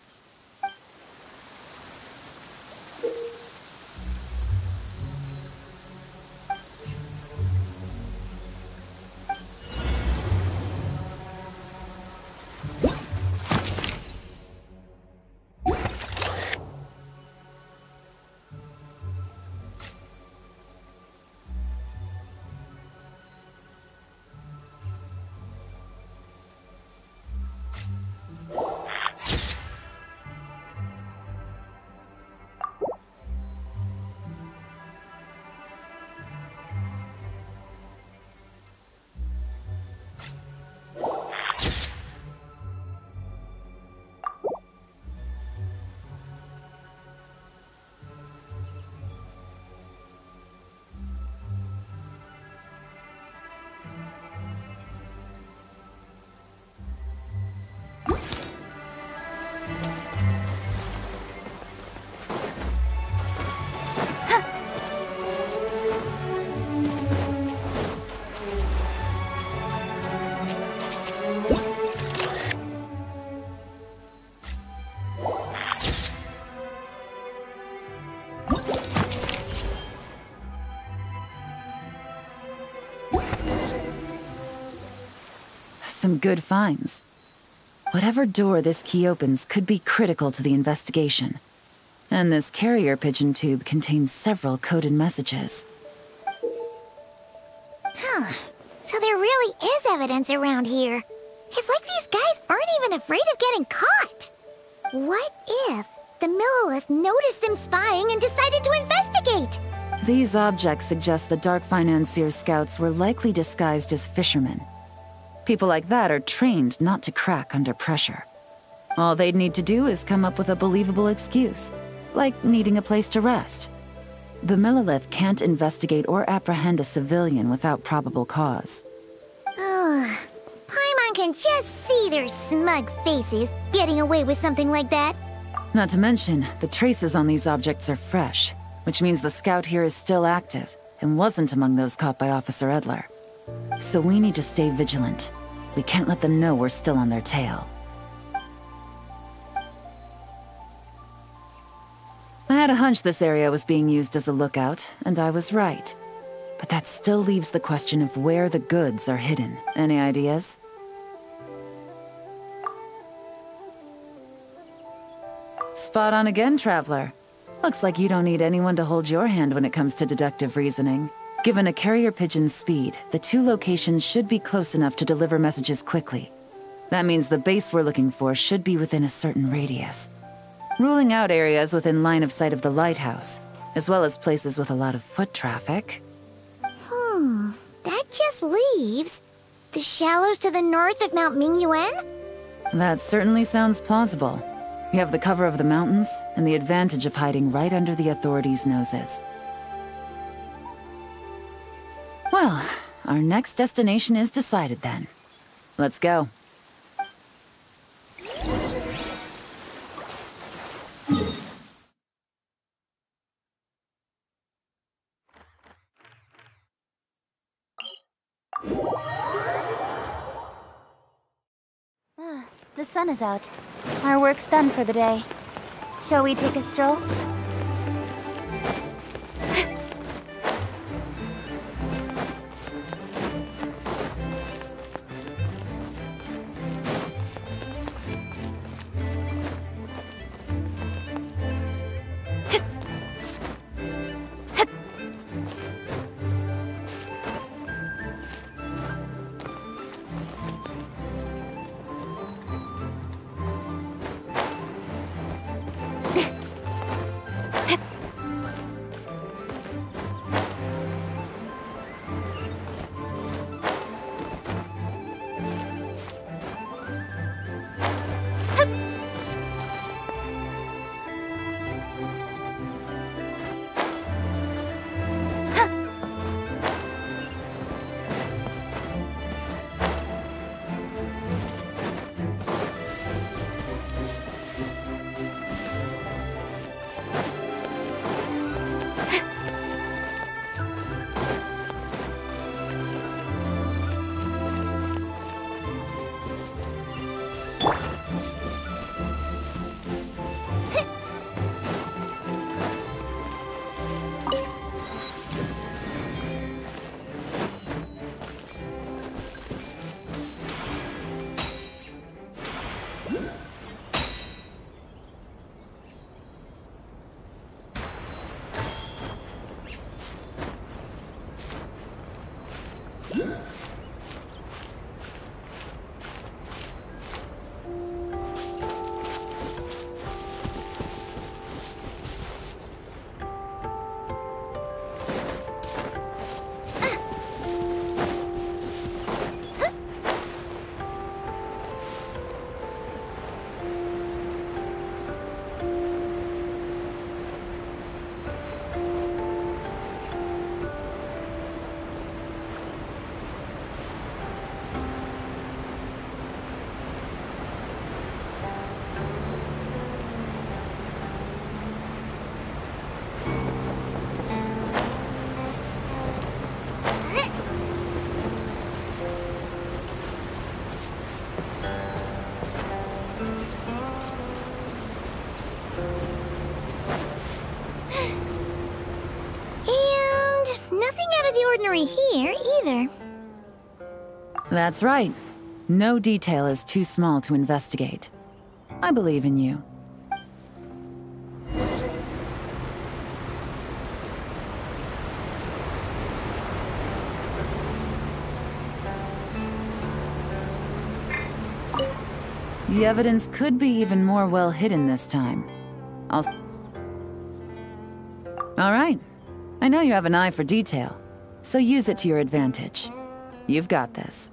some good finds. Whatever door this key opens could be critical to the investigation. And this carrier pigeon tube contains several coded messages. Huh. So there really is evidence around here. It's like these guys aren't even afraid of getting caught. What if the Millilith noticed them spying and decided to investigate? These objects suggest the Dark Financier scouts were likely disguised as fishermen. People like that are trained not to crack under pressure. All they'd need to do is come up with a believable excuse, like needing a place to rest. The Millilith can't investigate or apprehend a civilian without probable cause. Ugh. Paimon can just see their smug faces getting away with something like that. Not to mention, the traces on these objects are fresh, which means the scout here is still active and wasn't among those caught by Officer Edler. So we need to stay vigilant. We can't let them know we're still on their tail. I had a hunch this area was being used as a lookout, and I was right. But that still leaves the question of where the goods are hidden. Any ideas? Spot on again, Traveler. Looks like you don't need anyone to hold your hand when it comes to deductive reasoning. Given a carrier pigeon's speed, the two locations should be close enough to deliver messages quickly. That means the base we're looking for should be within a certain radius. Ruling out areas within line of sight of the lighthouse, as well as places with a lot of foot traffic. That just leaves the shallows to the north of Mount Mingyuan? That certainly sounds plausible. You have the cover of the mountains, and the advantage of hiding right under the authorities' noses. Well, our next destination is decided then. Let's go. The sun is out. Our work's done for the day. Shall we take a stroll? Nothing out of the ordinary here, either. That's right. No detail is too small to investigate. I believe in you. The evidence could be even more well hidden this time. All right. I know you have an eye for detail, so use it to your advantage. You've got this.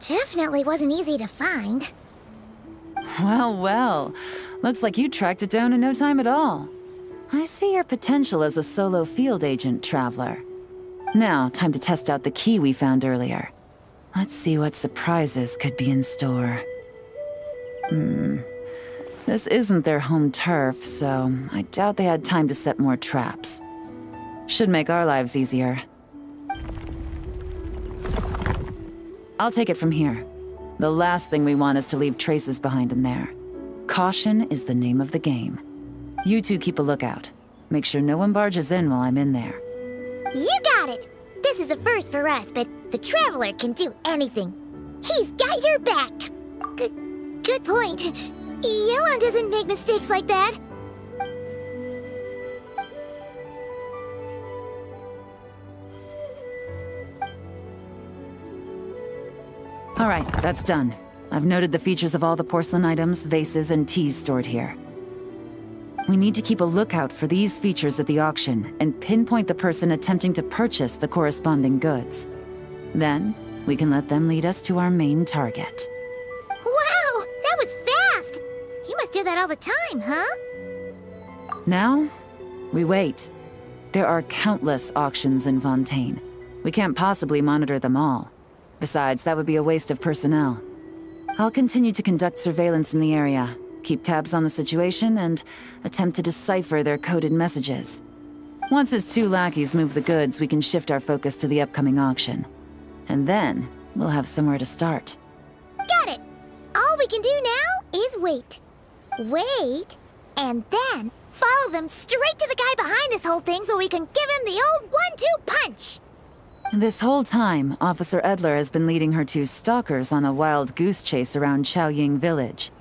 Definitely wasn't easy to find. Well, well. Looks like you tracked it down in no time at all. I see your potential as a solo field agent, Traveler. Now, time to test out the key we found earlier. Let's see what surprises could be in store. This isn't their home turf, so I doubt they had time to set more traps. Should make our lives easier. I'll take it from here. The last thing we want is to leave traces behind in there. Caution is the name of the game. You two keep a lookout. Make sure no one barges in while I'm in there. You got it! This is a first for us, but the Traveler can do anything. He's got your back! Good point. Yelan doesn't make mistakes like that. Alright, that's done. I've noted the features of all the porcelain items, vases, and teas stored here. We need to keep a lookout for these features at the auction and pinpoint the person attempting to purchase the corresponding goods. Then, we can let them lead us to our main target. Wow! That was fast! You must do that all the time, huh? Now, we wait. There are countless auctions in Fontaine. We can't possibly monitor them all. Besides, that would be a waste of personnel. I'll continue to conduct surveillance in the area, keep tabs on the situation, and attempt to decipher their coded messages. Once his two lackeys move the goods, we can shift our focus to the upcoming auction. And then, we'll have somewhere to start. Got it! All we can do now is wait. Wait, and then follow them straight to the guy behind this whole thing so we can give him the old 1-2 punch! This whole time, Officer Edler has been leading her two stalkers on a wild goose chase around Chaoying Village.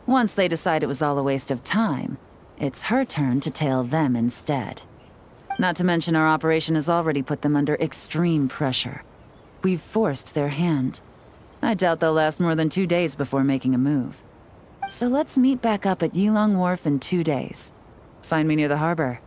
Once they decide it was all a waste of time, it's her turn to tail them instead. Not to mention our operation has already put them under extreme pressure. We've forced their hand. I doubt they'll last more than 2 days before making a move. So let's meet back up at Yilong Wharf in 2 days. Find me near the harbor.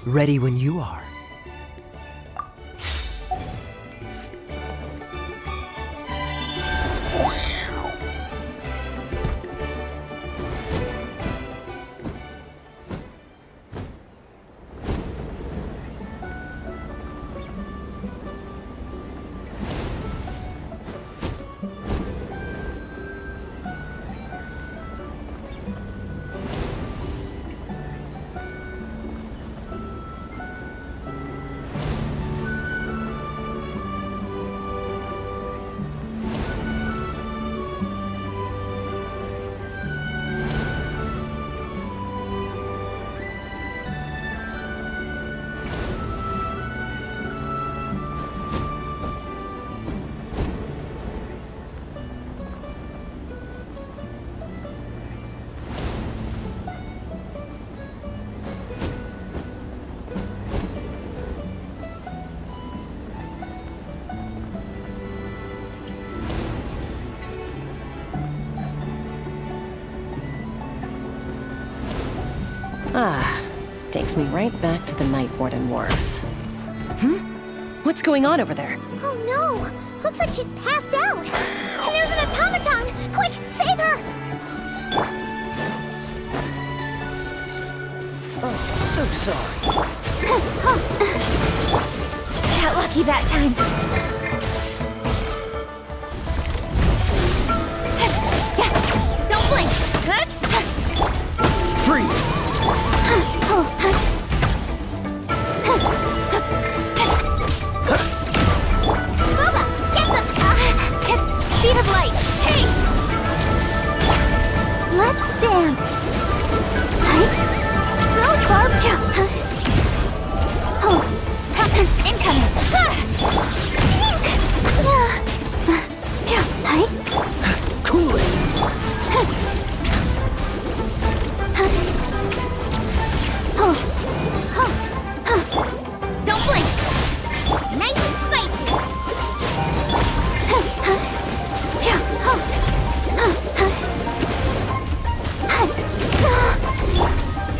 Ready when you are. Ah, takes me right back to the Night Warden Wars. What's going on over there? Oh no! Looks like she's passed out! And there's an automaton! Quick, save her! Oh, so sorry. Got lucky that time. Don't blink! Freeze! Lauma, get the speed of light. Hey! Let's dance. Go, Barb. Incoming. Cool it. Don't blink! Nice and spicy!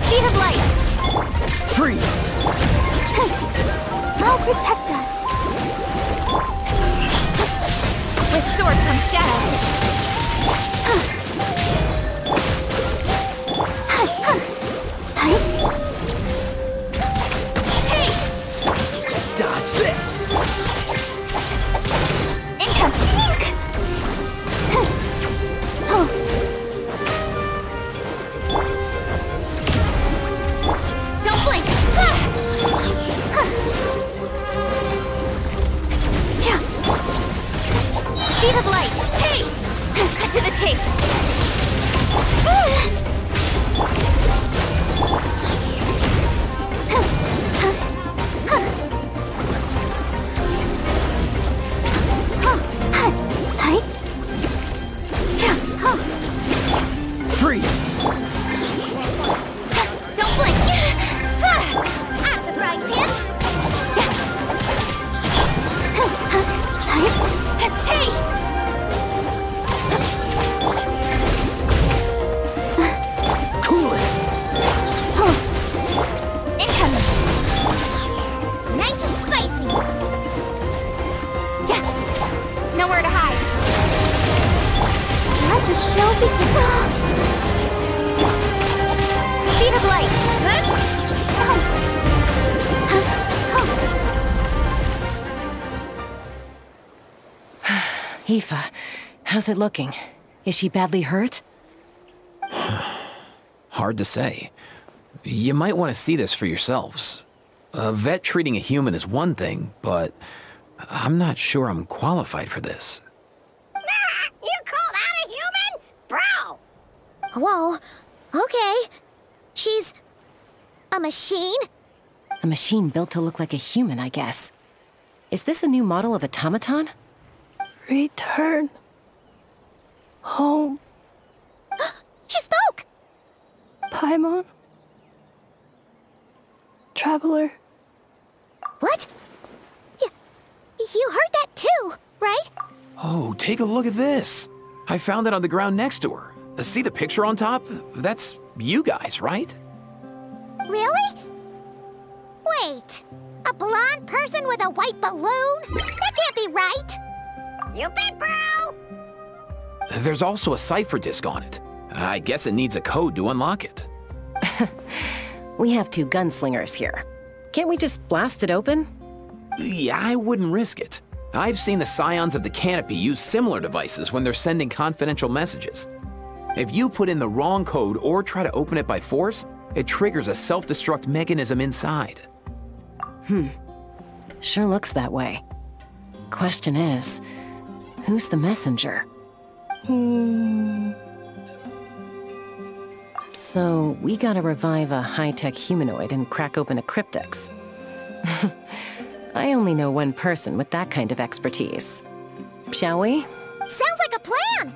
Speed of light! Freeze! I'll protect us. With sword comes shadow. Dodge this! Don't blink! Speed of light! Hey! Cut to the chase! Freeze! Don't blink! Out of the frying pan! Hey! Cool it! Incoming! Nice and spicy! Yeah! Nowhere to hide! Let the show begin! Speed of light! Aoife, how's it looking? Is she badly hurt? Hard to say. You might want to see this for yourselves. A vet treating a human is one thing, but I'm not sure I'm qualified for this. You call that a human? Bro! Whoa, okay. She's a machine? A machine built to look like a human, I guess. Is this a new model of automaton? Return home. She spoke! Paimon? Traveler? What? You heard that too, right? Oh, take a look at this. I found it on the ground next to her. See the picture on top? That's you guys, right? Really? Wait, a blonde person with a white balloon? That can't be right! You bet, bro! There's also a cipher disk on it. I guess it needs a code to unlock it. We have 2 gunslingers here. Can't we just blast it open? Yeah, I wouldn't risk it. I've seen the Scions of the Canopy use similar devices when they're sending confidential messages. If you put in the wrong code or try to open it by force, it triggers a self-destruct mechanism inside. Sure looks that way. Question is, who's the messenger? So, we gotta revive a high-tech humanoid and crack open a cryptex. I only know one person with that kind of expertise. Shall we? Sounds like a plan!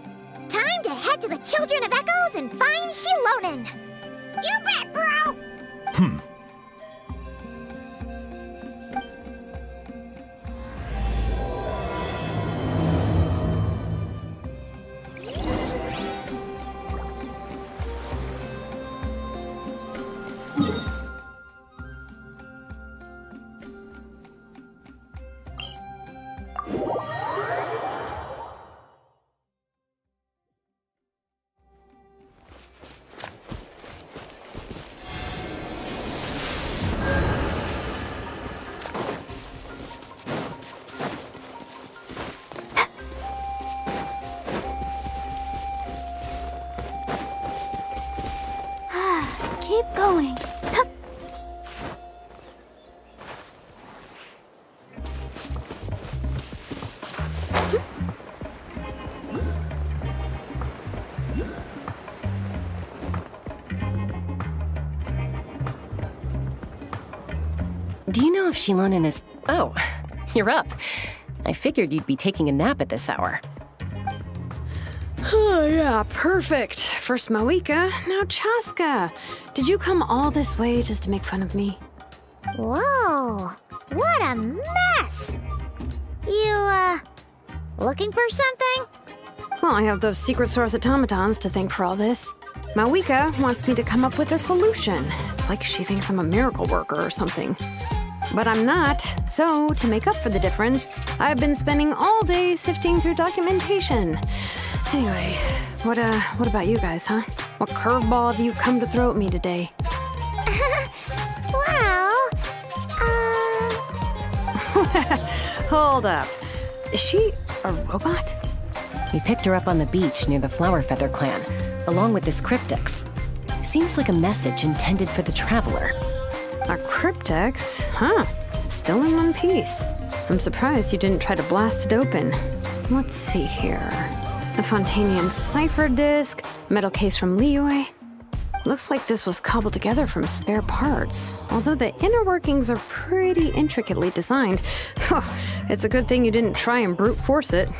Time to head to the Children of Echoes and find Shilonen! You bet, bro! Keep going. Do you know if Shilonen is... Oh, you're up. I figured you'd be taking a nap at this hour. Oh, yeah, perfect. First Mawika, now Chaska. Did you come all this way just to make fun of me? Whoa, what a mess! You, looking for something? Well, I have those secret source automatons to thank for all this. Mawika wants me to come up with a solution. It's like she thinks I'm a miracle worker or something. But I'm not, so to make up for the difference, I've been spending all day sifting through documentation. Anyway, what about you guys, huh? What curveball have you come to throw at me today? Well, Hold up. Is she a robot? We picked her up on the beach near the Flower Feather clan, along with this cryptex. Seems like a message intended for the Traveler. A cryptex? Huh. Still in one piece. I'm surprised you didn't try to blast it open. Let's see here. A Fontanian cipher disk, metal case from Liyue. Looks like this was cobbled together from spare parts, although the inner workings are pretty intricately designed. It's a good thing you didn't try and brute force it.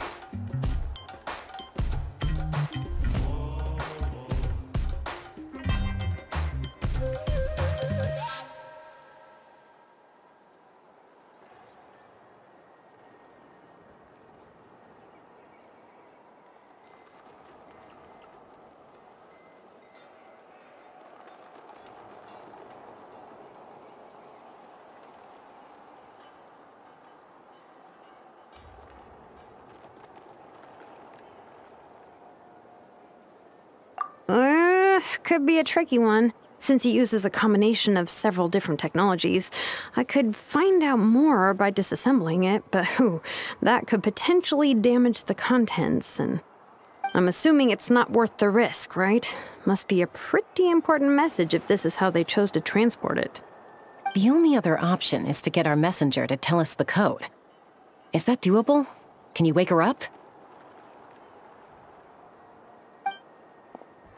Could be a tricky one. Since it uses a combination of several different technologies, I could find out more by disassembling it, but that could potentially damage the contents, and I'm assuming it's not worth the risk, right? Must be a pretty important message if this is how they chose to transport it. The only other option is to get our messenger to tell us the code. Is that doable? Can you wake her up?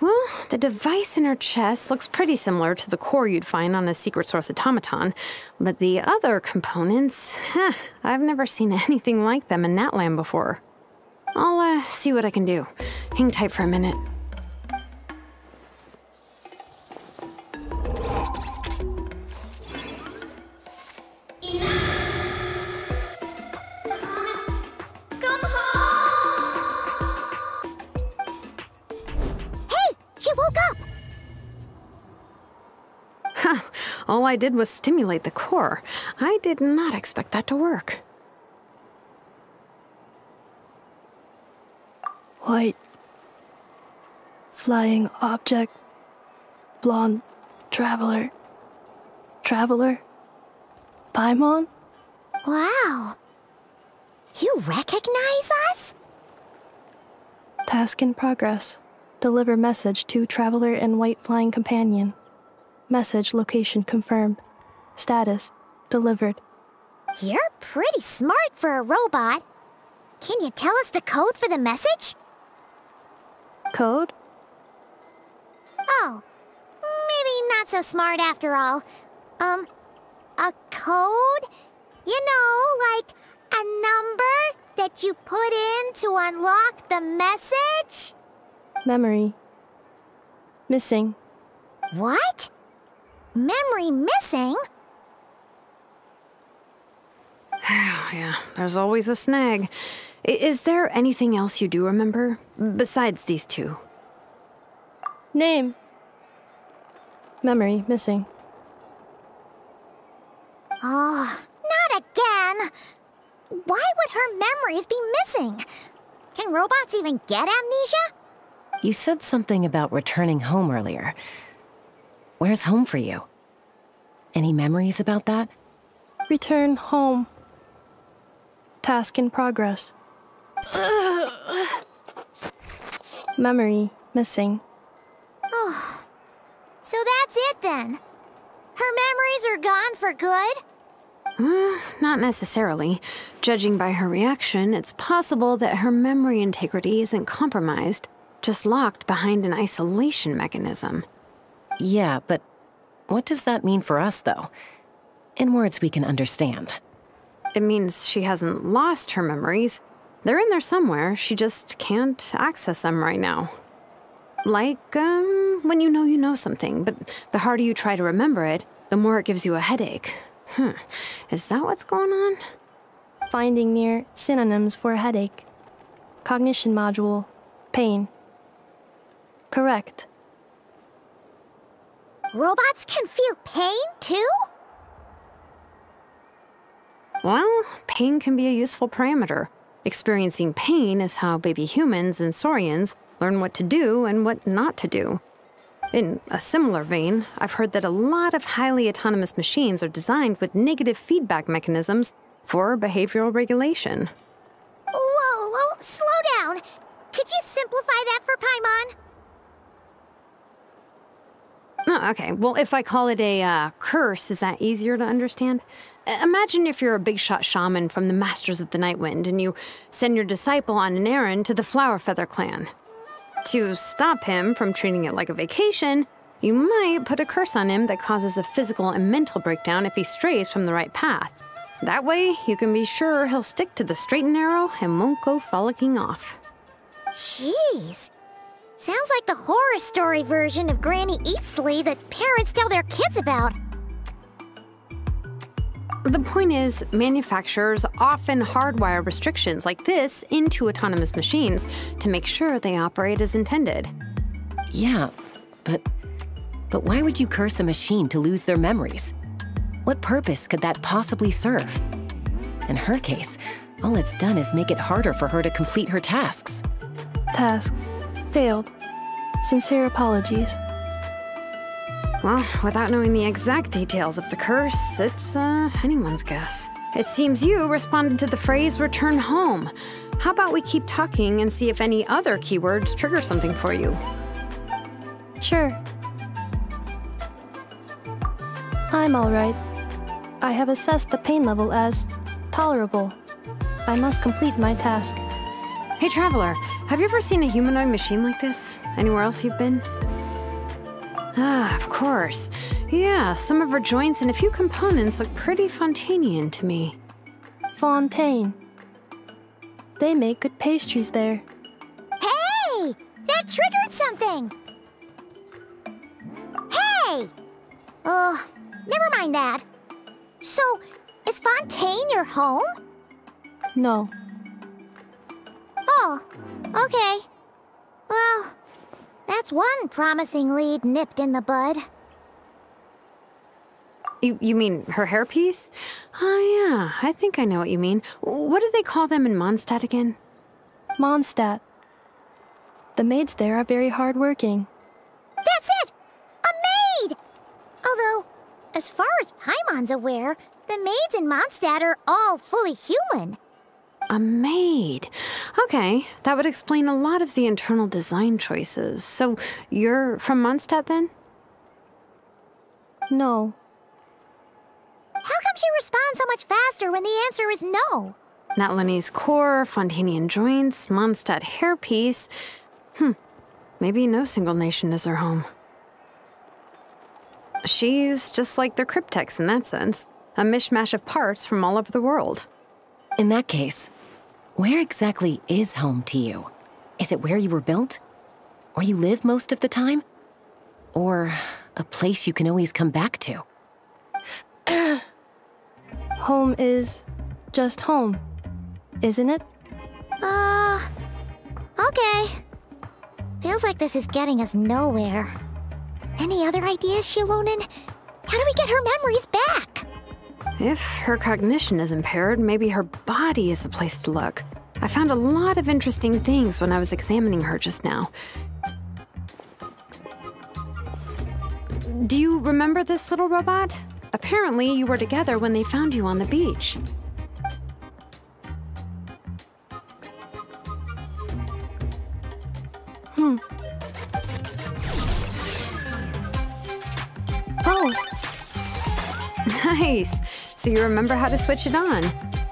Well, the device in her chest looks pretty similar to the core you'd find on a secret source automaton, but the other components, I've never seen anything like them in Natlan before. I'll see what I can do. Hang tight for a minute. All I did was stimulate the core. I did not expect that to work. White. Flying object. Blonde. Traveler. Traveler. Paimon? Wow. You recognize us? Task in progress. Deliver message to Traveler and White Flying Companion. Message location confirmed. Status delivered. You're pretty smart for a robot. Can you tell us the code for the message? Code? Oh, maybe not so smart after all. A code? You know, like a number that you put in to unlock the message? Memory. Missing. What? Memory missing? Yeah, there's always a snag. Is there anything else you do remember, besides these two? Name. Memory missing. Oh, not again! Why would her memories be missing? Can robots even get amnesia? You said something about returning home earlier. Where's home for you? Any memories about that? Return home. Task in progress. Memory missing. Oh, so that's it then. Her memories are gone for good? Not necessarily. Judging by her reaction, it's possible that her memory integrity isn't compromised, just locked behind an isolation mechanism. Yeah, but what does that mean for us, though? In words we can understand. It means she hasn't lost her memories. They're in there somewhere, she just can't access them right now. Like, when you know something, but the harder you try to remember it, the more it gives you a headache. Is that what's going on? Finding near synonyms for headache. Cognition module. Pain. Correct. Robots can feel pain, too? Well, pain can be a useful parameter. Experiencing pain is how baby humans and saurians learn what to do and what not to do. In a similar vein, I've heard that a lot of highly autonomous machines are designed with negative feedback mechanisms for behavioral regulation. Whoa, slow down. Could you simplify that for Paimon? Oh, okay, well, if I call it a curse, is that easier to understand? Imagine if you're a big shot shaman from the Masters of the Nightwind and you send your disciple on an errand to the Flowerfeather clan. To stop him from treating it like a vacation, you might put a curse on him that causes a physical and mental breakdown if he strays from the right path. That way, you can be sure he'll stick to the straight and narrow and won't go frolicking off. Jeez. Sounds like the horror story version of Granny Eastly that parents tell their kids about. The point is, manufacturers often hardwire restrictions like this into autonomous machines to make sure they operate as intended. Yeah, but why would you curse a machine to lose their memories? What purpose could that possibly serve? In her case, all it's done is make it harder for her to complete her tasks. Task failed. Sincere apologies. Well, without knowing the exact details of the curse, it's anyone's guess. It seems you responded to the phrase return home. How about we keep talking and see if any other keywords trigger something for you? Sure. I'm alright. I have assessed the pain level as tolerable. I must complete my task. Hey, Traveler, have you ever seen a humanoid machine like this? Anywhere else you've been? Ah, of course. Yeah, some of her joints and a few components look pretty Fontainian to me. Fontaine. They make good pastries there. Hey! That triggered something! Hey! Never mind that. So, is Fontaine your home? No. Oh, okay. Well, that's one promising lead nipped in the bud. You mean her hairpiece? Oh yeah, I think I know what you mean. What do they call them in Mondstadt again? Mondstadt. The maids there are very hardworking. That's it! A maid! Although, as far as Paimon's aware, the maids in Mondstadt are all fully human. A maid. Okay, that would explain a lot of the internal design choices. So, you're from Mondstadt then? No. How come she responds so much faster when the answer is no? Natlanese core, Fontainian joints, Mondstadt hairpiece. Maybe no single nation is her home. She's just like the Cryptex in that sense. A mishmash of parts from all over the world. In that case, where exactly is home to you? Is it where you were built? Where you live most of the time? Or a place you can always come back to? Home is just home, isn't it? Okay. Feels like this is getting us nowhere. Any other ideas, Shilonen? How do we get her memories back? If her cognition is impaired, maybe her body is the place to look. I found a lot of interesting things when I was examining her just now. Do you remember this little robot? Apparently, you were together when they found you on the beach. Oh. Nice. So you remember how to switch it on.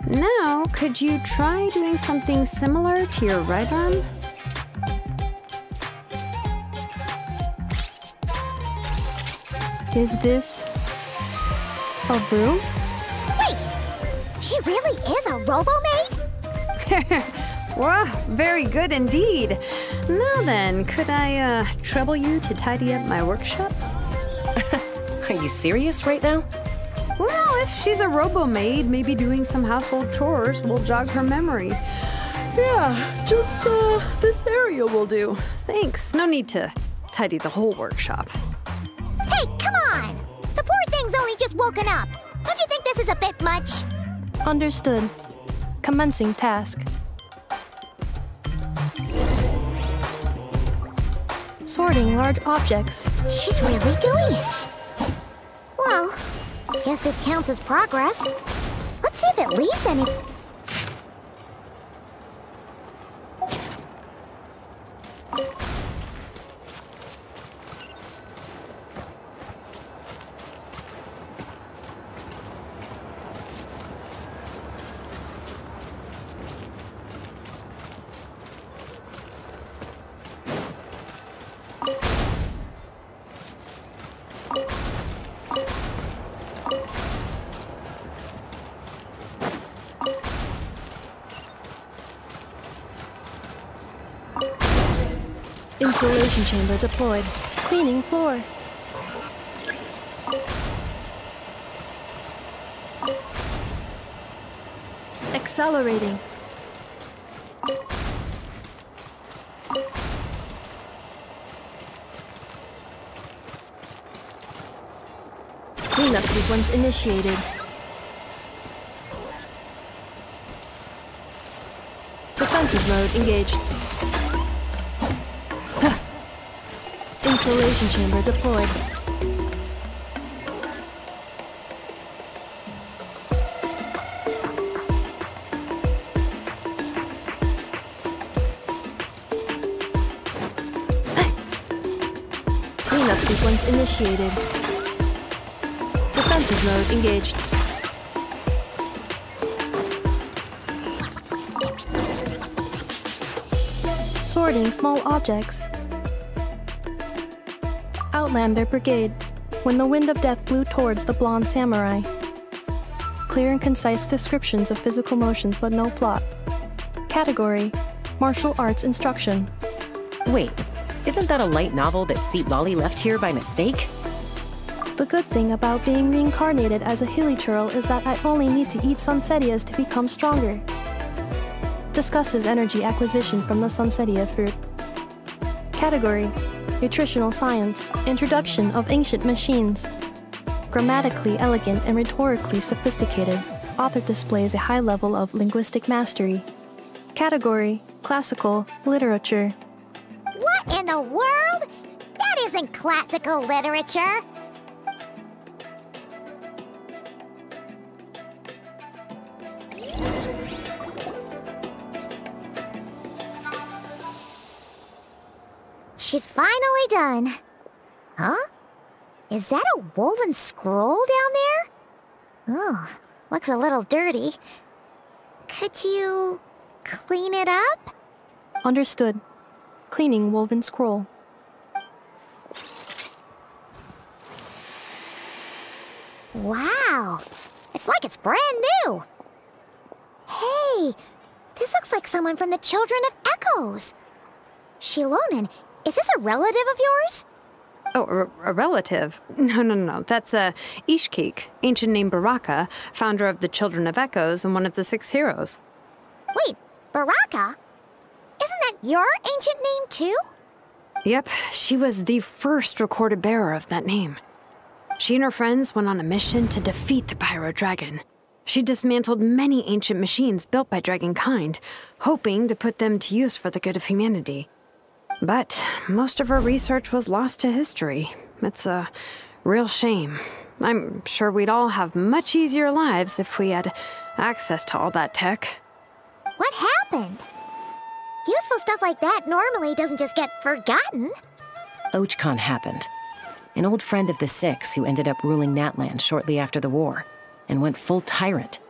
Now, could you try doing something similar to your right arm? Is this a broom? Wait! She really is a robo-maid? Wow, very good indeed. Now then, could I trouble you to tidy up my workshop? Are you serious right now? Well, if she's a robo-maid, maybe doing some household chores will jog her memory. Yeah, just this area will do. Thanks. No need to tidy the whole workshop. Hey, come on! The poor thing's only just woken up. Don't you think this is a bit much? Understood. Commencing task. Sorting large objects. She's really doing it. Well, guess this counts as progress. Let's see if it leads any... Installation chamber deployed. Cleaning floor. Accelerating. Cleanup sequence initiated. Defensive mode engaged. Installation chamber deployed. Cleanup sequence initiated. Defensive mode engaged. Sorting small objects. Outlander Brigade. When the wind of death blew towards the blonde samurai. Clear and concise descriptions of physical motions but no plot. Category: Martial Arts Instruction. Wait, isn't that a light novel that Seat Lolly left here by mistake? The good thing about being reincarnated as a hilly churl is that I only need to eat sunsetias to become stronger. Discusses energy acquisition from the sunsetia fruit. Category: Nutritional Science. Introduction of Ancient Machines. Grammatically elegant and rhetorically sophisticated, author displays a high level of linguistic mastery. Category: Classical Literature. What in the world? That isn't classical literature. She's finally done. Huh? Is that a woven scroll down there? Oh, looks a little dirty. Could you clean it up? Understood. Cleaning woven scroll. Wow, it's like it's brand new. Hey, this looks like someone from the Children of Echoes. Shilonen, is this a relative of yours? Oh, a relative? No. That's Ishkik, ancient name Baraka, founder of the Children of Echoes and one of the 6 heroes. Wait, Baraka? Isn't that your ancient name too? Yep, she was the first recorded bearer of that name. She and her friends went on a mission to defeat the Pyro Dragon. She dismantled many ancient machines built by Dragonkind, hoping to put them to use for the good of humanity. But most of her research was lost to history. It's a real shame. I'm sure we'd all have much easier lives if we had access to all that tech. What happened? Useful stuff like that normally doesn't just get forgotten. Ochkon happened. An old friend of the 6 who ended up ruling Natlan shortly after the war, and went full tyrant.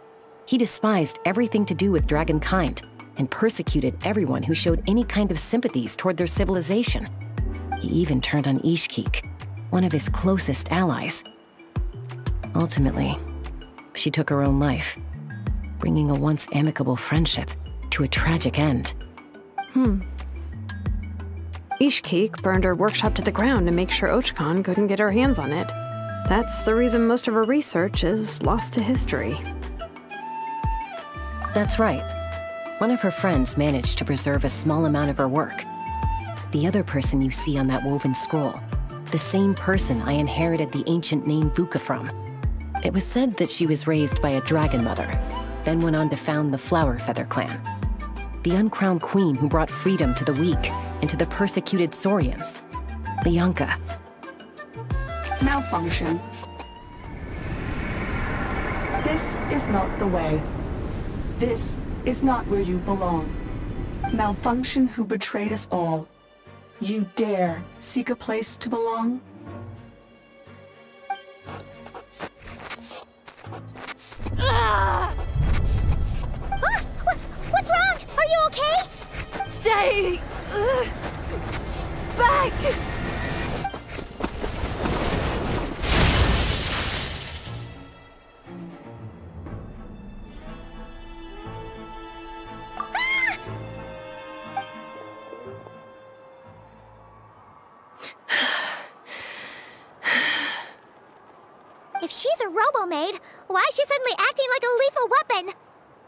He despised everything to do with Dragonkind, and persecuted everyone who showed any kind of sympathies toward their civilization. He even turned on Ishkik, one of his closest allies. Ultimately, she took her own life, bringing a once amicable friendship to a tragic end. Ishkik burned her workshop to the ground to make sure Ochkon couldn't get her hands on it. That's the reason most of her research is lost to history. That's right. One of her friends managed to preserve a small amount of her work. The other person you see on that woven scroll, the same person I inherited the ancient name Vuka from. It was said that she was raised by a dragon mother, then went on to found the Flower Feather clan. The uncrowned queen who brought freedom to the weak and to the persecuted Saurians. Bianca. Malfunction. This is not the way. This is not where you belong. Malfunction who betrayed us all. You dare seek a place to belong? What's wrong? Are you okay? Stay back! Robo made, why is she suddenly acting like a lethal weapon?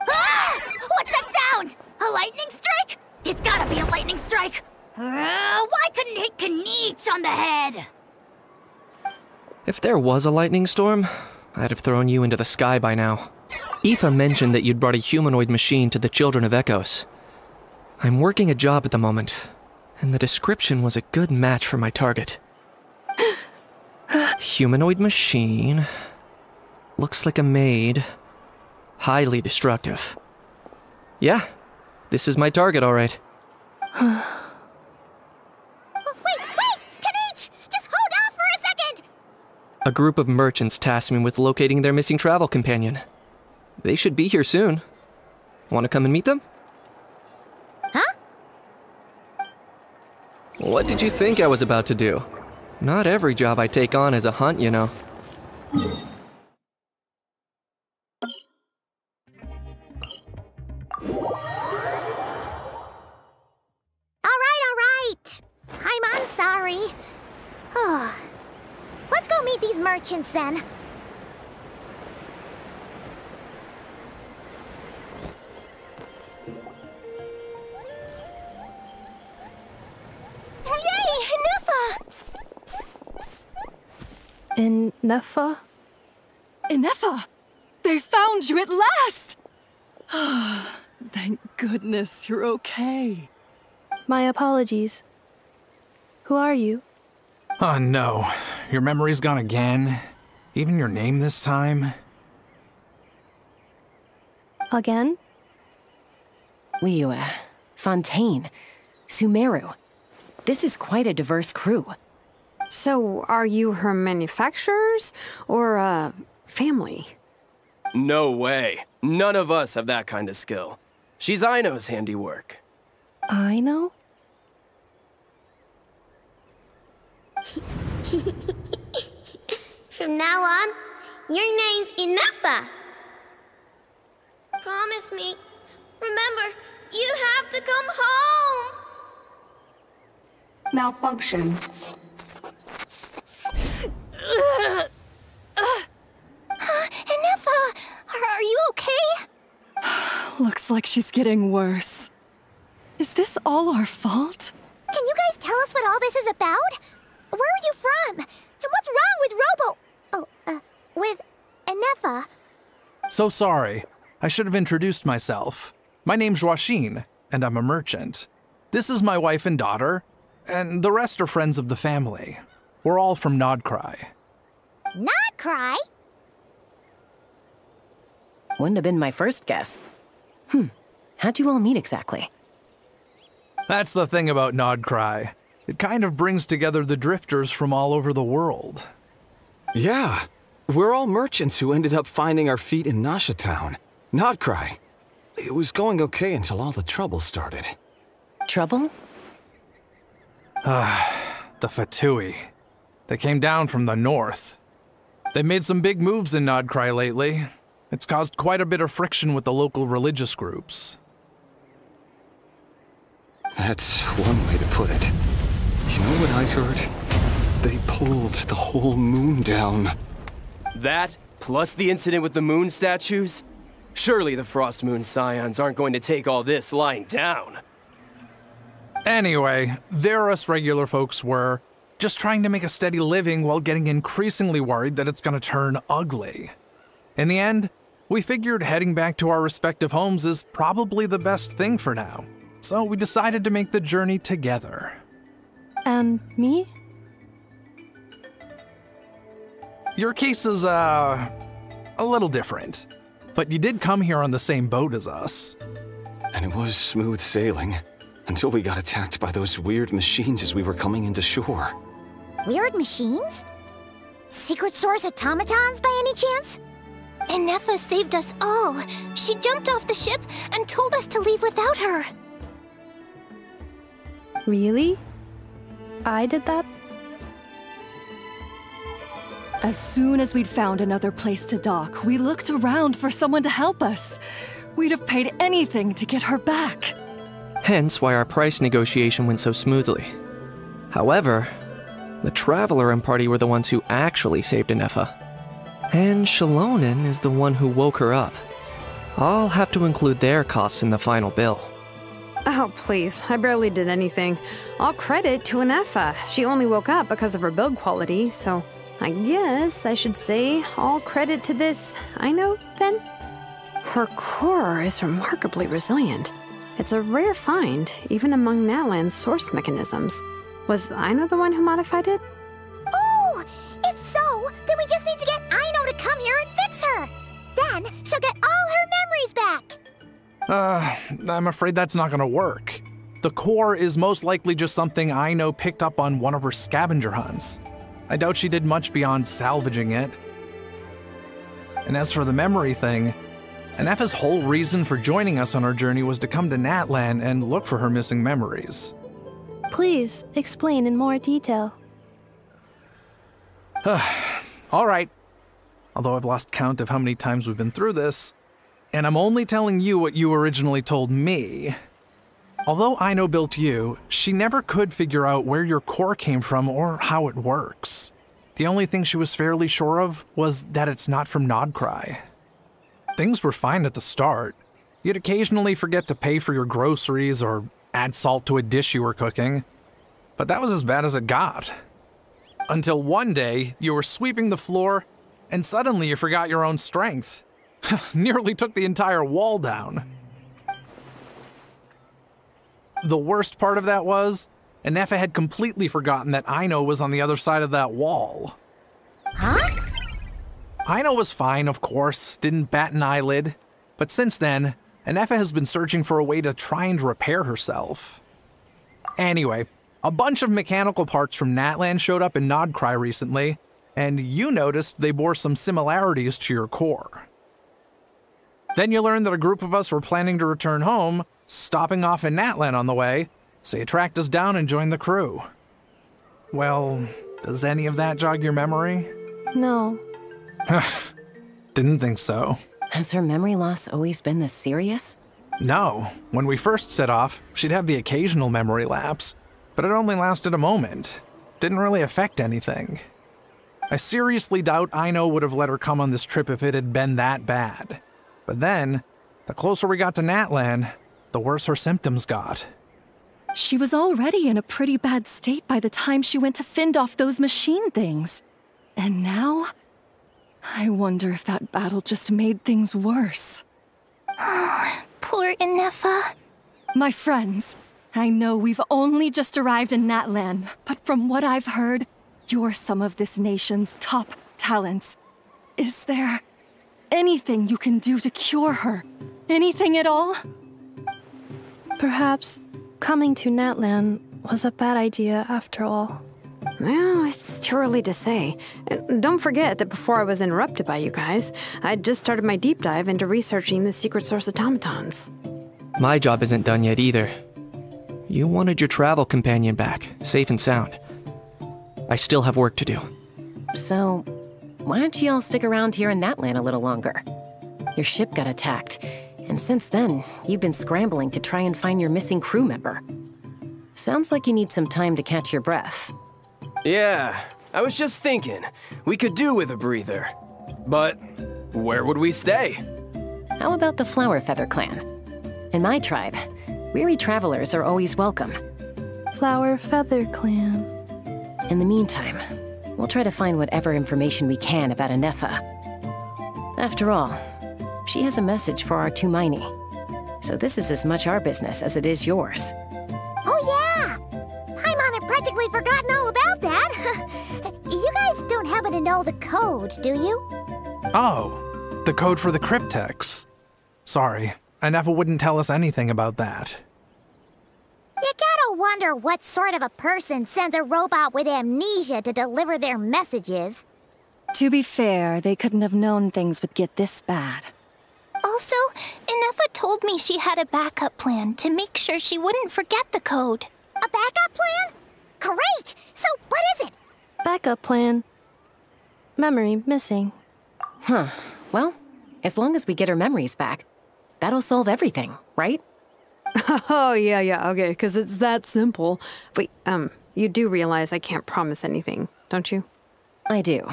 Ah! What's that sound? A lightning strike? It's gotta be a lightning strike! Why couldn't it hit Kniech on the head? If there was a lightning storm, I'd have thrown you into the sky by now. Aoife mentioned that you'd brought a humanoid machine to the Children of Echoes. I'm working a job at the moment, and the description was a good match for my target. Humanoid machine. Looks like a maid. Highly destructive. Yeah, this is my target, all right. Wait! Kniech! Just hold off for a second! A group of merchants tasked me with locating their missing travel companion. They should be here soon. Want to come and meet them? Huh? What did you think I was about to do? Not every job I take on is a hunt, you know. Alright. I'm sorry. Let's go meet these merchants then. Nefa? Inefa! They found you at last! Thank goodness you're okay. My apologies. Who are you? Oh no, your memory's gone again? Even your name this time? Again? Liyue, Fontaine, Sumeru. This is quite a diverse crew. So, are you her manufacturers or family? No way. None of us have that kind of skill. She's Aino's handiwork. Aino? From now on, your name's Inefa. Promise me. Remember, you have to come home. Malfunction. Inefa! Are you okay? Looks like she's getting worse. Is this all our fault? Can you guys tell us what all this is about? Where are you from? And what's wrong with with Inefa? So sorry. I should have introduced myself. My name's Joachine, and I'm a merchant. This is my wife and daughter, and the rest are friends of the family. We're all from Nodcry. Nodcry? Wouldn't have been my first guess. How'd you all meet exactly? That's the thing about Nodcry. It kind of brings together the drifters from all over the world. Yeah, we're all merchants who ended up finding our feet in Nasha Town. Nodcry. It was going okay until all the trouble started. Trouble? The Fatui. They came down from the north. They made some big moves in Nodcry lately. It's caused quite a bit of friction with the local religious groups. That's one way to put it. You know what I heard? They pulled the whole moon down. That, plus the incident with the moon statues? Surely the Frost Moon Scions aren't going to take all this lying down. Anyway, there us regular folks were, just trying to make a steady living while getting increasingly worried that it's gonna turn ugly. In the end, we figured heading back to our respective homes is probably the best thing for now. So we decided to make the journey together. And me? Your case is, a little different. But you did come here on the same boat as us. And it was smooth sailing, until we got attacked by those weird machines as we were coming into shore. Weird machines? Secret source automatons by any chance? Inefa saved us all. She jumped off the ship and told us to leave without her. Really? I did that? As soon as we'd found another place to dock, we looked around for someone to help us. We'd have paid anything to get her back. Hence why our price negotiation went so smoothly. However, the Traveler and party were the ones who actually saved Inefa. And Shalonen is the one who woke her up. I'll have to include their costs in the final bill. Oh, please. I barely did anything. All credit to Anefa. She only woke up because of her build quality, so I guess I should say all credit to this Aino, then? Her core is remarkably resilient. It's a rare find, even among Natlan's source mechanisms. Was Aino the one who modified it? Oh! If so, then we just need to get Aino to come here and fix her! Then she'll get all her memories back! I'm afraid that's not gonna work. The core is most likely just something Aino picked up on one of her scavenger hunts. I doubt she did much beyond salvaging it. And as for the memory thing, Anefa's whole reason for joining us on our journey was to come to Natlan and look for her missing memories. Please, explain in more detail. All right. Although I've lost count of how many times we've been through this, and I'm only telling you what you originally told me. Although Aino built you, she never could figure out where your core came from or how it works. The only thing she was fairly sure of was that it's not from Nodcry. Things were fine at the start. You'd occasionally forget to pay for your groceries or add salt to a dish you were cooking. But that was as bad as it got. Until one day, you were sweeping the floor, and suddenly you forgot your own strength. Nearly took the entire wall down. The worst part of that was, Anefa had completely forgotten that Aino was on the other side of that wall. Huh? Aino was fine, of course, didn't bat an eyelid. But since then, Anefa has been searching for a way to try and repair herself. Anyway, a bunch of mechanical parts from Natlan showed up in Nodcry recently, and you noticed they bore some similarities to your core. Then you learned that a group of us were planning to return home, stopping off in Natlan on the way, so you tracked us down and joined the crew. Well, does any of that jog your memory? No. Didn't think so. Has her memory loss always been this serious? No. When we first set off, she'd have the occasional memory lapse, but it only lasted a moment. Didn't really affect anything. I seriously doubt Aino would have let her come on this trip if it had been that bad. But then, the closer we got to Natlan, the worse her symptoms got. She was already in a pretty bad state by the time she went to fend off those machine things. And now, I wonder if that battle just made things worse. Poor Anefa. My friends, I know we've only just arrived in Natlan, but from what I've heard, you're some of this nation's top talents. Is there anything you can do to cure her? Anything at all? Perhaps coming to Natlan was a bad idea after all. Well, it's too early to say. Don't forget that before I was interrupted by you guys, I'd just started my deep dive into researching the secret source automatons. My job isn't done yet either. You wanted your travel companion back, safe and sound. I still have work to do. So, why don't you all stick around here in Natlan a little longer? Your ship got attacked, and since then, you've been scrambling to try and find your missing crew member. Sounds like you need some time to catch your breath. Yeah, I was just thinking, we could do with a breather. But where would we stay? How about the Flower Feather Clan? In my tribe, weary travelers are always welcome. Flower Feather Clan. In the meantime, we'll try to find whatever information we can about Anefa. After all, she has a message for our Tumaini. So this is as much our business as it is yours. Oh yeah! Paimon had practically forgotten all about that. You guys don't happen to know the code, do you? Oh, the code for the cryptex. Sorry, Anefa wouldn't tell us anything about that. You gotta wonder what sort of a person sends a robot with amnesia to deliver their messages. To be fair, they couldn't have known things would get this bad. Also, Anefa told me she had a backup plan to make sure she wouldn't forget the code. A backup plan? Great! So what is it? Backup plan. Memory missing. Huh. Well, as long as we get her memories back, that'll solve everything, right? Oh, yeah, okay, because it's that simple. Wait, you do realize I can't promise anything, don't you? I do.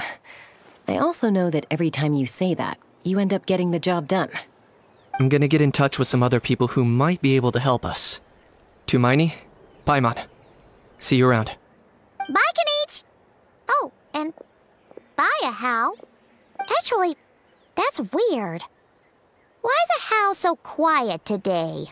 I also know that every time you say that, you end up getting the job done. I'm gonna get in touch with some other people who might be able to help us. Tumaini, Paimon. See you around. Bye, Kanich! Oh, and bye, Ahau. Actually, that's weird. Why is Ahau so quiet today?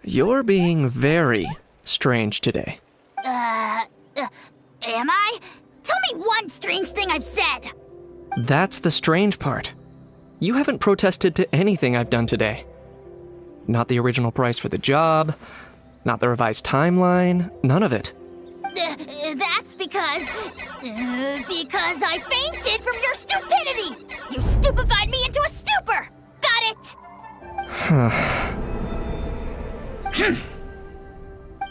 You're being very strange today. Am I? Tell me one strange thing I've said! That's the strange part. You haven't protested to anything I've done today. Not the original price for the job, not the revised timeline, none of it. That's because I fainted from your stupidity! You stupefied me into a stupor! Got it?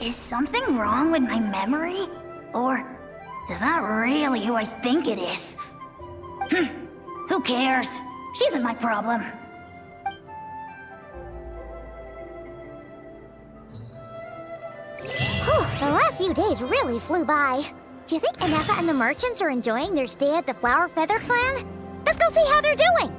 Is something wrong with my memory? Or is that really who I think it is? Who cares? She isn't my problem. The last few days really flew by. Do you think Inefa and the merchants are enjoying their stay at the Flower Feather Clan? Let's go see how they're doing!